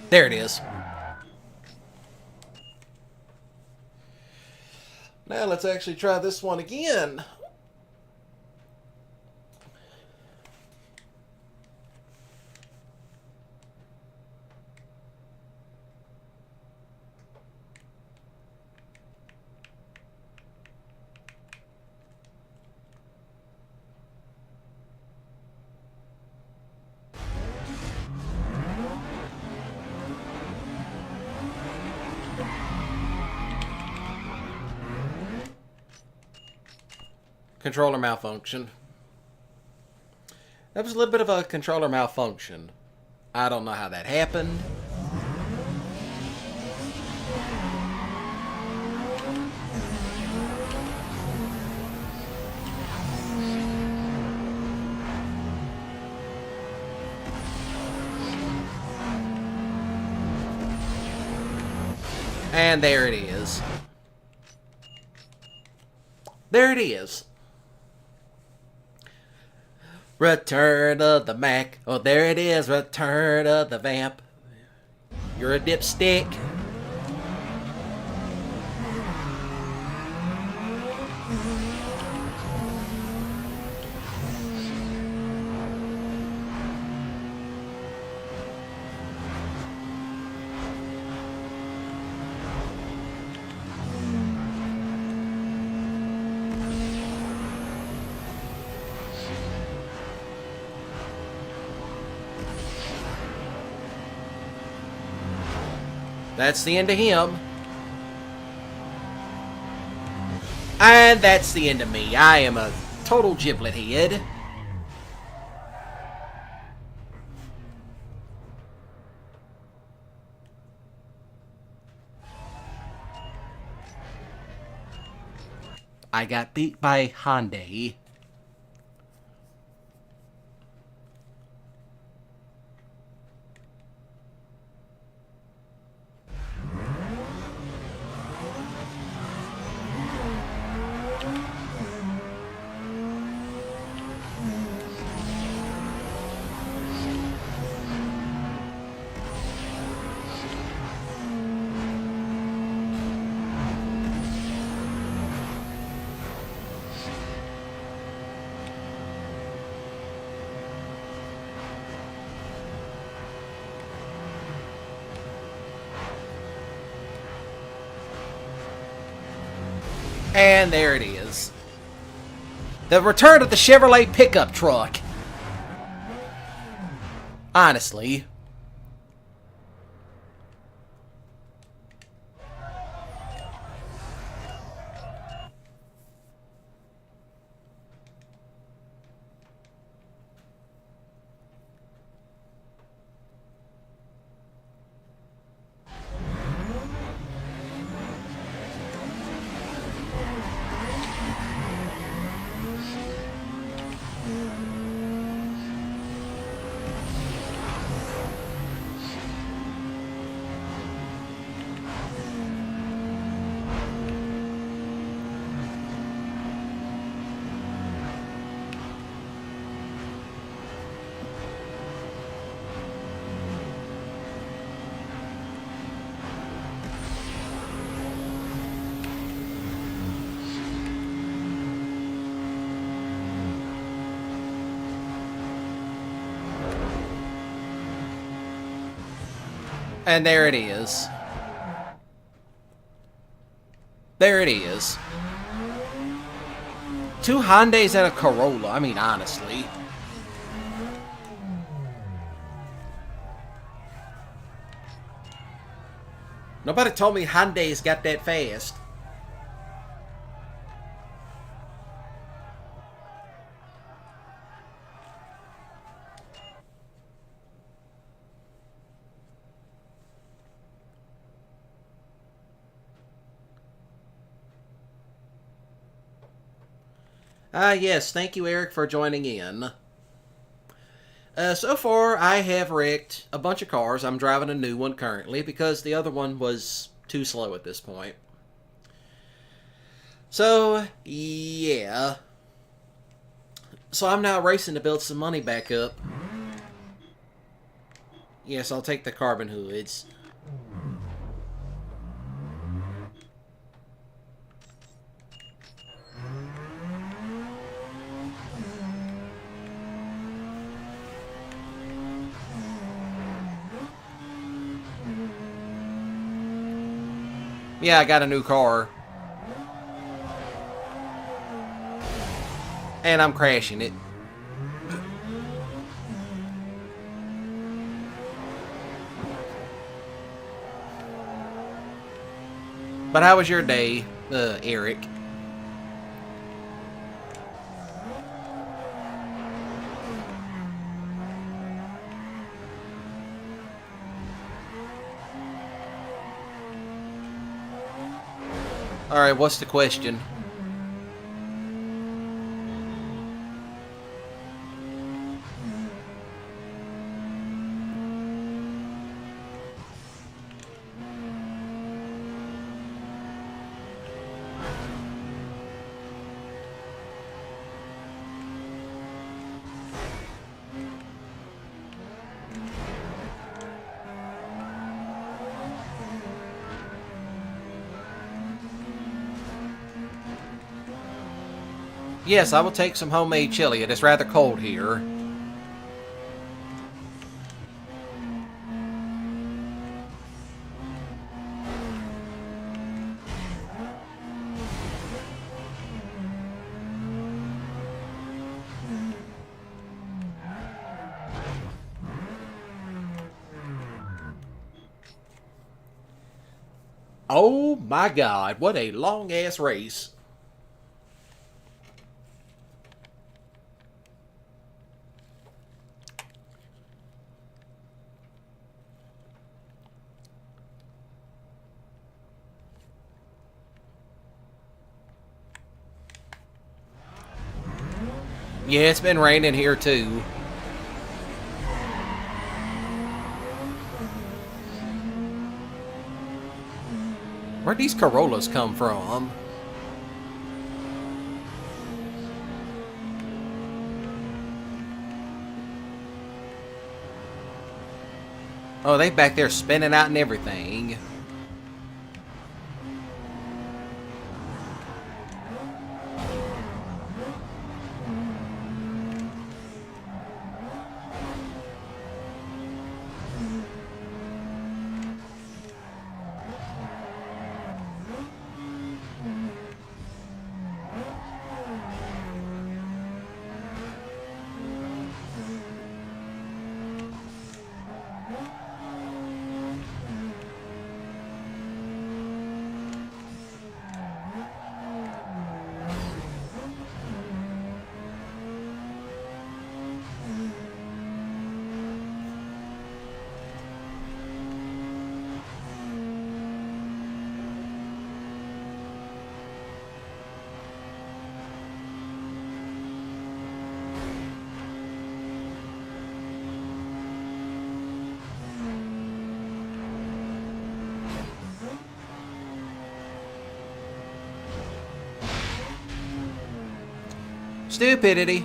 There it is. Now let's actually try this one again. Controller malfunction. That was a little bit of a controller malfunction. I don't know how that happened. And there it is. There it is. Return of the Mac. Oh, there it is. Return of the Vamp. You're a dipstick. That's the end of him. And that's the end of me. I am a total giblet head. I got beat by Hyundai. And there it is. The return of the Chevrolet pickup truck. Honestly. And there it is. There it is. 2 Hyundais and a Corolla. I mean, honestly. Nobody told me Hyundais got that fast. Yes, thank you, Eric, for joining in. So far, I have wrecked a bunch of cars. I'm driving a new one currently because the other one was too slow at this point. So, yeah. So I'm now racing to build some money back up. Yes, I'll take the carbon hoods. Yeah, I got a new car. And I'm crashing it. But how was your day, Eric? Alright, what's the question? Yes, I will take some homemade chili. It is rather cold here. Oh my God, what a long ass race. Yeah, it's been raining here too. Where'd these Corollas come from? Oh, they back there spinning out and everything. Stupidity.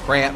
Crap.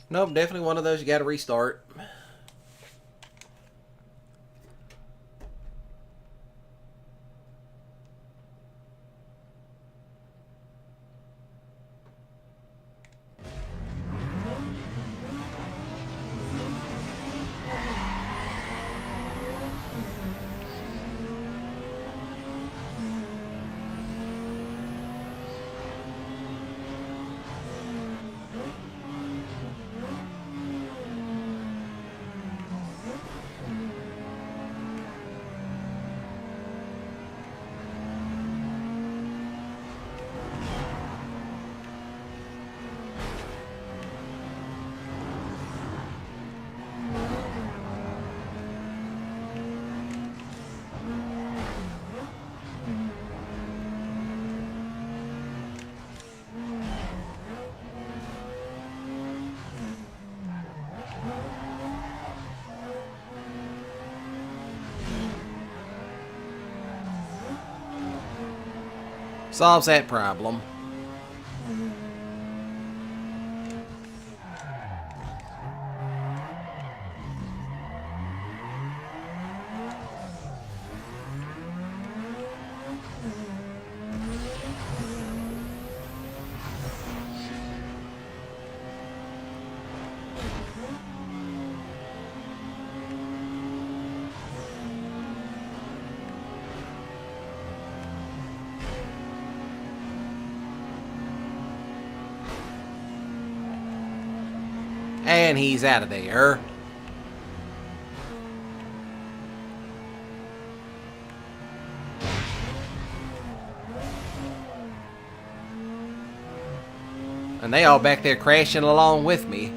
Nope, definitely one of those you gotta restart. Solves that problem. And he's out of there. And they all back there crashing along with me.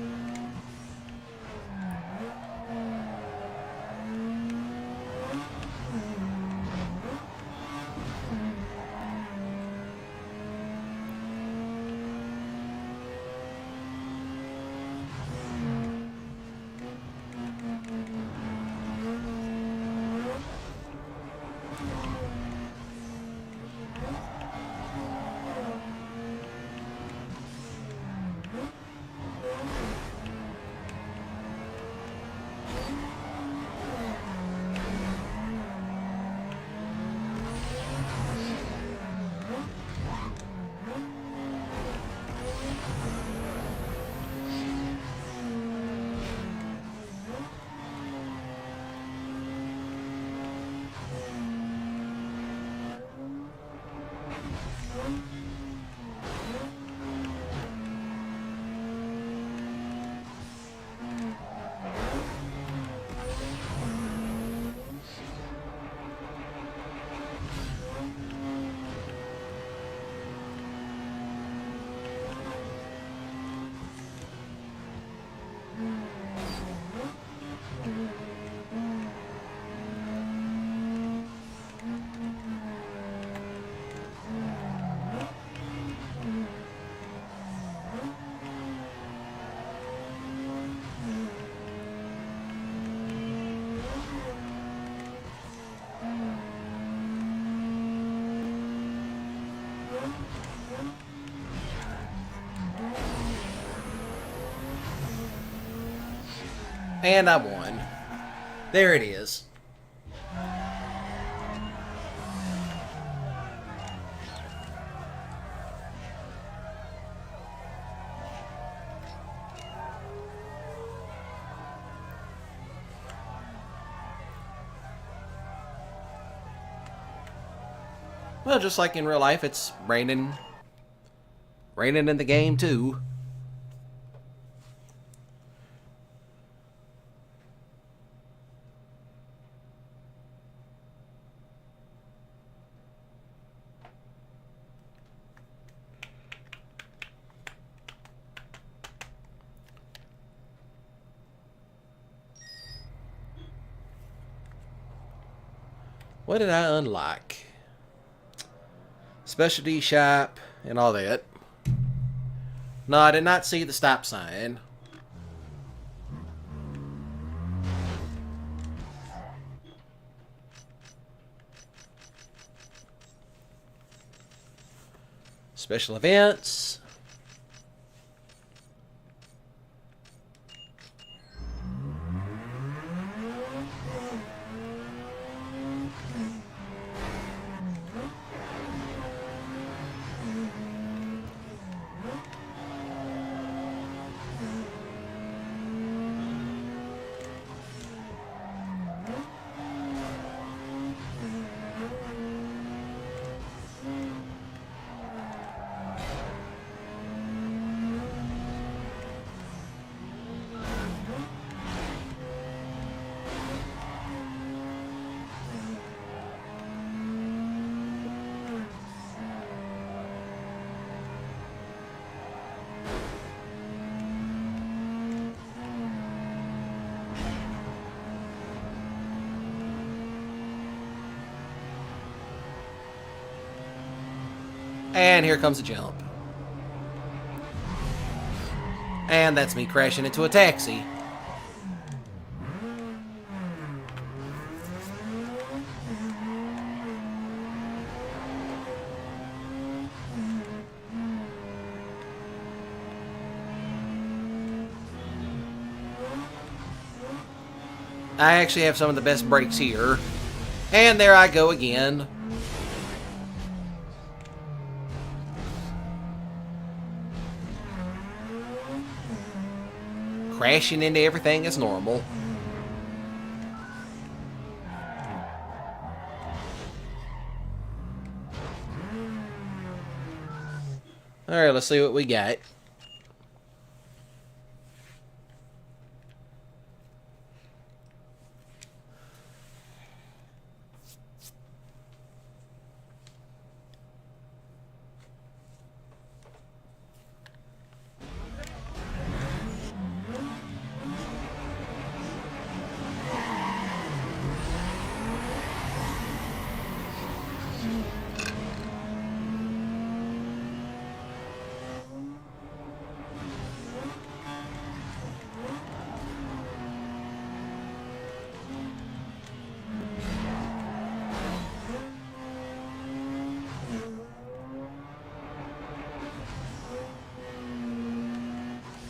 And I won. There it is. Well, just like in real life, it's raining. Raining in the game, too. What did I unlock? Specialty shop and all that. No, I did not see the stop sign. Special events. And here comes a jump. And that's me crashing into a taxi. I actually have some of the best brakes here. And there I go again. Crashing into everything as normal. Alright, let's see what we got.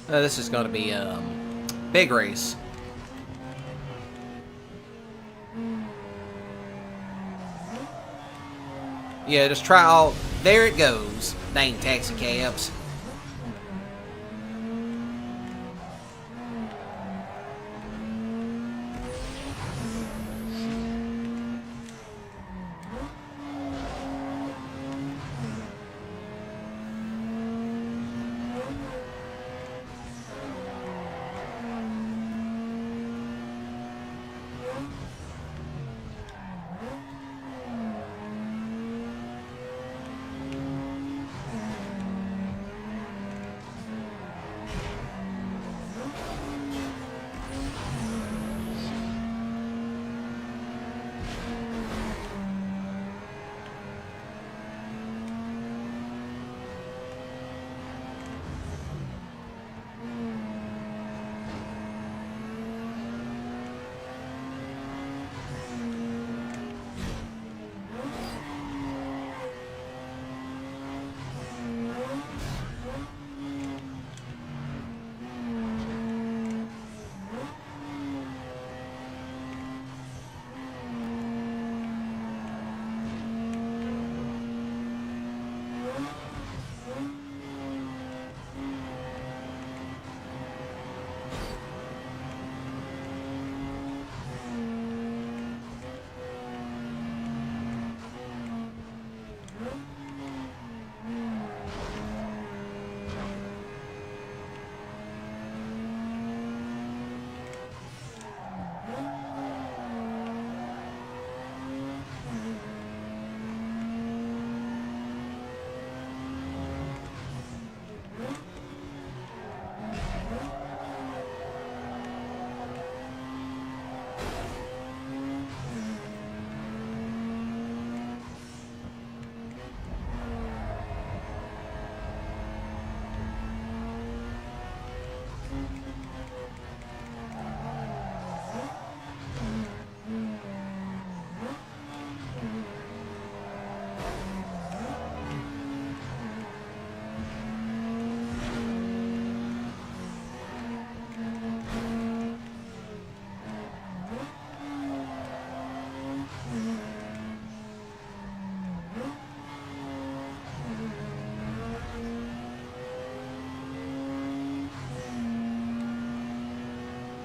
This is going to be big race. Yeah, just try all. There it goes. Dang taxi cabs.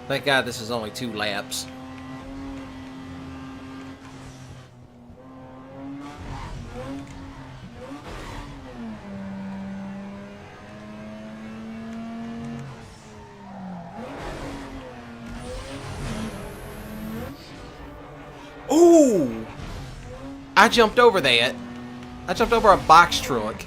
Thank God this is only 2 laps. Ooh! I jumped over that. I jumped over a box truck.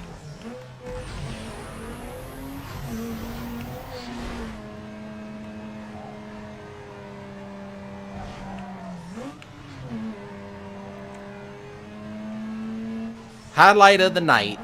Highlight of the night.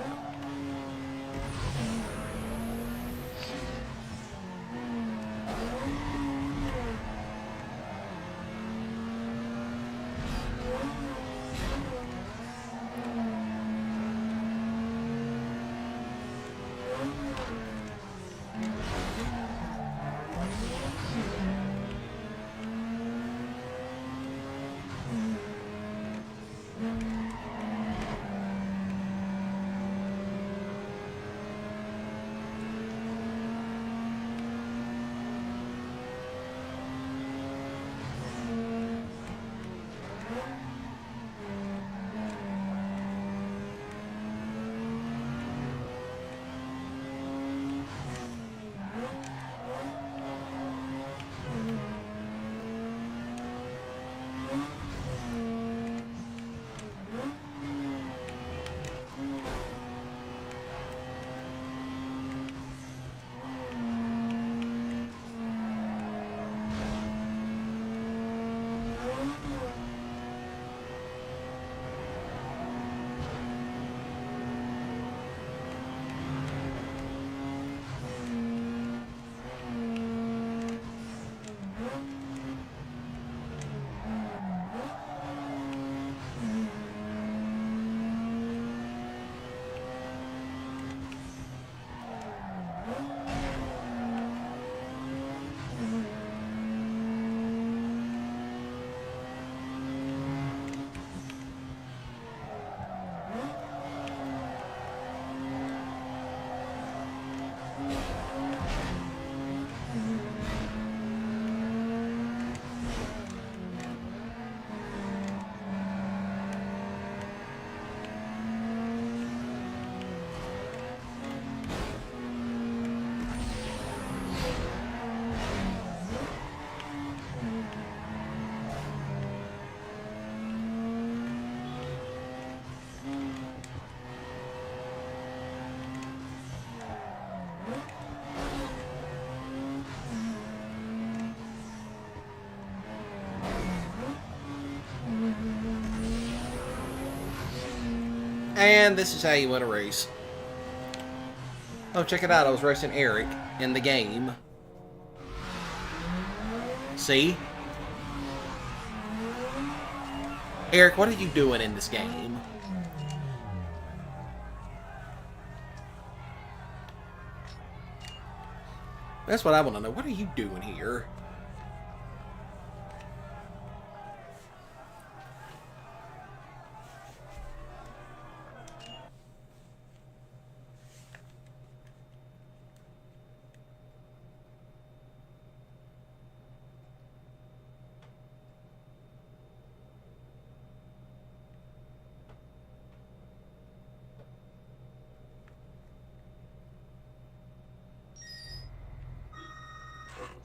And this is how you win a race. Oh, check it out. I was racing Eric in the game. See? Eric, what are you doing in this game? That's what I want to know. What are you doing here?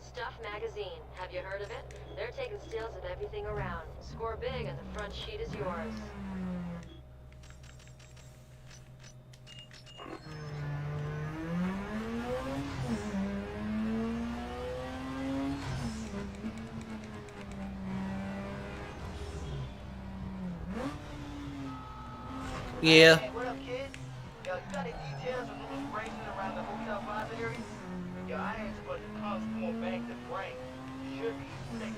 Stuff Magazine. Have you heard of it? They're taking stills of everything around. Score big and the front sheet is yours. Yeah. Hey, what up, kid? Yo, you got any details on who's racing around the Hotel Plaza area? Yo, I ain't supposed to come from bank to brain. Should be sick.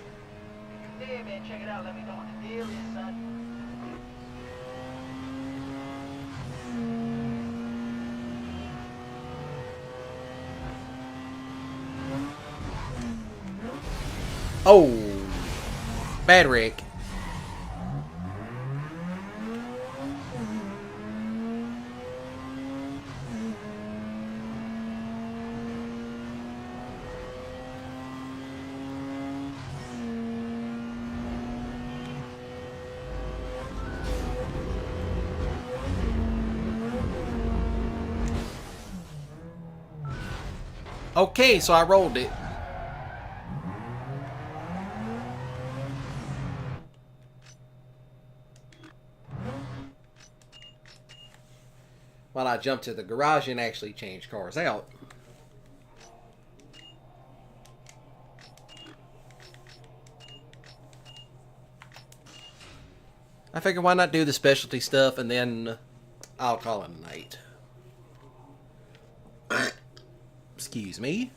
If you did, man, check it out. Let me know what the deal is, son. Oh. Bad Rick. Okay, so I rolled it. While I jumped to the garage and actually changed cars out. I figured why not do the specialty stuff and then I'll call it a night. Excuse me.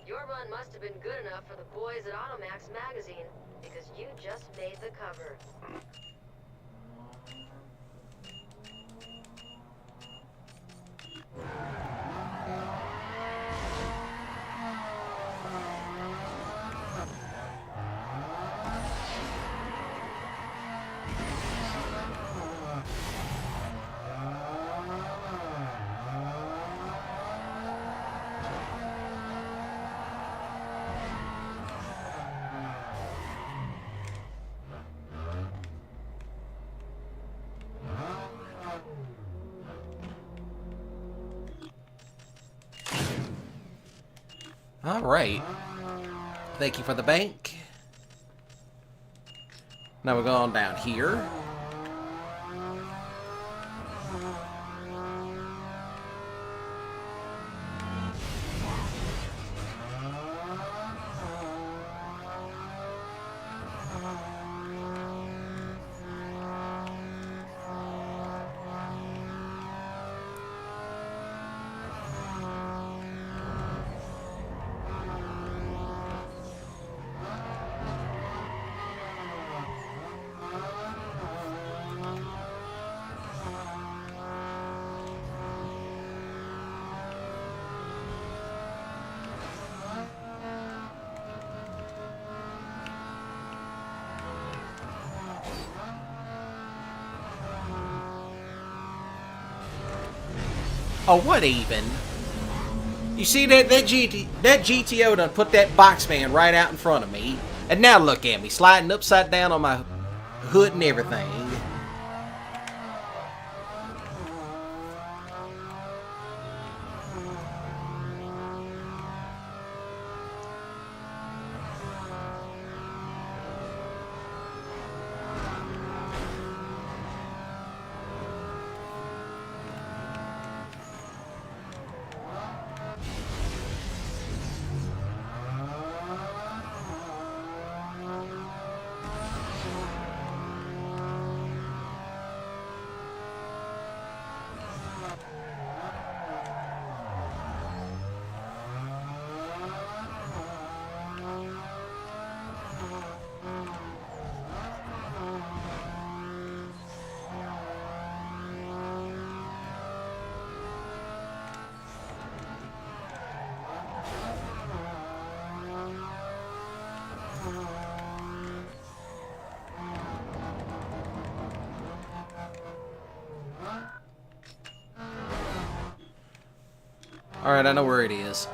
Your run must have been good enough for the boys at Automax magazine, because you just made the cover. Alright. Thank you for the bank. Now we're going down here. Oh, what even? You see that GTO done put that box man right out in front of me. And now look at me, sliding upside down on my hood and everything. Alright, I know where it is.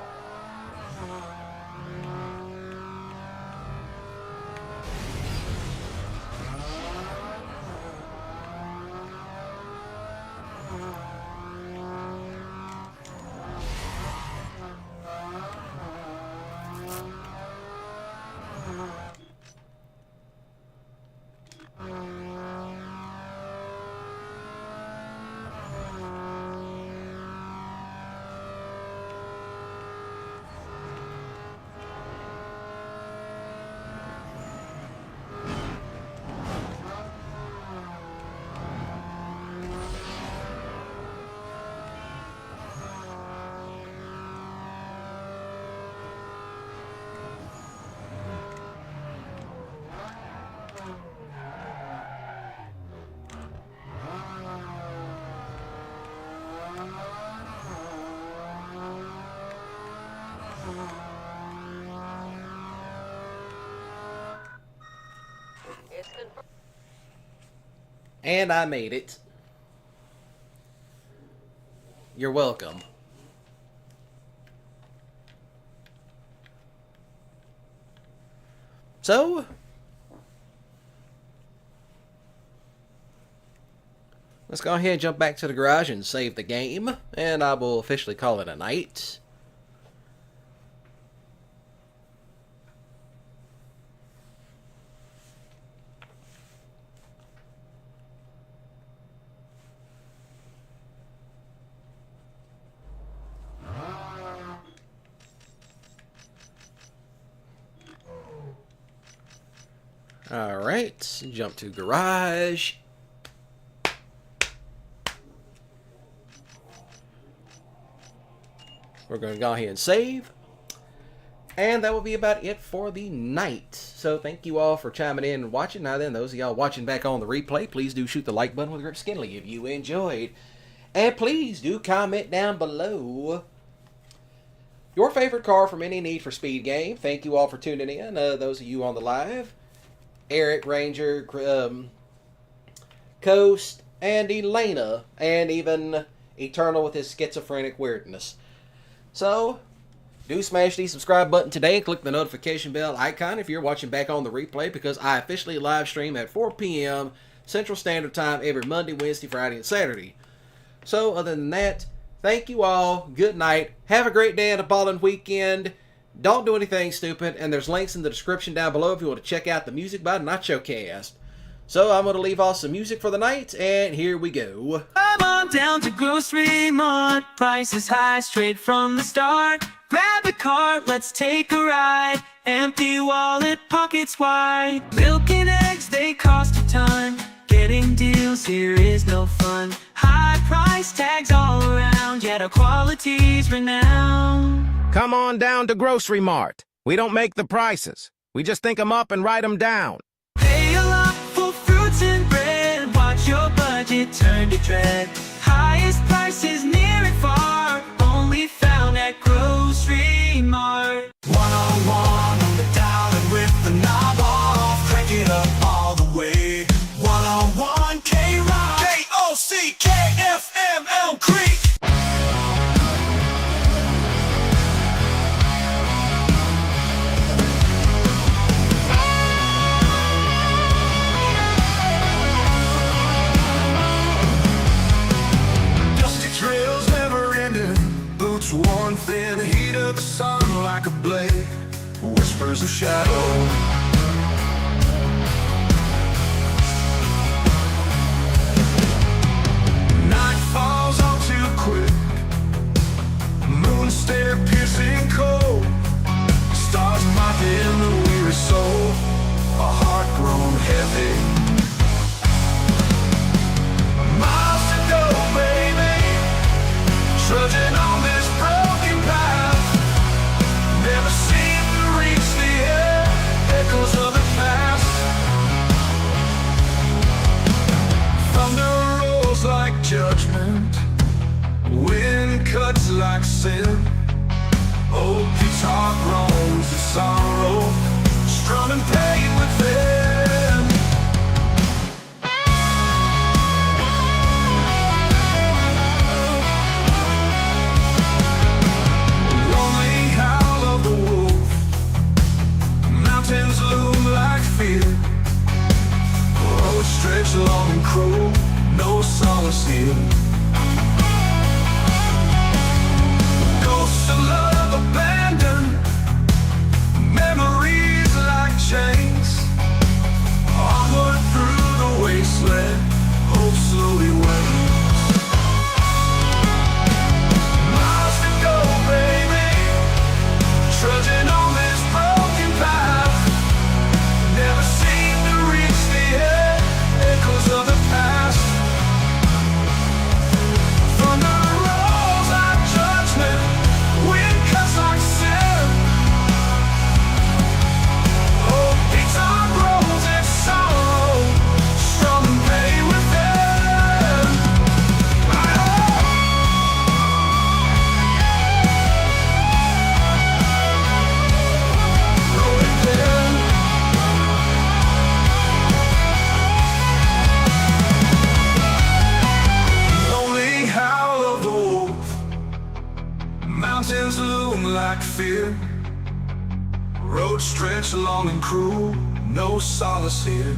It's confirmed. And I made it. You're welcome. So, let's go ahead and jump back to the garage and save the game, and I will officially call it a night. Alright, jump to garage. We're going to go ahead and save. And that will be about it for the night. So thank you all for chiming in and watching. Now then, those of y'all watching back on the replay, please do shoot the like button with Grip Skinley if you enjoyed. And please do comment down below your favorite car from any Need for Speed game. Thank you all for tuning in. Those of you on the live. Eric, Ranger, Coast, and Elena, and even Eternal with his schizophrenic weirdness. So, do smash the subscribe button today and click the notification bell icon if you're watching back on the replay, because I officially live stream at 4 p.m. Central Standard Time every Monday, Wednesday, Friday, and Saturday. So, other than that, thank you all. Good night. Have a great day and a ballin' weekend. Don't do anything stupid, and there's links in the description down below if you want to check out the music by NachoCast. So I'm going to leave off some music for the night, and here we go. Come on down to Grocery Mart, prices high straight from the start. Grab a cart, let's take a ride. Empty wallet, pockets wide. Milk and eggs, they cost a ton. Getting deals here is no fun. High price tags all around, yet our quality's renowned. Come on down to Grocery Mart. We don't make the prices. We just think them up and write them down. Pay a lot for fruits and bread. Watch your budget turn to dread. Highest prices near and far, only found at Grocery Mart. One-on-one on the dial and with the knob off, crank it up all the way. One-on-one K-Rock, K-O-C-K-F-M, Elm Creek. Worn thin, heat of the sun like a blade, whispers of shadow. Night falls on too quick, moon stare piercing cold, stars mocking the weary soul, a heart grown heavy. Miles to go, baby, trudging on this broken path, never seem to reach the echoes of the past. Thunder rolls like judgment, wind cuts like sin. Old guitar groans of sorrow, strumming pain within. Mountains loom like fear, roads stretch long and cruel, no solace here. Ghosts of love abandoned, memories like chains. Onward through the wasteland, hope slowly wanes. Miles to go, baby, trudging on this broken path, never seem to reach the echoes of the past. Thunder rolls like judgment, wind cuts like sin. Oh, guitar groans in sorrow, strumming pain within. Rolling pin. Lonely howl of the wolf, mountains loom like fear, roads stretch long and cruel, no solace here.